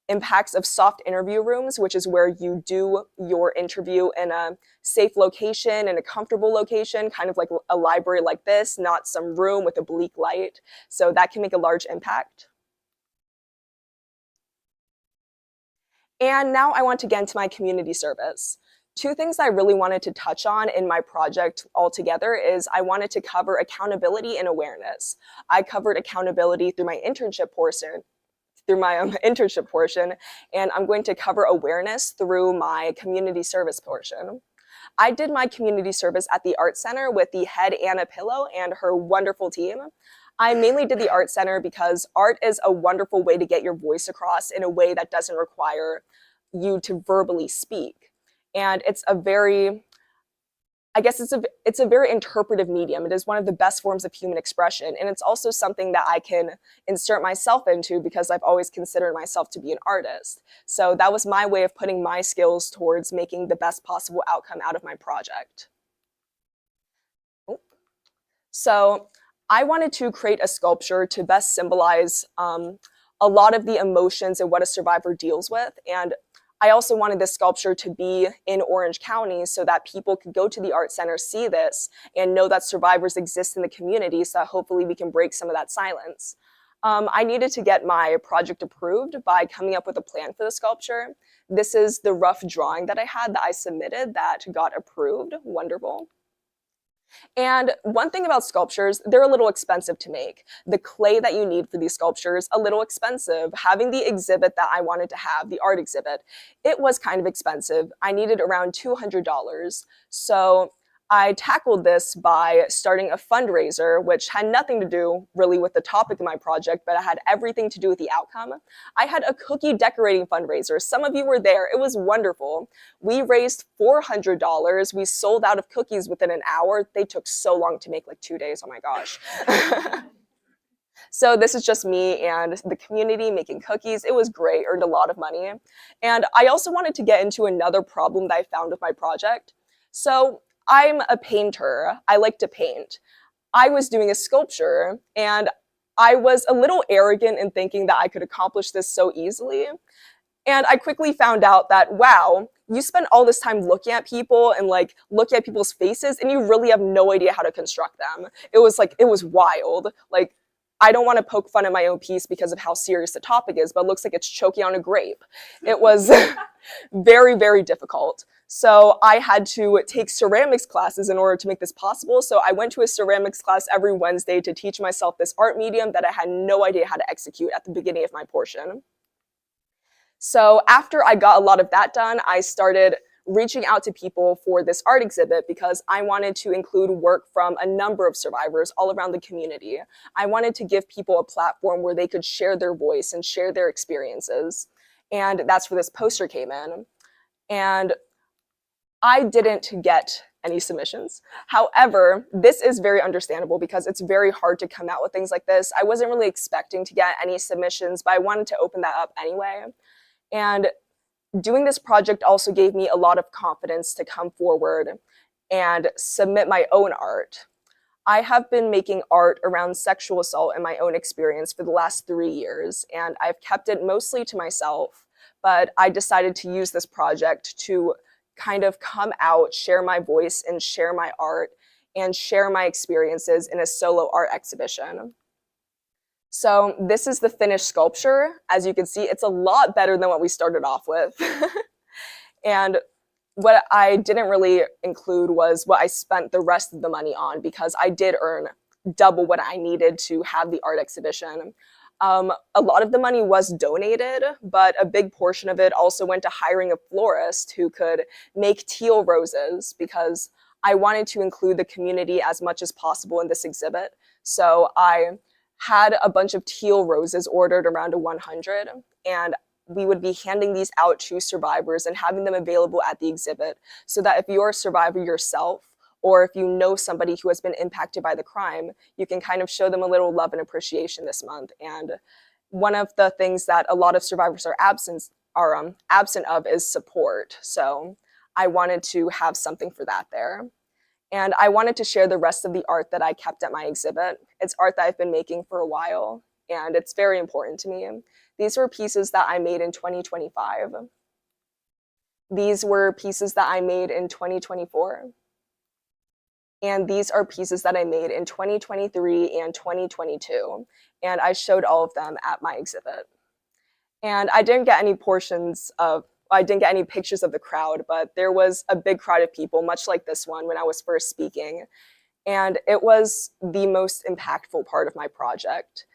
impacts of soft interview rooms, which is where you do your interview in a safe location, in a comfortable location, kind of like a library like this, not some room with a bleak light. So that can make a large impact. And now I want to get into my community service. Two things I really wanted to touch on in my project altogether is I wanted to cover accountability and awareness. I covered accountability through my internship portion, and I'm going to cover awareness through my community service portion. I did my community service at the Art Center with the head Anna Pillow and her wonderful team. I mainly did the Art Center because art is a wonderful way to get your voice across in a way that doesn't require you to verbally speak. And it's a very, it's a very interpretive medium. It is one of the best forms of human expression. And it's also something that I can insert myself into, because I've always considered myself to be an artist. So that was my way of putting my skills towards making the best possible outcome out of my project. So I wanted to create a sculpture to best symbolize a lot of the emotions and what a survivor deals with. And I also wanted this sculpture to be in Orange County so that people could go to the Art Center, see this, and know that survivors exist in the community, so that hopefully we can break some of that silence. I needed to get my project approved by coming up with a plan for the sculpture. This is the rough drawing that I had that I submitted that got approved. Wonderful. And one thing about sculptures, they're a little expensive to make. The clay that you need for these sculptures, a little expensive. Having the exhibit that I wanted to have, the art exhibit, it was kind of expensive. I needed around $200. So I tackled this by starting a fundraiser, which had nothing to do really with the topic of my project, but it had everything to do with the outcome. I had a cookie decorating fundraiser. Some of you were there. It was wonderful. We raised $400. We sold out of cookies within an hour. They took so long to make, like 2 days. Oh my gosh. So this is just me and the community making cookies. It was great, earned a lot of money. And I also wanted to get into another problem that I found with my project. So I'm a painter. I like to paint. I was doing a sculpture and I was a little arrogant in thinking that I could accomplish this so easily. And I quickly found out that, wow, you spend all this time looking at people and like looking at people's faces and you really have no idea how to construct them. It was wild. Like, I don't want to poke fun at my own piece because of how serious the topic is, but it looks like it's choking on a grape. It was very, very difficult. So I had to take ceramics classes in order to make this possible. So I went to a ceramics class every Wednesday to teach myself this art medium that I had no idea how to execute at the beginning of my portion. So after I got a lot of that done, I started reaching out to people for this art exhibit because I wanted to include work from a number of survivors all around the community. I wanted to give people a platform where they could share their voice and share their experiences. And that's where this poster came in. And I didn't get any submissions. However, this is very understandable because it's very hard to come out with things like this. I wasn't really expecting to get any submissions, but I wanted to open that up anyway. And doing this project also gave me a lot of confidence to come forward and submit my own art. I have been making art around sexual assault and my own experience for the last 3 years, and I've kept it mostly to myself, but I decided to use this project to kind of come out, share my voice, and share my art, and share my experiences in a solo art exhibition. So this is the finished sculpture. As you can see, it's a lot better than what we started off with. And what I didn't really include was what I spent the rest of the money on because I did earn double what I needed to have the art exhibition. A lot of the money was donated, but a big portion of it also went to hiring a florist who could make teal roses because I wanted to include the community as much as possible in this exhibit. So I had a bunch of teal roses ordered around 100, and we would be handing these out to survivors and having them available at the exhibit so that if you're a survivor yourself, or if you know somebody who has been impacted by the crime, you can kind of show them a little love and appreciation this month. And one of the things that a lot of survivors are absent of is support. So I wanted to have something for that there. And I wanted to share the rest of the art that I kept at my exhibit. It's art that I've been making for a while, and it's very important to me. These were pieces that I made in 2025. These were pieces that I made in 2024. And these are pieces that I made in 2023 and 2022. And I showed all of them at my exhibit. And I didn't get any pictures of the crowd, but there was a big crowd of people, much like this one when I was first speaking. And it was the most impactful part of my project.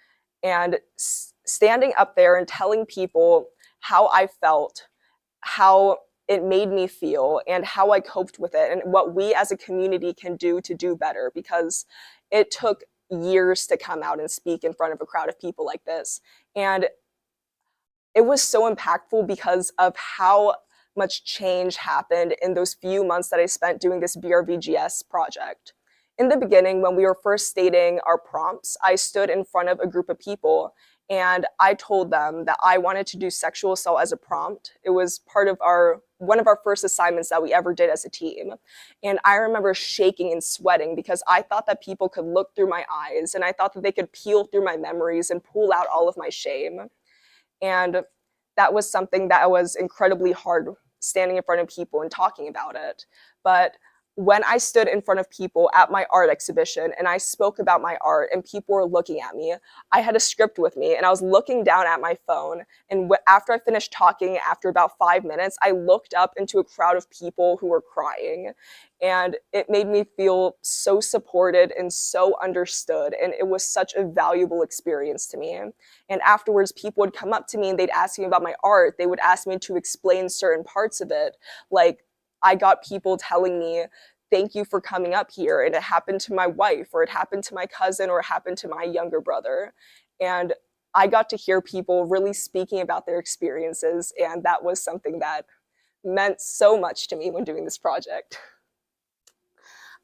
And standing up there and telling people how I felt, how it made me feel, and how I coped with it, and what we as a community can do to do better, because it took years to come out and speak in front of a crowd of people like this. And it was so impactful because of how much change happened in those few months that I spent doing this BRVGS project. In the beginning, when we were first stating our prompts, I stood in front of a group of people and I told them that I wanted to do sexual assault as a prompt. It was part of one of our first assignments that we ever did as a team. And I remember shaking and sweating because I thought that people could look through my eyes and I thought that they could peel through my memories and pull out all of my shame. And that was something that was incredibly hard, standing in front of people and talking about it. But when I stood in front of people at my art exhibition and I spoke about my art and people were looking at me, I had a script with me and I was looking down at my phone. And after I finished talking, after about 5 minutes, I looked up into a crowd of people who were crying. And it made me feel so supported and so understood. And it was such a valuable experience to me. And afterwards, people would come up to me and they'd ask me about my art. They would ask me to explain certain parts of it. Like, I got people telling me thank you for coming up here. And it happened to my wife, or it happened to my cousin, or it happened to my younger brother. And I got to hear people really speaking about their experiences, and that was something that meant so much to me when doing this project.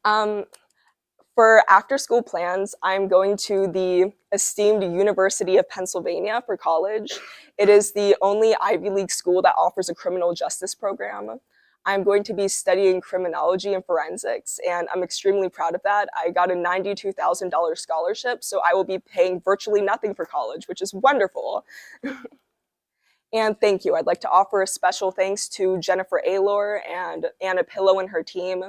For after school plans, I'm going to the esteemed University of Pennsylvania for college. It is the only Ivy League school that offers a criminal justice program. I'm going to be studying criminology and forensics, and I'm extremely proud of that. I got a $92,000 scholarship, so I will be paying virtually nothing for college, which is wonderful. And thank you. I'd like to offer a special thanks to Jennifer Aylor and Anna Pillow and her team,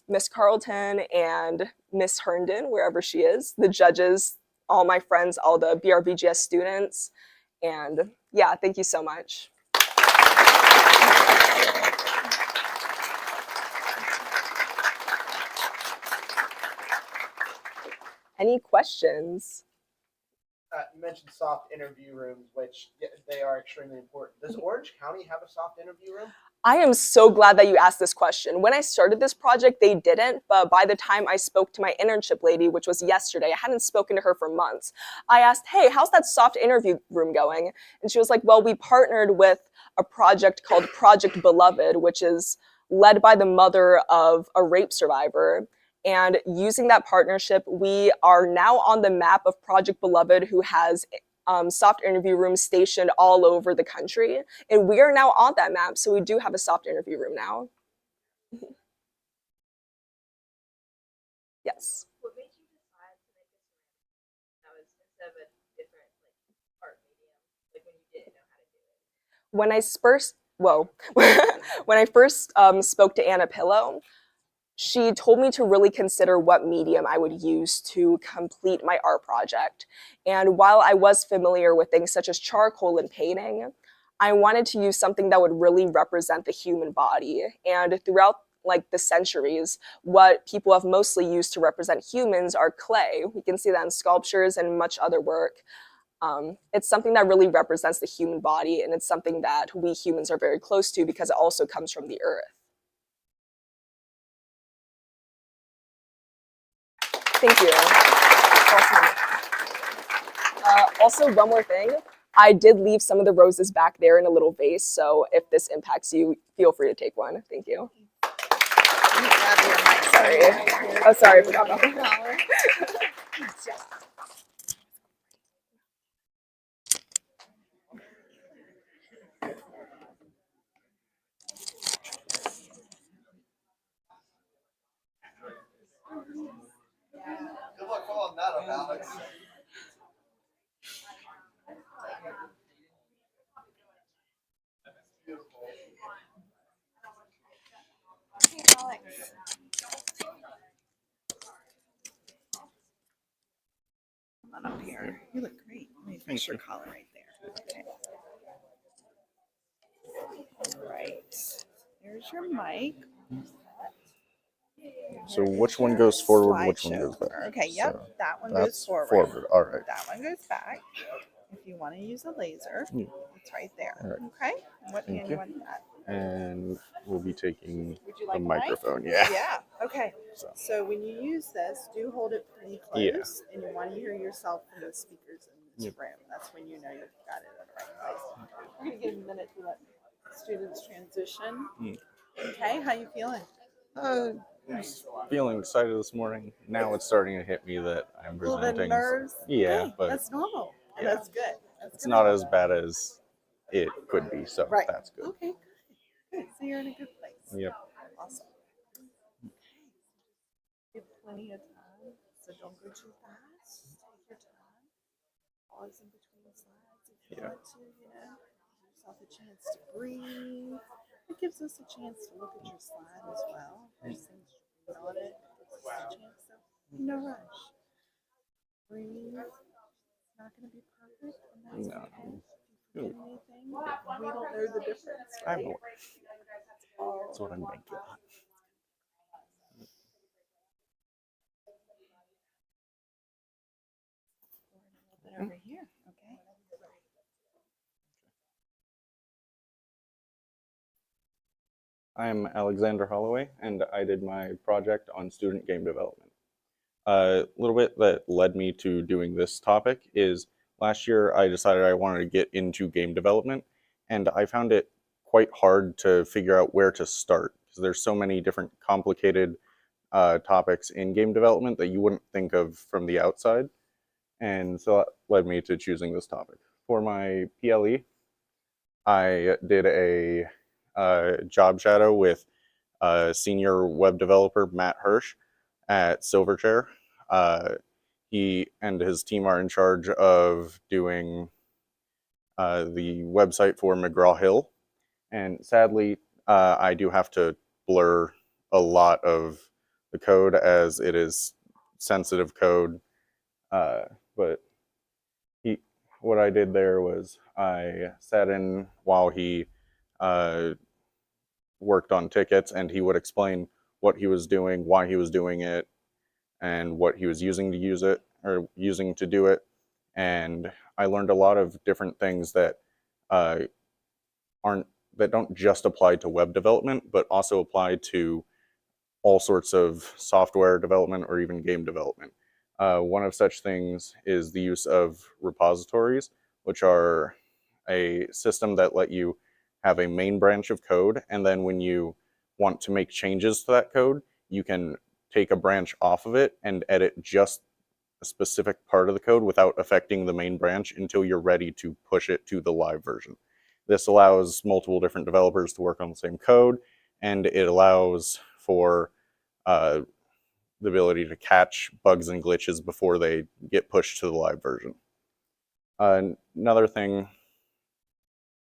Miss Carlton and Miss Herndon, wherever she is, the judges, all my friends, all the BRVGS students, and yeah, thank you so much. Any questions? You mentioned soft interview rooms, which they are extremely important. Does Orange County have a soft interview room? I am so glad that you asked this question. When I started this project, they didn't, but by the time I spoke to my internship lady, which was yesterday, I hadn't spoken to her for months. I asked, hey, how's that soft interview room going? And she was like, well, we partnered with a project called Project Beloved, which is led by the mother of a rape survivor. And using that partnership, we are now on the map of Project Beloved, who has soft interview rooms stationed all over the country. And we are now on that map, so we do have a soft interview room now. Yes. What made you decide to make this instead of a different art medium, like when you didn't know how to do it? When I first, when I first spoke to Anna Pillow, she told me to really consider what medium I would use to complete my art project. And while I was familiar with things such as charcoal and painting, I wanted to use something that would really represent the human body. And throughout the centuries, what people have mostly used to represent humans are clay. We can see that in sculptures and much other work. It's something that really represents the human body, and it's something that we humans are very close to because it also comes from the earth. Thank you. Awesome. Also, one more thing. I did leave some of the roses back there in a little vase, so if this impacts you, feel free to take one. Thank you. Sorry. Oh, sorry, I forgot about that. Good luck following that up, Alex. Hey, Alex. Come on up here. You look great. Let me fix your collar right there. Okay. All right. There's your mic. So which one goes forward, which one Slideshow. goes back? Okay, yep, So that one that's goes forward. forward. All right. That one goes back. If you want to use a laser, Yeah. it's right there. All right. Okay. What Thank hand you. you want that? And we'll be taking Would you the like a mic? microphone. Yeah. Yeah. Okay. So So when you use this, do hold it pretty close, Yeah. and you want to hear yourself from the speakers in this Yep. room. That's when you know you've got it in the right place. We're gonna give a minute to let students transition. Okay. How you feeling? just feeling excited this morning. Now it's starting to hit me that I'm A little bit presenting. nerves. Yeah, Okay, but that's normal. And yeah. that's good. That's it's good. not as bad as it could be. So Right. that's good. Okay. Good. So you're in a good place. Yep. Awesome. Okay. You have plenty of time, so don't go too fast. Take your time. Pause in between slides if you want to, give yourself a chance to breathe. It gives us a chance to look at your slide as well. There's things to read on it. It gives us a chance, so no rush. Breathe. It's not going to be perfect, and that's No. okay. If you forget anything, we don't know the difference, I right? know. That's what I'm banking on. Over here, okay? I'm Alexander Holloway, and I did my project on student game development. A little bit that led me to doing this topic is last year I decided I wanted to get into game development, and I found it quite hard to figure out where to start because there's so many different complicated topics in game development that you wouldn't think of from the outside. And so that led me to choosing this topic. For my PLE, I did a job shadow with senior web developer Matt Hirsch at Silverchair. He and his team are in charge of doing the website for McGraw Hill. And sadly, I do have to blur a lot of the code as it is sensitive code. But what I did there was I sat in while he worked on tickets, and he would explain what he was doing, why he was doing it, and what he was using to use it or using to do it. And I learned a lot of different things that don't just apply to web development, but also apply to all sorts of software development or even game development. One of such things is the use of repositories, which are a system that let you have a main branch of code, and then when you want to make changes to that code, you can take a branch off of it and edit just a specific part of the code without affecting the main branch until you're ready to push it to the live version. This allows multiple different developers to work on the same code, and it allows for the ability to catch bugs and glitches before they get pushed to the live version. Another thing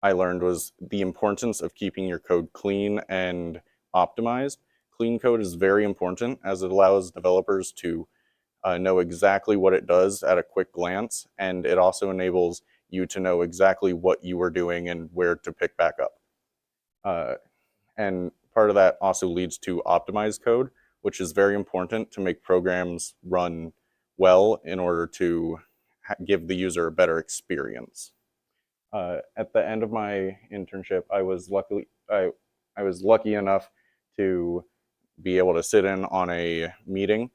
I learned was the importance of keeping your code clean and optimized. Clean code is very important as it allows developers to know exactly what it does at a quick glance, and it also enables you to know exactly what you were doing and where to pick back up. And part of that also leads to optimized code, which is very important to make programs run well in order to give the user a better experience. At the end of my internship, I was lucky enough to be able to sit in on a meeting,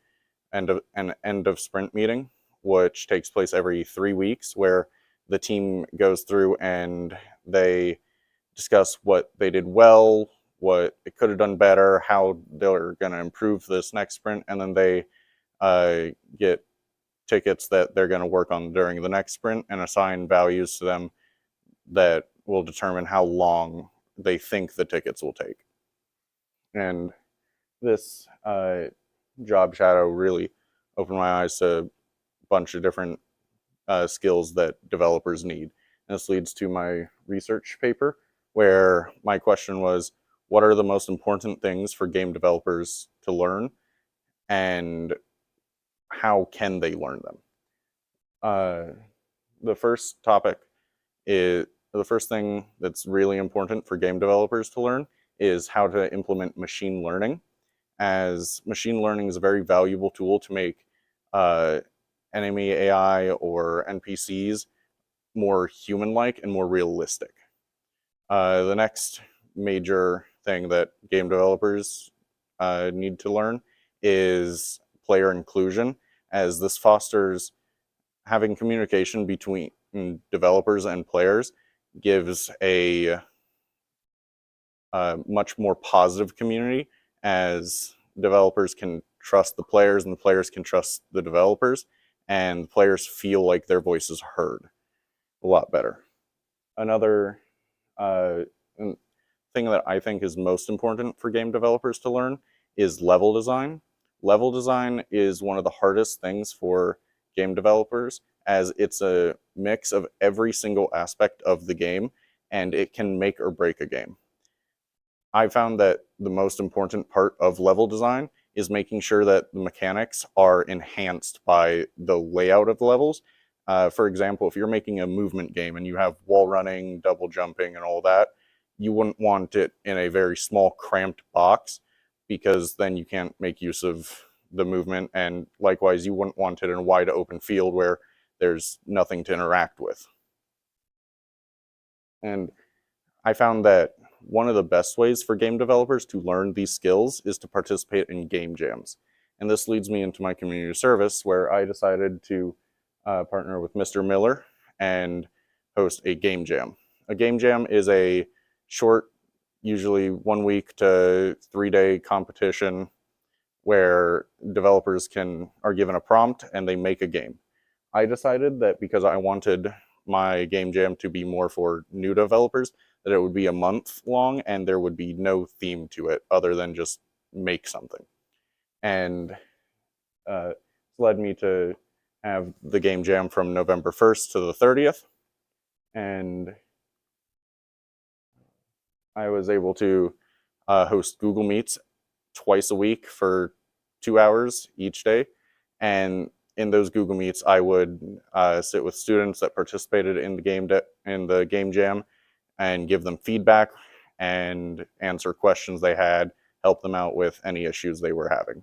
an end of sprint meeting, which takes place every 3 weeks, where the team goes through and they discuss what they did well, what it could have done better, how they're going to improve this next sprint, and then they get tickets that they're going to work on during the next sprint and assign values to them that will determine how long they think the tickets will take. And this job shadow really opened my eyes to a bunch of different skills that developers need. And this leads to my research paper, where my question was, what are the most important things for game developers to learn, and how can they learn them? The first topic is the first thing that's really important for game developers to learn is how to implement machine learning, as machine learning is a very valuable tool to make enemy AI or NPCs more human-like and more realistic. The next major thing that game developers need to learn is player inclusion, as this fosters having communication between developers and players gives a much more positive community, as developers can trust the players and the players can trust the developers, and the players feel like their voice is heard a lot better. Another thing that I think is most important for game developers to learn is level design. Level design is one of the hardest things for game developers, as it's a mix of every single aspect of the game, and it can make or break a game. I found that the most important part of level design is making sure that the mechanics are enhanced by the layout of the levels. For example, if you're making a movement game and you have wall running, double jumping, and all that, you wouldn't want it in a very small, cramped box, because then you can't make use of the movement, and likewise, you wouldn't want it in a wide open field where there's nothing to interact with. And I found that one of the best ways for game developers to learn these skills is to participate in game jams. And this leads me into my community service, where I decided to partner with Mr. Miller and host a game jam. A game jam is a short, usually 1 week to 3 day competition where developers are given a prompt and they make a game. I decided that because I wanted my game jam to be more for new developers, that it would be a month long and there would be no theme to it other than just make something. And led me to have the game jam from November 1st to the 30th. And I was able to host Google Meets twice a week for 2 hours each day. And in those Google Meets, I would sit with students that participated in the game jam and give them feedback and answer questions they had, help them out with any issues they were having.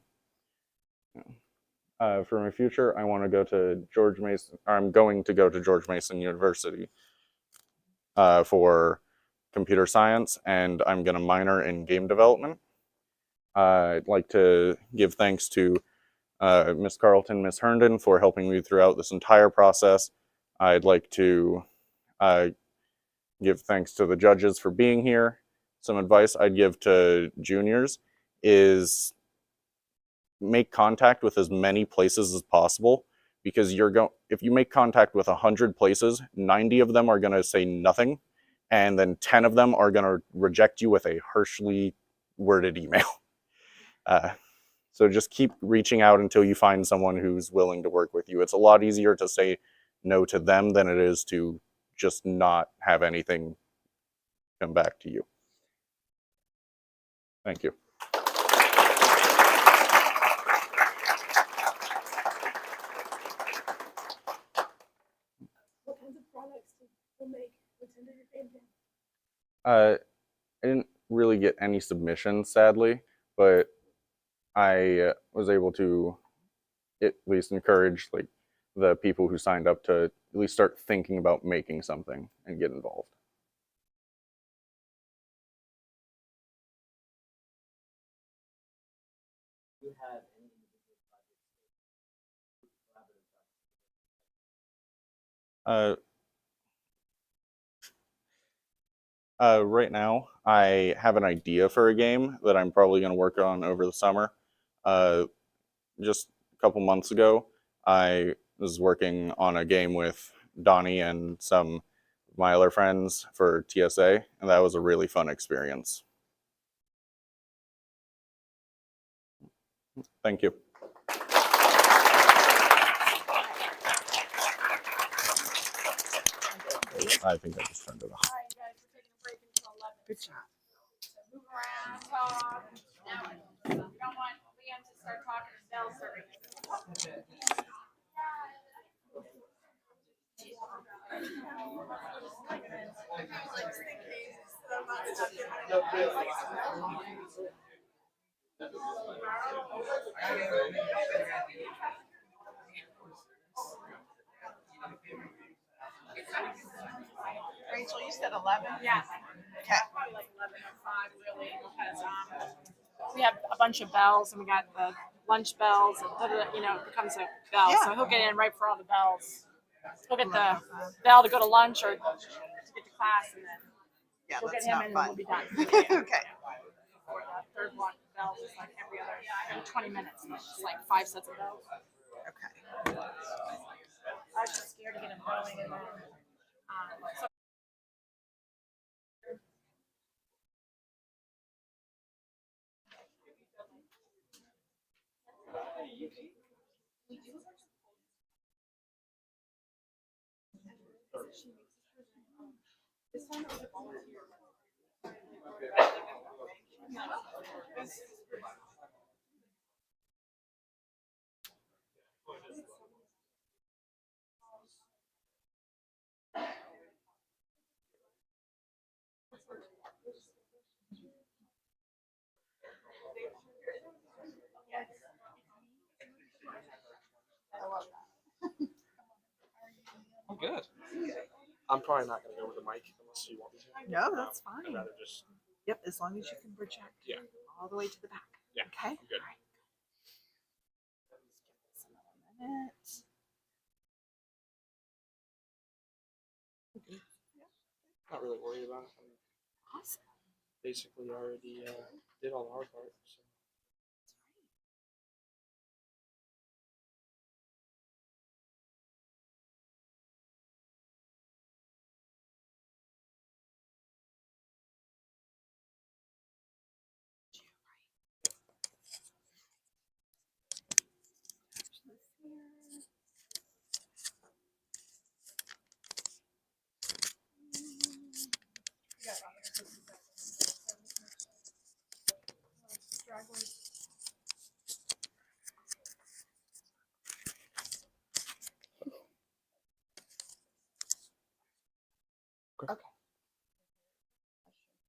For my future, I want to go to George Mason. I'm going to go to George Mason University for computer science, and I'm going to minor in game development. I'd like to give thanks to Miss Carlton, Miss Herndon for helping me throughout this entire process. I'd like to give thanks to the judges for being here. Some advice I'd give to juniors is make contact with as many places as possible, because if you make contact with 100 places, 90 of them are going to say nothing, and then 10 of them are going to reject you with a harshly worded email. So just keep reaching out until you find someone who's willing to work with you. It's a lot easier to say no to them than it is to just not have anything come back to you. Thank you. What kinds of products do you make? What's under your game jam? I didn't really get any submissions, sadly, but I was able to at least encourage the people who signed up to at least start thinking about making something and get involved. Do you have any individual Right now, I have an idea for a game that I'm probably going to work on over the summer. Just a couple months ago, I was working on a game with Donnie and some of my other friends for TSA, and that was a really fun experience. Thank you. I think I just turned it off. All right, guys, we're taking a break until 11. Good job. So move around, talk. We don't want Liam to start talking to Dell serving. Rachel, you said 11? Yeah. Okay. Probably like 11:05 really, because we have a bunch of bells and we got the lunch bells and it becomes a bell. Yeah. So he'll get in right for all the bells. He'll get the bell to go to lunch or to get to class, and then Yeah, we'll get that's him not in and fun. we'll be done. Okay. Or the third one bell is like every 20 minutes. And it's just like 5 sets of bells. Okay. I was just scared to get him going, and then so I'm good. I'm probably not going to go with the mic unless you want me to. No, that's fine. I'd rather just Yep, as long as you can project all the way to the back. Yeah, Okay. I'm good. All right. Let's give this another minute. Not really worried about it. Awesome. Basically, already did all the hard part. So.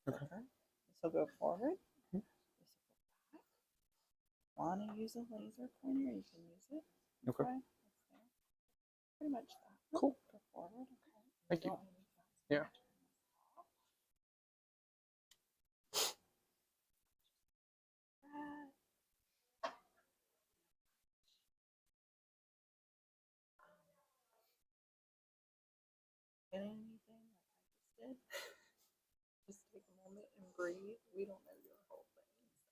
Okay. So go forward. Want to use a laser pointer? You can use it. Okay. Pretty much that. Cool. Go forward. Okay. Thank you. Don't- Yeah. Get anything like I just did? Just take a moment and breathe. We don't know your whole thing,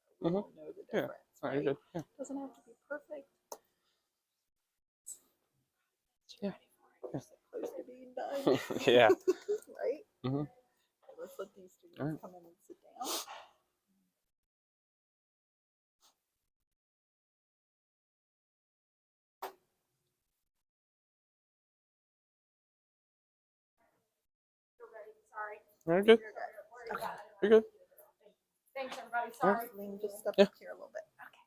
so we won't know the Yeah. difference. All right, Right? you're good. Yeah. Doesn't have to be perfect. Yeah. You're so close to being done. Yeah. Right? Mhm. Okay, let's let these students All right. come in and sit down. Sorry. You're good. Okay. You're good. Thanks, everybody. All right. Sorry. Liam, just step Yeah. up here a little bit. Okay.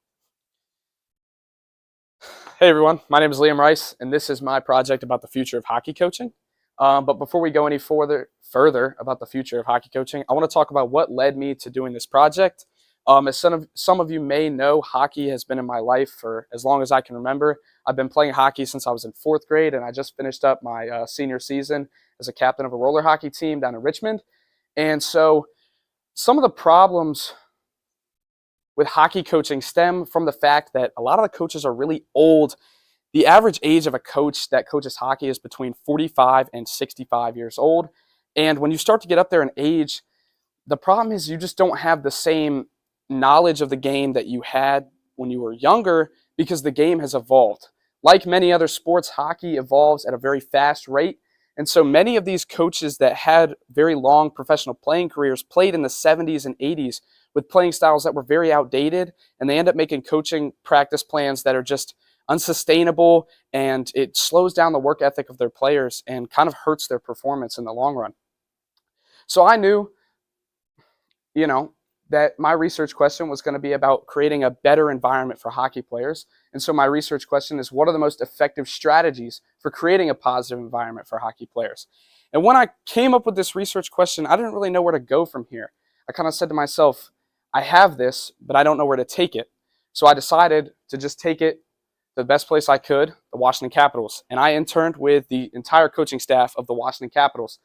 Hey everyone, my name is Liam Rice, and this is my project about the future of hockey coaching. But before we go any further about the future of hockey coaching, I want to talk about what led me to doing this project. As some of you may know, hockey has been in my life for as long as I can remember. I've been playing hockey since I was in 4th grade, and I just finished up my senior season as a captain of a roller hockey team down in Richmond. And so some of the problems with hockey coaching stem from the fact that a lot of the coaches are really old. The average age of a coach that coaches hockey is between 45 and 65 years old. And when you start to get up there in age, the problem is you just don't have the same knowledge of the game that you had when you were younger because the game has evolved. Like many other sports, hockey evolves at a very fast rate. And so many of these coaches that had very long professional playing careers played in the 70s and 80s with playing styles that were very outdated, and they end up making coaching practice plans that are just unsustainable, and it slows down the work ethic of their players and kind of hurts their performance in the long run. So I knew, that my research question was going to be about creating a better environment for hockey players. And so my research question is, what are the most effective strategies for creating a positive environment for hockey players? And when I came up with this research question, I didn't really know where to go from here. I kind of said to myself, I have this, but I don't know where to take it. So I decided to just take it to the best place I could, the Washington Capitals. And I interned with the entire coaching staff of the Washington Capitals.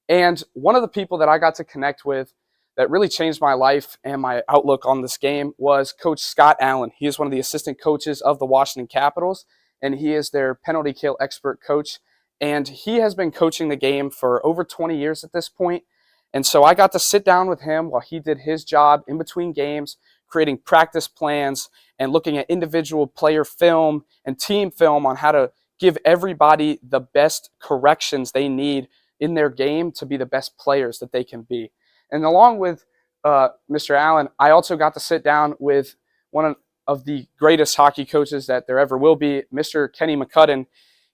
And one of the people that I got to connect with that really changed my life and my outlook on this game was Coach Scott Allen. He is one of the assistant coaches of the Washington Capitals, and he is their penalty kill expert coach. And he has been coaching the game for over 20 years at this point. And so I got to sit down with him while he did his job in between games, creating practice plans and looking at individual player film and team film on how to give everybody the best corrections they need in their game to be the best players that they can be. And along with Mr. Allen, I also got to sit down with one of the greatest hockey coaches that there ever will be, Mr. Kenny McCudden.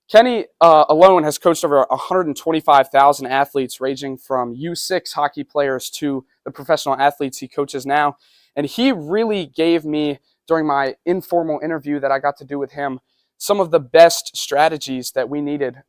Kenny alone has coached over 125,000 athletes, ranging from U6 hockey players to the professional athletes he coaches now. And he really gave me, during my informal interview that I got to do with him, some of the best strategies that we needed.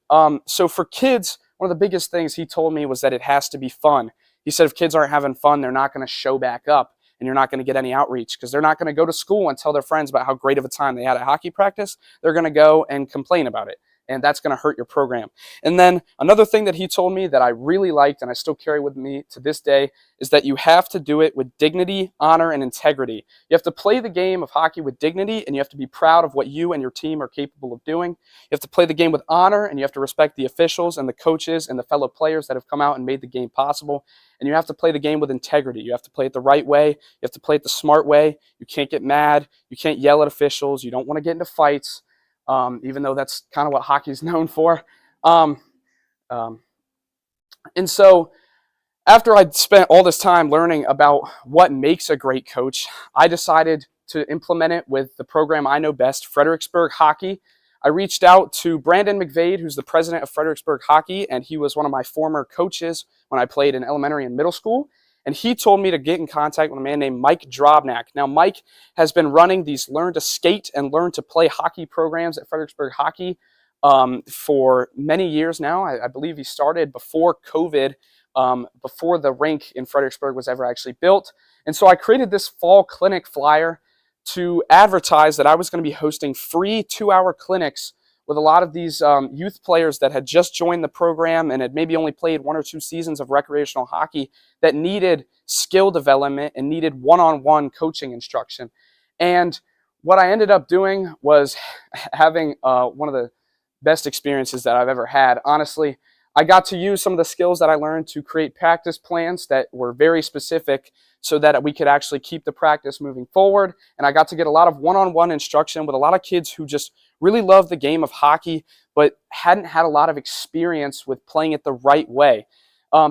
So for kids, one of the biggest things he told me was that it has to be fun. He said if kids aren't having fun, they're not going to show back up, and you're not going to get any outreach because they're not going to go to school and tell their friends about how great of a time they had at hockey practice. They're going to go and complain about it. and that's going to hurt your program. And then another thing that he told me that I really liked and I still carry with me to this day is that you have to do it with dignity, honor, and integrity. You have to play the game of hockey with dignity, and you have to be proud of what you and your team are capable of doing. You have to play the game with honor, and you have to respect the officials and the coaches and the fellow players that have come out and made the game possible. And you have to play the game with integrity. You have to play it the right way. You have to play it the smart way. You can't get mad. You can't yell at officials. You don't want to get into fights, even though that's kind of what hockey is known for. And so after I'd spent all this time learning about what makes a great coach, I decided to implement it with the program I know best, Fredericksburg Hockey. I reached out to Brandon McVade, who's the president of Fredericksburg Hockey, and he was one of my former coaches when I played in elementary and middle school. And he told me to get in contact with a man named Mike Drobnak. Now, Mike has been running these learn to skate and learn to play hockey programs at Fredericksburg Hockey for many years now. I believe he started before COVID, before the rink in Fredericksburg was ever actually built. And so I created this fall clinic flyer to advertise that I was going to be hosting free 2-hour clinics with a lot of these youth players that had just joined the program and had maybe only played 1 or 2 seasons of recreational hockey that needed skill development and needed one-on-one coaching instruction. And what I ended up doing was having one of the best experiences that I've ever had. Honestly, I got to use some of the skills that I learned to create practice plans that were very specific so that we could actually keep the practice moving forward. And I got to get a lot of one-on-one instruction with a lot of kids who just really loved the game of hockey, but hadn't had a lot of experience with playing it the right way.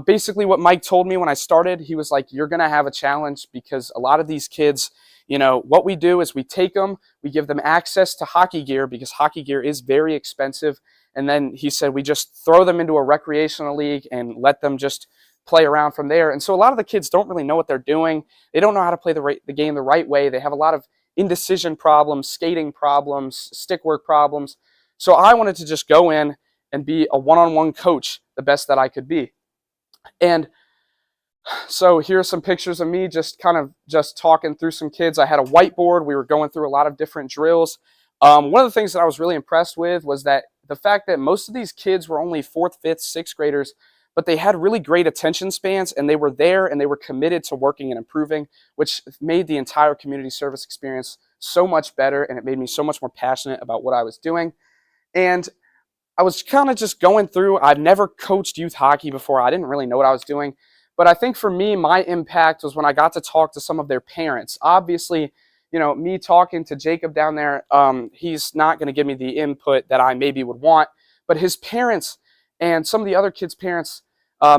Basically what Mike told me when I started, he was like, you're going to have a challenge because a lot of these kids, you know, what we do is we take them, we give them access to hockey gear because hockey gear is very expensive. And then he said, we just throw them into a recreational league and let them just play around from there. And so a lot of the kids don't really know what they're doing. They don't know how to play the game the right way. They have a lot of indecision problems, skating problems, stick work problems. So I wanted to just go in and be a one-on-one coach the best that I could be. And so here's some pictures of me just talking through some kids. I had a whiteboard. We were going through a lot of different drills. One of the things that I was really impressed with was that the fact that most of these kids were only 4th, 5th, 6th graders, but they had really great attention spans and they were there and they were committed to working and improving, which made the entire community service experience so much better, and it made me so much more passionate about what I was doing. And I was kind of just going through, I've never coached youth hockey before. I didn't really know what I was doing. But I think for me, my impact was when I got to talk to some of their parents. Obviously, you know, me talking to Jacob down there, he's not going to give me the input that I maybe would want. But his parents and some of the other kids' parents,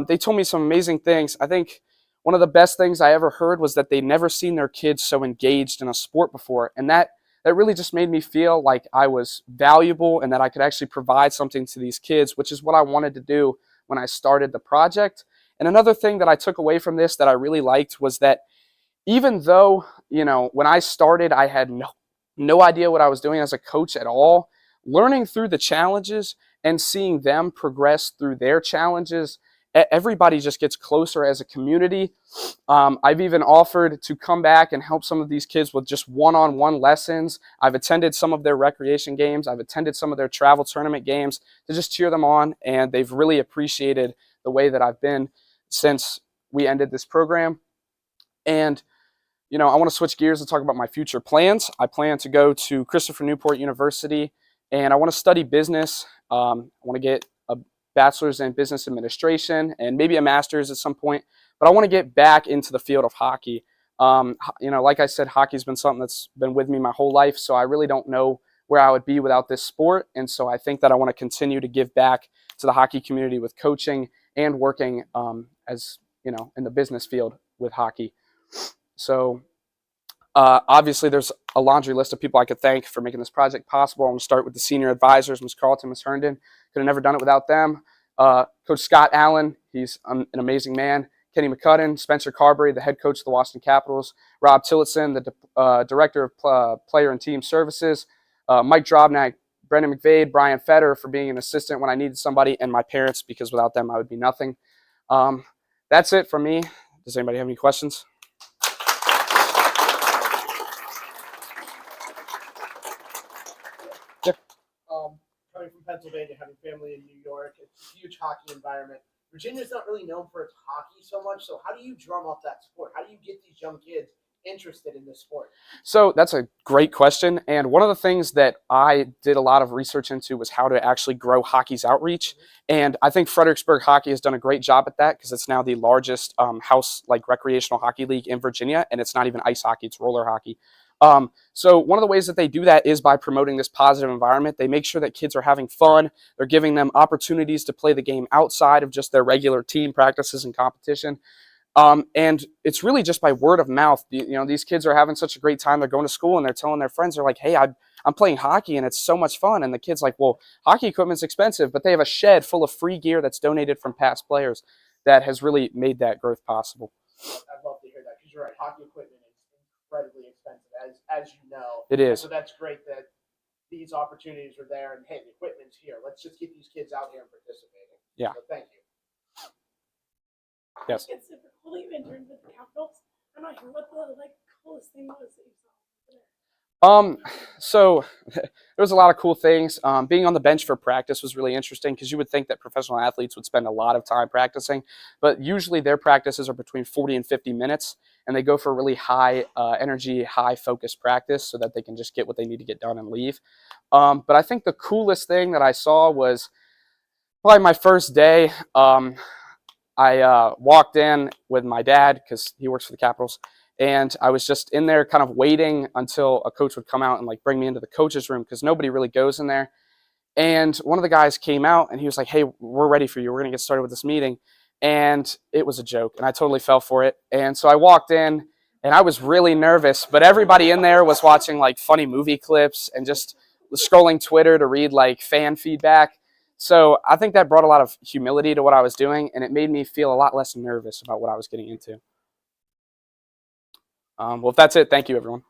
they told me some amazing things. I think one of the best things I ever heard was that they'd never seen their kids so engaged in a sport before. And that really just made me feel like I was valuable and that I could actually provide something to these kids, which is what I wanted to do when I started the project. And another thing that I took away from this that I really liked was that even though, you know, when I started, I had no idea what I was doing as a coach at all, learning through the challenges and seeing them progress through their challenges, everybody just gets closer as a community. I've even offered to come back and help some of these kids with just one-on-one lessons. I've attended some of their recreation games. I've attended some of their travel tournament games to just cheer them on, and they've really appreciated the way that I've been since we ended this program. And, you know, I want to switch gears and talk about my future plans. I plan to go to Christopher Newport University, and I want to study business. I want to get a bachelor's in business administration and maybe a master's at some point, but I want to get back into the field of hockey. You know, like I said, hockey's been something that's been with me my whole life, so I really don't know where I would be without this sport. And so I think that I want to continue to give back to the hockey community with coaching and working as, you know, in the business field with hockey. So obviously there's a laundry list of people I could thank for making this project possible. I'm going to start with the senior advisors, Ms. Carlton, Ms. Herndon. Could have never done it without them. Coach Scott Allen, he's an amazing man. Kenny McCudden, Spencer Carberry, the head coach of the Washington Capitals. Rob Tillotson, the director of player and team services. Mike Drobnak, Brendan McVade, Brian Fetter for being an assistant when I needed somebody, and my parents, because without them I would be nothing. That's it from me. Does anybody have any questions? Coming from Pennsylvania, having family in New York, it's a huge hockey environment. Virginia's not really known for its hockey so much. So how do you drum up that sport? How do you get these young kids interested in this sport? So that's a great question. And one of the things that I did a lot of research into was how to actually grow hockey's outreach. And I think Fredericksburg Hockey has done a great job at that because it's now the largest house like recreational hockey league in Virginia. And it's not even ice hockey, it's roller hockey. So one of the ways that they do that is by promoting this positive environment. They make sure that kids are having fun. They're giving them opportunities to play the game outside of just their regular team practices and competition. And it's really just by word of mouth. These kids are having such a great time. They're going to school and they're telling their friends, they're like, hey, I'm playing hockey and it's so much fun. And the kid's like, well, hockey equipment's expensive, but they have a shed full of free gear that's donated from past players that has really made that growth possible. I'd love to hear that because you're right. Hockey equipment is incredibly expensive, as you know. It is. So that's great that these opportunities are there and, hey, the equipment's here. Let's just get these kids out here and participating. Yeah. So thank you. Yes. It's super cool that you interned with the Capitals. I'm not sure what the coolest thing was that you saw there. So there was a lot of cool things. Being on the bench for practice was really interesting because you would think that professional athletes would spend a lot of time practicing, but usually their practices are between 40 and 50 minutes, and they go for really high energy, high focus practice so that they can just get what they need to get done and leave. But I think the coolest thing that I saw was probably my first day. I walked in with my dad because he works for the Capitals, and I was just in there kind of waiting until a coach would come out and bring me into the coach's room because nobody really goes in there. And one of the guys came out and he was like, hey, we're ready for you. We're going to get started with this meeting. And it was a joke, and I totally fell for it. And so I walked in, and I was really nervous, but everybody in there was watching funny movie clips and just scrolling Twitter to read fan feedback. So I think that brought a lot of humility to what I was doing, and it made me feel a lot less nervous about what I was getting into. Well, if that's it, thank you, everyone.